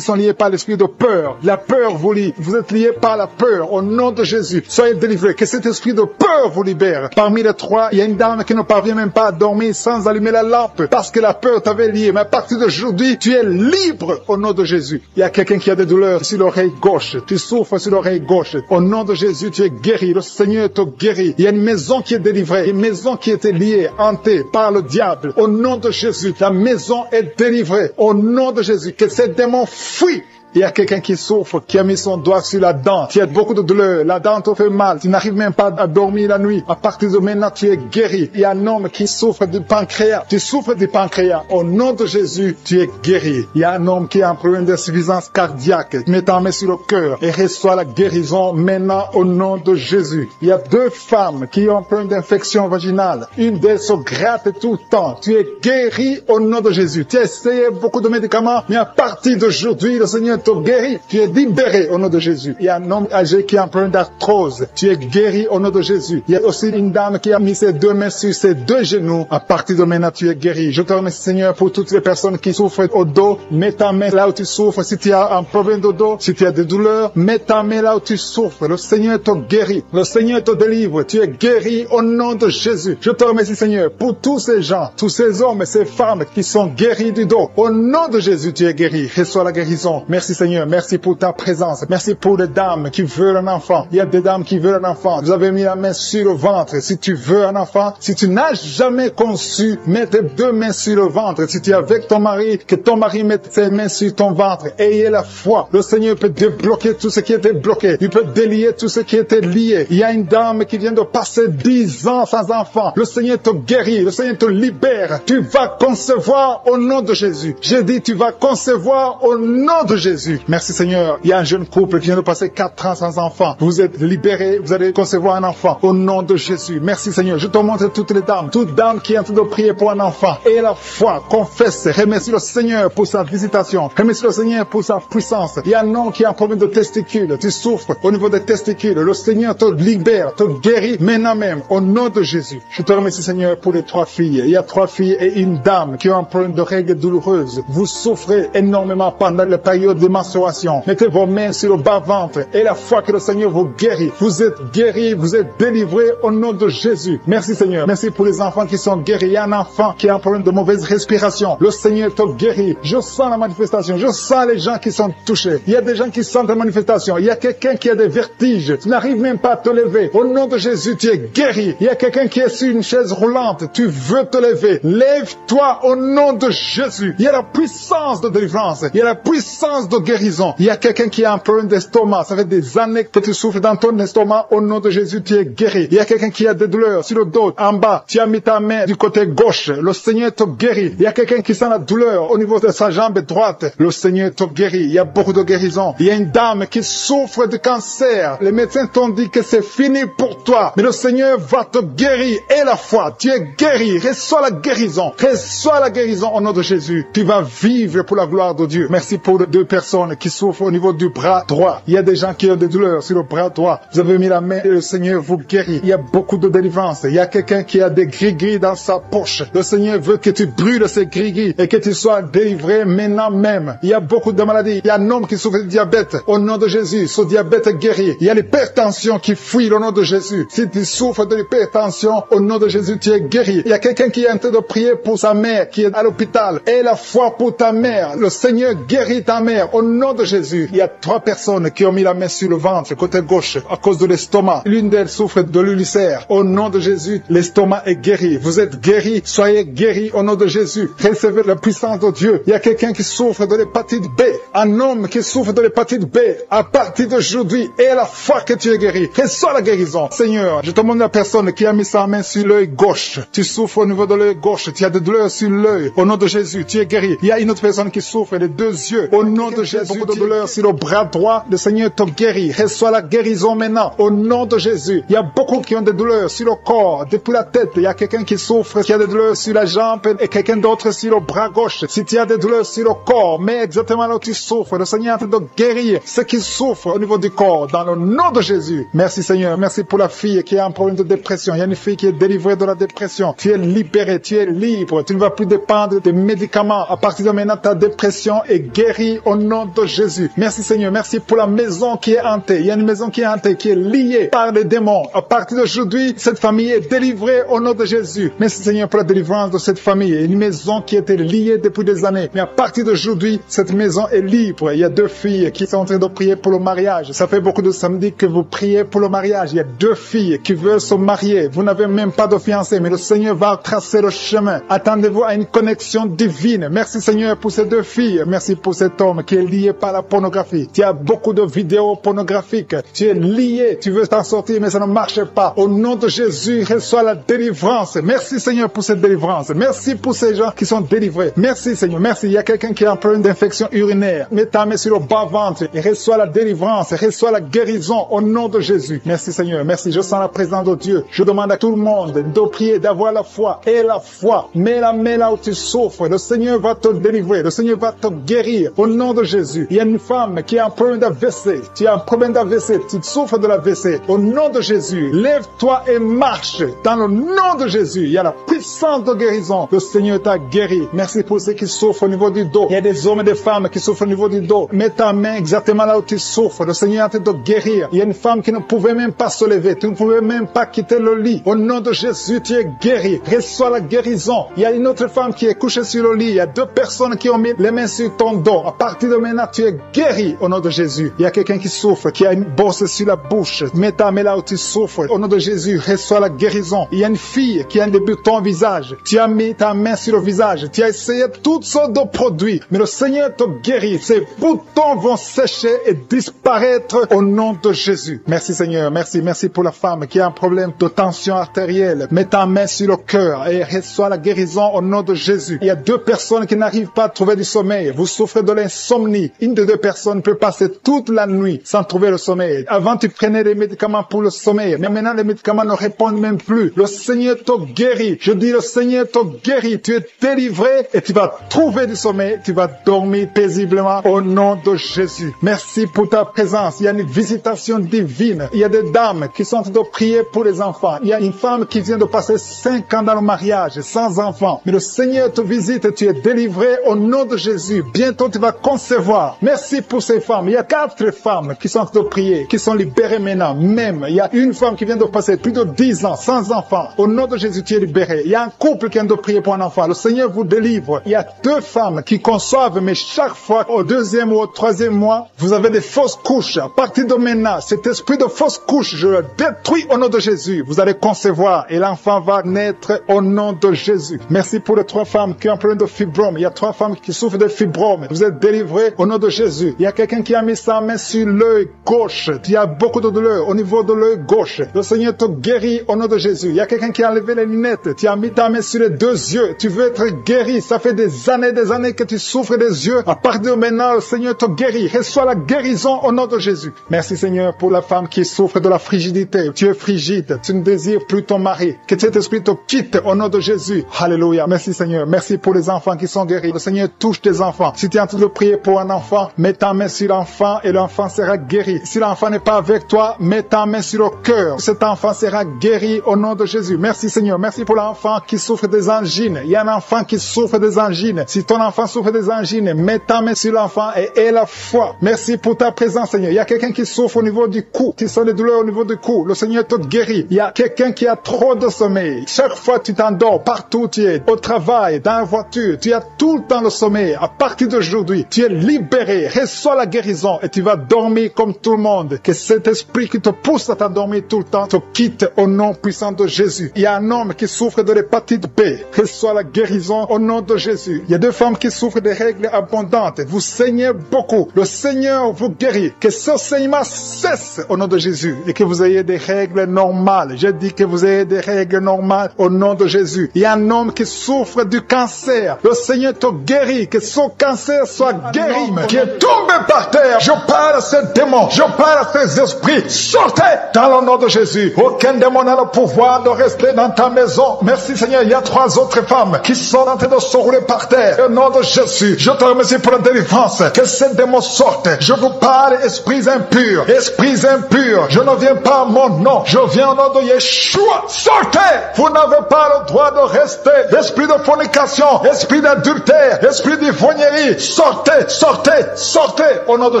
Speaker 1: sont liées par l'esprit de peur. La peur vous lie. Vous êtes liés par la peur au nom de Jésus. Soyez délivrés. Que cet esprit de peur vous libère. Parmi les 3, il y a une dame qui ne parvient même pas à dormir sans allumer la lampe parce que la peur t'avait lié. Mais à partir d'aujourd'hui, tu es libre au nom de Jésus. Il y a quelqu'un qui a des douleurs sur l'oreille gauche. Tu souffres sur l'oreille gauche. Au nom de Jésus, tu es guéri. Le Seigneur te guérit. Il y a une maison qui est délivrée. Une maison qui était liée, hantée par le diable. Au nom de Jésus, la maison est délivrée. Au nom de Jésus, que ces démons fuient. Il y a quelqu'un qui souffre, qui a mis son doigt sur la dent. Tu as beaucoup de douleur. La dent te fait mal. Tu n'arrives même pas à dormir la nuit. À partir de maintenant, tu es guéri. Il y a un homme qui souffre du pancréas. Tu souffres du pancréas. Au nom de Jésus, tu es guéri. Il y a un homme qui a un problème d'insuffisance cardiaque. Mets ta main sur le cœur et reçois la guérison maintenant au nom de Jésus. Il y a 2 femmes qui ont un problème d'infection vaginale. Une d'elles se gratte tout le temps. Tu es guéri au nom de Jésus. Tu as essayé beaucoup de médicaments, mais à partir d'aujourd'hui, le Seigneur Seigneur te guérit. Tu es libéré au nom de Jésus. Il y a un homme âgé qui est en problème d'arthrose. Tu es guéri au nom de Jésus. Il y a aussi une dame qui a mis ses deux mains sur ses deux genoux. À partir de maintenant, tu es guéri. Je te remercie, Seigneur, pour toutes les personnes qui souffrent au dos. Mets ta main là où tu souffres. Si tu as un problème de dos, si tu as des douleurs, mets ta main là où tu souffres. Le Seigneur te guérit. Le Seigneur te délivre. Tu es guéri au nom de Jésus. Je te remercie, Seigneur, pour tous ces gens, tous ces hommes et ces femmes qui sont guéris du dos. Au nom de Jésus, tu es guéri. Reçois la guérison. Merci, Seigneur. Merci pour ta présence. Merci pour les dames qui veulent un enfant. Il y a des dames qui veulent un enfant. Vous avez mis la main sur le ventre. Si tu veux un enfant, si tu n'as jamais conçu, mets tes deux mains sur le ventre. Si tu es avec ton mari, que ton mari mette ses mains sur ton ventre. Ayez la foi. Le Seigneur peut débloquer tout ce qui était bloqué. Il peut délier tout ce qui était lié. Il y a une dame qui vient de passer 10 ans sans enfant. Le Seigneur te guérit. Le Seigneur te libère. Tu vas concevoir au nom de Jésus. J'ai dit, tu vas concevoir au nom de Jésus. Merci, Seigneur. Il y a un jeune couple qui vient de passer 4 ans sans enfant. Vous êtes libérés. Vous allez concevoir un enfant au nom de Jésus. Merci, Seigneur. Je te montre toutes les dames. Toute dame qui est en train de prier pour un enfant. Et la foi, confesse. Remercie le Seigneur pour sa visitation. Remercie le Seigneur pour sa puissance. Il y a un homme qui a un problème de testicules. Tu souffres au niveau des testicules. Le Seigneur te libère, te guérit maintenant même au nom de Jésus. Je te remercie, Seigneur, pour les 3 filles. Il y a 3 filles et une dame qui ont un problème de règles douloureuses. Vous souffrez énormément pendant la période de menstruation. Mettez vos mains sur le bas-ventre et la foi que le Seigneur vous guérit. Vous êtes guéris, vous êtes délivrés au nom de Jésus. Merci, Seigneur. Merci pour les enfants qui sont guéris. Il y a un enfant qui a un problème de mauvaise respiration. Le Seigneur te guérit. Je sens la manifestation. Je sens les gens qui sont touchés. Il y a des gens qui sentent la manifestation. Il y a quelqu'un qui a des vertiges. Tu n'arrives même pas à te lever. Au nom de Jésus, tu es guéri. Il y a quelqu'un qui est sur une chaise roulante. Tu veux te lever. Lève-toi au nom de Jésus. Il y a la puissance de délivrance. Il y a la puissance de guérison. Il y a quelqu'un qui a un problème d'estomac. Ça fait des années que tu souffres dans ton estomac. Au nom de Jésus, tu es guéri. Il y a quelqu'un qui a des douleurs sur le dos, en bas. Tu as mis ta main du côté gauche. Le Seigneur te guérit. Il y a quelqu'un qui sent la douleur au niveau de sa jambe droite. Le Seigneur te guérit. Il y a beaucoup de guérison. Il y a une dame qui souffre de cancer. Les médecins t'ont dit que c'est fini pour toi. Mais le Seigneur va te guérir. Et la foi, tu es guéri. Reçois la guérison. Reçois la guérison au nom de Jésus. Tu vas vivre pour la gloire de Dieu. Merci pour les 2 personnes qui souffrent au niveau du bras droit. Il y a des gens qui ont des douleurs sur le bras droit. Vous avez mis la main et le Seigneur vous guérit. Il y a beaucoup de délivrance. Il y a quelqu'un qui a des gris-gris dans sa poche. Le Seigneur veut que tu brûles ces gris-gris et que tu sois délivré maintenant même. Il y a beaucoup de maladies. Il y a un homme qui souffre de diabète. Au nom de Jésus, ce diabète est guéri. Il y a l'hypertension qui fuit au nom de Jésus. Si tu souffres de l'hypertension, au nom de Jésus, tu es guéri. Il y a quelqu'un qui est en train de prier pour sa mère qui est à l'hôpital. Et la foi pour ta mère. Le Seigneur guérit ta mère au nom de Jésus. Il y a 3 personnes qui ont mis la main sur le ventre, côté gauche, à cause de l'estomac. L'une d'elles souffre de l'ulcère. Au nom de Jésus, l'estomac est guéri. Vous êtes guéris. Soyez guéris au nom de Jésus. Recevez la puissance de Dieu. Il y a quelqu'un qui souffre de l'hépatite B. Un homme qui souffre de l'hépatite B. À partir d'aujourd'hui, et la foi que tu es guéri. Reçois la guérison. Seigneur, je te demande la personne qui a mis sa main sur l'œil gauche. Tu souffres au niveau de l'œil gauche. Tu as des douleurs sur l'œil. Au nom de Jésus, tu es guéri. Il y a une autre personne qui souffre des 2 yeux. Au nom de Jésus, beaucoup de douleurs sur le bras droit. Le Seigneur te guérit. Reçois la guérison maintenant. Au nom de Jésus. Il y a beaucoup qui ont des douleurs sur le corps, depuis la tête. Il y a quelqu'un qui souffre, qui a des douleurs sur la jambe et quelqu'un d'autre sur le bras gauche. Si tu as des douleurs sur le corps, mais exactement là où tu souffres, le Seigneur est en train de guérir ceux qui souffrent au niveau du corps, dans le nom de Jésus. Merci, Seigneur. Merci pour la fille qui a un problème de dépression. Il y a une fille qui est délivrée de la dépression. Tu es libéré, tu es libre. Tu ne vas plus dépendre des médicaments. À partir de maintenant, ta dépression est guérie au nom de Jésus. Merci, Seigneur. Merci pour la maison qui est hantée. Il y a une maison qui est hantée, qui est liée par les démons. À partir d'aujourd'hui, cette famille est délivrée au nom de Jésus. Merci, Seigneur, pour la délivrance de cette famille. Une maison qui était liée depuis des années. Mais à partir d'aujourd'hui, cette maison est libre. Il y a 2 filles qui sont en train de prier pour le mariage. Ça fait beaucoup de samedis que vous priez pour le mariage. Il y a 2 filles qui veulent se marier. Vous n'avez même pas de fiancé, mais le Seigneur va tracer le chemin. Attendez-vous à une connexion divine. Merci, Seigneur, pour ces 2 filles. Merci pour cet homme qui est lié par la pornographie. Tu as beaucoup de vidéos pornographiques. Tu es lié. Tu veux t'en sortir, mais ça ne marche pas. Au nom de Jésus, reçois la délivrance. Merci, Seigneur, pour cette délivrance. Merci pour ces gens qui sont délivrés. Merci, Seigneur. Merci. Il y a quelqu'un qui a un problème d'infection urinaire. Mets ta main sur le bas-ventre et reçois la délivrance. Reçois la guérison au nom de Jésus. Merci, Seigneur. Merci. Je sens la présence de Dieu. Je demande à tout le monde de prier, d'avoir la foi. Et la foi. Mets la main là où tu souffres. Le Seigneur va te délivrer. Le Seigneur va te guérir. Au nom de Jésus. Il y a une femme qui a un problème d'AVC. Tu as un problème d'AVC. Tu souffres de l'AVC. Au nom de Jésus, lève-toi et marche. Dans le nom de Jésus, il y a la puissance de guérison. Le Seigneur t'a guéri. Merci pour ceux qui souffrent au niveau du dos. Il y a des hommes et des femmes qui souffrent au niveau du dos. Mets ta main exactement là où tu souffres. Le Seigneur est en train de guérir. Il y a une femme qui ne pouvait même pas se lever. Tu ne pouvais même pas quitter le lit. Au nom de Jésus, tu es guéri. Reçois la guérison. Il y a une autre femme qui est couchée sur le lit. Il y a 2 personnes qui ont mis les mains sur ton dos. À partir de maintenant, tu es guéri au nom de Jésus. Il y a quelqu'un qui souffre, qui a une bosse sur la bouche. Mets ta main là où tu souffres. Au nom de Jésus, reçois la guérison. Il y a une fille qui a un débutant au visage. Tu as mis ta main sur le visage. Tu as essayé toutes sortes de produits. Mais le Seigneur te guérit. Ces boutons vont sécher et disparaître au nom de Jésus. Merci Seigneur. Merci pour la femme qui a un problème de tension artérielle. Mets ta main sur le cœur et reçois la guérison au nom de Jésus. Il y a 2 personnes qui n'arrivent pas à trouver du sommeil. Vous souffrez de l'insomnie. Une des 2 personnes peut passer toute la nuit sans trouver le sommeil. Avant, tu prenais des médicaments pour le sommeil. Mais maintenant, les médicaments ne répondent même plus. Le Seigneur te guérit. Je dis, le Seigneur te guérit. Tu es délivré et tu vas trouver du sommeil. Tu vas dormir paisiblement au nom de Jésus. Merci pour ta présence. Il y a une visitation divine. Il y a des dames qui sont en train de prier pour les enfants. Il y a une femme qui vient de passer 5 ans dans le mariage sans enfant. Mais le Seigneur te visite et tu es délivré au nom de Jésus. Bientôt, tu vas concevoir. Merci pour ces femmes. Il y a 4 femmes qui sont en train de prier, qui sont libérées maintenant. Même, il y a une femme qui vient de passer plus de 10 ans sans enfant. Au nom de Jésus, tu es libéré. Il y a un couple qui vient de prier pour un enfant. Le Seigneur vous délivre. Il y a 2 femmes qui conçoivent, mais chaque fois, au 2e ou au 3e mois, vous avez des fausses couches. À partir de maintenant, cet esprit de fausse couche, je le détruis au nom de Jésus. Vous allez concevoir et l'enfant va naître au nom de Jésus. Merci pour les 3 femmes qui ont un problème de fibrome. Il y a 3 femmes qui souffrent de fibrome. Vous êtes délivrés au nom de Jésus. Il y a quelqu'un qui a mis sa main sur l'œil gauche. Il y a beaucoup de douleur au niveau de l'œil gauche. Le Seigneur te guérit au nom de Jésus. Il y a quelqu'un qui a enlevé les lunettes. Tu as mis ta main sur les 2 yeux. Tu veux être guéri. Ça fait des années que tu souffres des yeux. À partir de maintenant, le Seigneur te guérit. Reçois la guérison au nom de Jésus. Merci Seigneur pour la femme qui souffre de la frigidité. Tu es frigide. Tu ne désires plus ton mari. Que cet esprit te quitte au nom de Jésus. Alléluia. Merci Seigneur. Merci pour les enfants qui sont guéris. Le Seigneur touche tes enfants. Si tu es en train de prier pour un enfant, mets ta main sur l'enfant et l'enfant sera guéri. Si l'enfant n'est pas avec toi, mets ta main sur le cœur. Cet enfant sera guéri au nom de Jésus. Merci Seigneur. Merci pour l'enfant qui souffre des angines. Il y a un enfant qui souffre des angines. Si ton enfant souffre des angines, mets ta main sur l'enfant et aie la foi. Merci pour ta présence Seigneur. Il y a quelqu'un qui souffre au niveau du cou. Tu sens des douleurs au niveau du cou. Le Seigneur te guérit. Il y a quelqu'un qui a trop de sommeil. Chaque fois tu t'endors, partout où tu es, au travail, dans la voiture, tu as tout le temps le sommeil. À partir d'aujourd'hui, tu es libéré. Reçois la guérison et tu vas dormir comme tout le monde. Que cet esprit qui te pousse à t'endormir tout le temps te quitte au nom puissant de Jésus. Il y a un homme qui souffre de l'hépatite B. Reçois la guérison au nom de Jésus. Il y a 2 femmes qui souffrent de règles abondantes. Vous saignez beaucoup. Le Seigneur vous guérit. Que ce saignement cesse au nom de Jésus et que vous ayez des règles normales. Je dis que vous ayez des règles normales au nom de Jésus. Il y a un homme qui souffre du cancer. Le Seigneur te guérit. Que son cancer soit guéri. Qui est tombé par terre. Je parle à ces démons. Je parle à ces esprits. Sortez dans le nom de Jésus. Aucun démon n'a le pouvoir de rester dans ta maison. Merci Seigneur. Il y a 3 autres femmes qui sont en train de se rouler par terre. Au nom de Jésus. Je te remercie pour la délivrance. Que ces démons sortent. Je vous parle, esprits impurs. Esprits impurs. Je ne viens pas à mon nom. Je viens au nom de Yeshua. Sortez. Vous n'avez pas le droit de rester. Esprit de fornication. Esprit d'adultère. Esprit d'ivrognerie. Sortez. Sortez. Sortez. Au nom de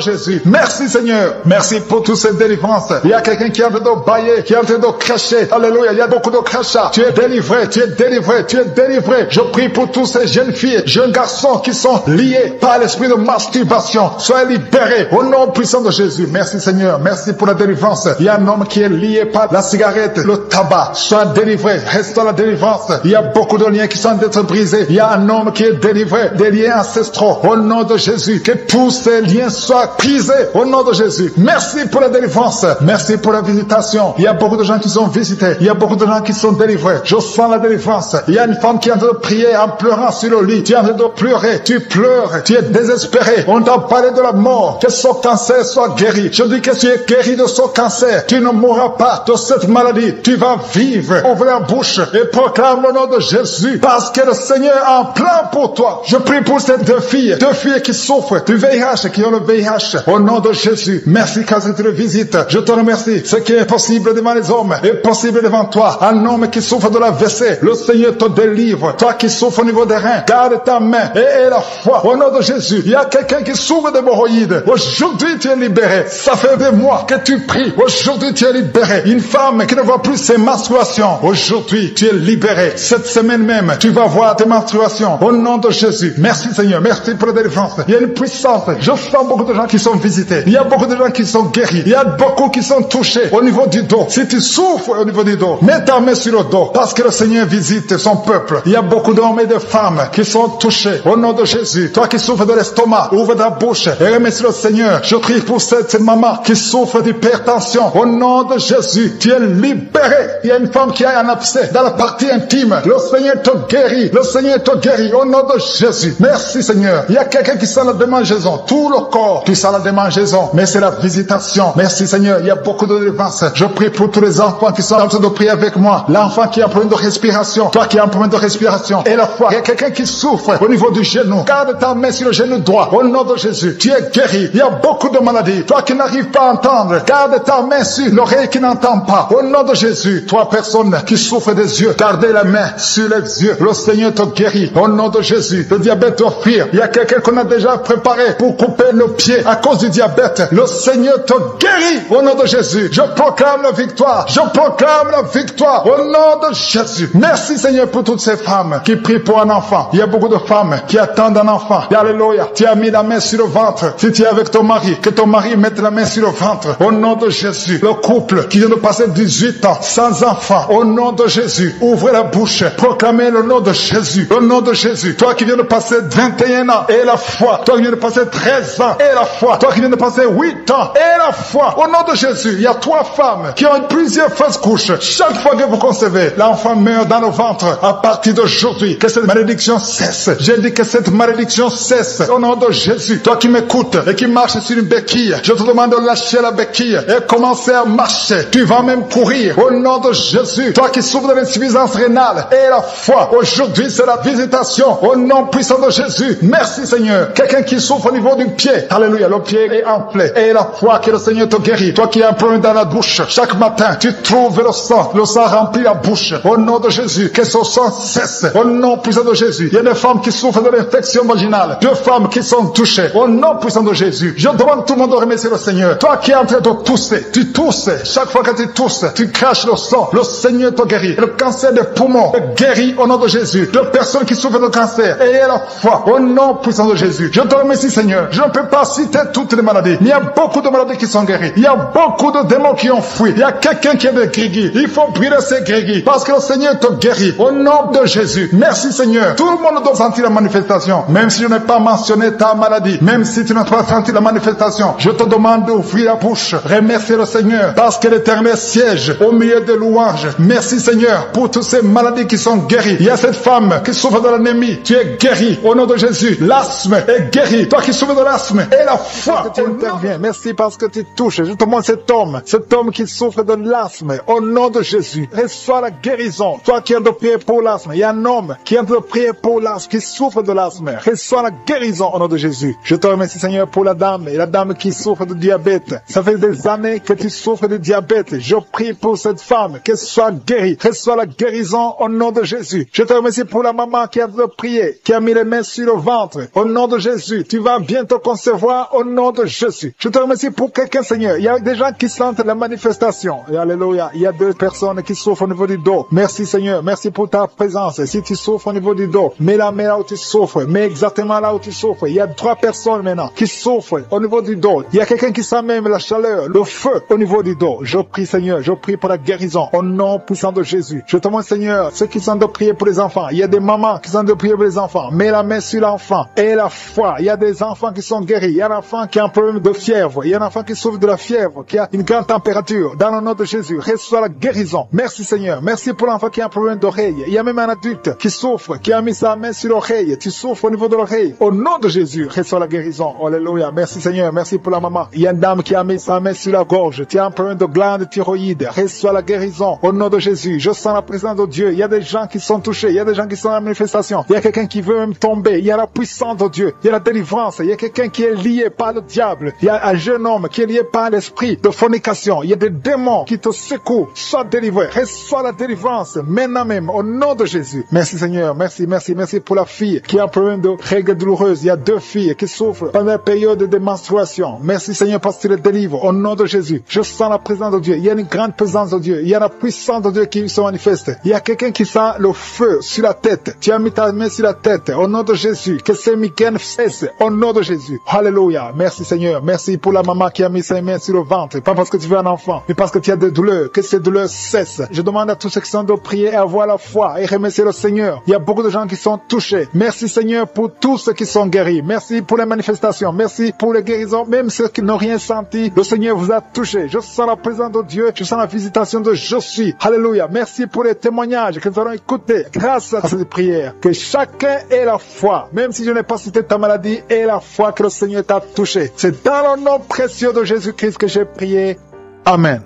Speaker 1: Jésus. Merci Seigneur. Merci pour toutes ces délivrances. Il y a quelqu'un qui est en train de bailler, qui est en train de cracher. Alléluia. Il y a beaucoup de crachats. Tu es délivré. Tu es délivré. Tu es délivré. Je prie pour tous ces jeunes filles, jeunes garçons qui sont liés par l'esprit de masturbation. Soyez libérés au nom puissant de Jésus. Merci Seigneur. Merci pour la délivrance. Il y a un homme qui est lié par la cigarette, le tabac. Sois délivré. Reste dans la délivrance. Il y a beaucoup de liens qui sont d'être brisés. Il y a un homme qui est délivré des liens ancestraux. Au nom de Jésus. Que tous ces liens soient brisés. Au nom de Jésus. Merci pour la délivrance. Merci pour la visitation. Il y a beaucoup de gens qui sont visités. Il y a beaucoup de gens qui sont délivrés. Je sens la délivrance. Il y a une femme qui est en train de prier en pleurant sur le lit. Tu es en train de pleurer. Tu pleures. Tu es désespéré. On t'a parlé de la mort. Que son cancer soit guéri. Je dis que tu es guéri de son cancer. Tu ne mourras pas de cette maladie. Tu vas vivre. Ouvre la bouche et proclame le nom de Jésus parce que le Seigneur a un plan pour toi. Je prie pour ces deux filles qui souffrent du VIH, qui ont le VIH. Au nom de Jésus, merci car tu le visites. Je te remercie. Ce qui est possible devant les hommes est possible devant toi. Un homme qui souffre de la WC, le Seigneur te délivre. Toi qui souffres au niveau des reins, garde ta main et la foi. Au nom de Jésus, il y a quelqu'un qui souffre d'hémorroïdes. Aujourd'hui, tu es libéré. Ça fait des mois que tu pries. Aujourd'hui, tu es libéré. Une femme qui ne voit plus ses menstruations. Aujourd'hui, tu es libéré. Cette semaine même, tu vas voir tes menstruations. Au nom de Jésus. Merci Seigneur. Merci pour la délivrance. Il y a une puissance. Je sens beaucoup de gens qui sont visités. Il y a beaucoup de gens qui sont guéris. Il y a beaucoup qui sont touchés au niveau du dos. Si tu souffres au niveau du dos, mets ta main sur le dos parce que le Seigneur visite son peuple. Il y a beaucoup d'hommes et de femmes qui sont touchés au nom de Jésus. Toi qui souffres de l'estomac, ouvre ta bouche et remercie le Seigneur. Je prie pour cette maman qui souffre d'hypertension. Au nom de Jésus, tu es libéré. Il y a une femme qui a un abcès dans la partie intime. Le Seigneur te guérit. Le Seigneur te guérit au nom de Jésus. Merci Seigneur. Il y a quelqu'un qui sent la démangeaison. Tout le corps, tu sens la démangeaison. Mais c'est la visitation. Merci Seigneur. Il y a beaucoup de délivrance. Je prie pour tous les enfants qui sont en train de prier avec moi. L'enfant qui a un problème de respiration. Toi qui as un problème de respiration. Et la foi. Il y a quelqu'un qui souffre au niveau du genou. Garde ta main sur le genou droit. Au nom de Jésus. Tu es guéri. Il y a beaucoup de maladies. Toi qui n'arrives pas à entendre. Garde ta main sur l'oreille qui n'entend pas. Au nom de Jésus. Toi personne qui souffre des yeux. Gardez la main sur les yeux. Le Seigneur te guérit. Au nom de Jésus. Le diabète doit fuir. Il y a quelqu'un qu'on a déjà préparé pour couper le pied à cause du diabète. Le Seigneur te guérit. Au nom de Jésus. Je proclame la victoire. Je proclame la victoire. Au nom de Jésus. Merci Seigneur pour toutes ces femmes qui prient pour un enfant. Il y a beaucoup de femmes qui attendent un enfant. Alléluia. Tu as mis la main sur le ventre. Si tu es avec ton mari, que ton mari mette la main sur le ventre. Au nom de Jésus. Le couple qui vient de passer 18 ans sans enfant. Au nom de Jésus. Ouvrez la bouche. Proclamez le nom de Jésus. Le nom de Jésus. Toi qui viens de passer 21 ans et la foi. Toi qui viens de passer 13 ans et la foi. Toi qui viens de passer 8 ans et la foi. Au nom de Jésus. Il y a 3 femmes qui ont plusieurs fausses couches. Chaque fois que vous concevez, l'enfant meurt dans le ventre. À partir d'aujourd'hui, que cette malédiction cesse. J'ai dit que cette malédiction cesse. Au nom de Jésus. Toi qui m'écoutes et qui marches sur une béquille, je te demande de lâcher la béquille et commencer à marcher. Tu vas même courir. Au nom de Jésus. Toi qui souffres de l'insuffisance rénale et la foi. Aujourd'hui, c'est la visitation. Au nom puissant de Jésus. Merci Seigneur. Quelqu'un qui souffre au niveau du pied. Alléluia. Le pied est enflé. Et la foi que le Seigneur te guérit. Toi qui as un problème dans la bouche. Chaque matin, tu trouves le sang. Le sang remplit la bouche. Au nom de Jésus. Que ce sang cesse. Au nom puissant de Jésus. Il y a des femmes qui souffrent de l'infection vaginale. 2 femmes qui sont touchées. Au nom puissant de Jésus. Je demande à tout le monde de remercier le Seigneur. Toi qui es en train de tousser. Tu tousses. Chaque fois que tu tousses, tu craches le sang. Le Seigneur te guérit. Le cancer des poumons est guéri au nom de Jésus. De personnes qui souffrent de cancer. Ayez la foi. Au nom puissant de Jésus. Je te remercie Seigneur. Je ne peux pas citer toutes les maladies. Mais il y a beaucoup de maladies qui sont guéries. Il y a beaucoup de démons qui ont fui. Il y a quelqu'un qui est de grégui. Il faut brûler ces grégui. Parce que le Seigneur te guérit. Au nom de Jésus. Merci Seigneur. Tout le monde doit sentir la manifestation. Même si je n'ai pas mentionné ta maladie. Même si tu n'as pas senti la manifestation. Je te demande d'ouvrir la bouche. Remercier le Seigneur. Parce que l'Éternel siège au milieu des louanges. Merci Seigneur pour toutes ces maladies qui sont guéries. Il y a cette femme qui souffre de l'anémie. Tu es guéri au nom de Jésus. L'asthme est guéri. Toi qui souffres de l'asthme. Et la foi. Tu interviens. Merci parce que tu touches. Je te demande cet homme qui souffre de l'asthme. Au nom de Jésus. Reçois la guérison. Toi qui es de prier pour l'asthme. Il y a un homme qui est de prier pour l'asthme, qui souffre de l'asthme. Reçois la guérison au nom de Jésus. Je te remercie Seigneur pour la dame. Et la dame qui souffre de diabète. Ça fait des années que tu souffres de diabète. Je prie pour cette femme qu'elle soit guérie. Reçois la guérison au nom de Jésus. Je te remercie pour la maman qui a de prier, qui a mis les mains sur le ventre. Au nom de Jésus, tu vas bientôt concevoir au nom de Jésus. Je te remercie pour quelqu'un, Seigneur. Il y a des gens qui sentent la manifestation. Et alléluia. Il y a 2 personnes qui souffrent au niveau du dos. Merci, Seigneur. Merci pour ta présence. Si tu souffres au niveau du dos, mets la main là où tu souffres. Mets exactement là où tu souffres. Il y a 3 personnes maintenant qui souffrent au niveau du dos. Il y a quelqu'un qui sent même la chaleur, le feu au niveau du dos. Je prie, Seigneur. Je prie pour la guérison au nom puissant de Jésus. Je te demande, Seigneur, ceux qui sont de prier pour les enfants. Il y a des mamans qui sont de prier pour les enfants. Mets la main sur l'enfant et la foi. Il y a des enfants qui sont guéris. Il y a un enfant qui a un problème de fièvre. Il y a un enfant qui souffre de la fièvre, qui a une grande température. Dans le nom de Jésus, reçois la guérison. Merci Seigneur. Merci pour l'enfant qui a un problème d'oreille. Il y a même un adulte qui souffre, qui a mis sa main sur l'oreille. Tu souffres au niveau de l'oreille. Au nom de Jésus, reçois la guérison. Alléluia. Merci Seigneur. Merci pour la maman. Il y a une dame qui a mis sa main sur la gorge. Tu as un problème de glande thyroïde. Reçois la guérison. Au nom de Jésus, je sens la présence présence de Dieu. Il y a des gens qui sont touchés. Il y a des gens qui sont dans la manifestation. Il y a quelqu'un qui veut même tomber. Il y a la puissance de Dieu. Il y a la délivrance. Il y a quelqu'un qui est lié par le diable. Il y a un jeune homme qui est lié par l'esprit de fornication. Il y a des démons qui te secouent. Sois délivré. Reçois la délivrance. Maintenant même, au nom de Jésus. Merci Seigneur. Merci pour la fille qui a un problème de règles douloureuses. Il y a 2 filles qui souffrent pendant la période de menstruation. Merci Seigneur parce que tu les délivres. Au nom de Jésus. Je sens la présence de Dieu. Il y a une grande présence de Dieu. Il y a la puissance de Dieu qui se manifeste. Il y a quelqu'un qui sent le feu sur la tête. Tu as mis ta main sur la tête. Au nom de Jésus. Que ces migraines cessent. Au nom de Jésus. Alléluia. Merci Seigneur. Merci pour la maman qui a mis ses mains sur le ventre. Pas parce que tu veux un enfant, mais parce que tu as des douleurs. Que ces douleurs cessent. Je demande à tous ceux qui sont de prier et avoir la foi et remercier le Seigneur. Il y a beaucoup de gens qui sont touchés. Merci Seigneur pour tous ceux qui sont guéris. Merci pour les manifestations. Merci pour les guérisons. Même ceux qui n'ont rien senti, le Seigneur vous a touché. Je sens la présence de Dieu. Je sens la visitation de Je suis. Alléluia. Merci pour les témoignages que nous allons écouter grâce à cette prière. Que chacun ait la foi. Même si je n'ai pas cité ta maladie, ait la foi que le Seigneur t'a touché. C'est dans le nom précieux de Jésus-Christ que j'ai prié. Amen.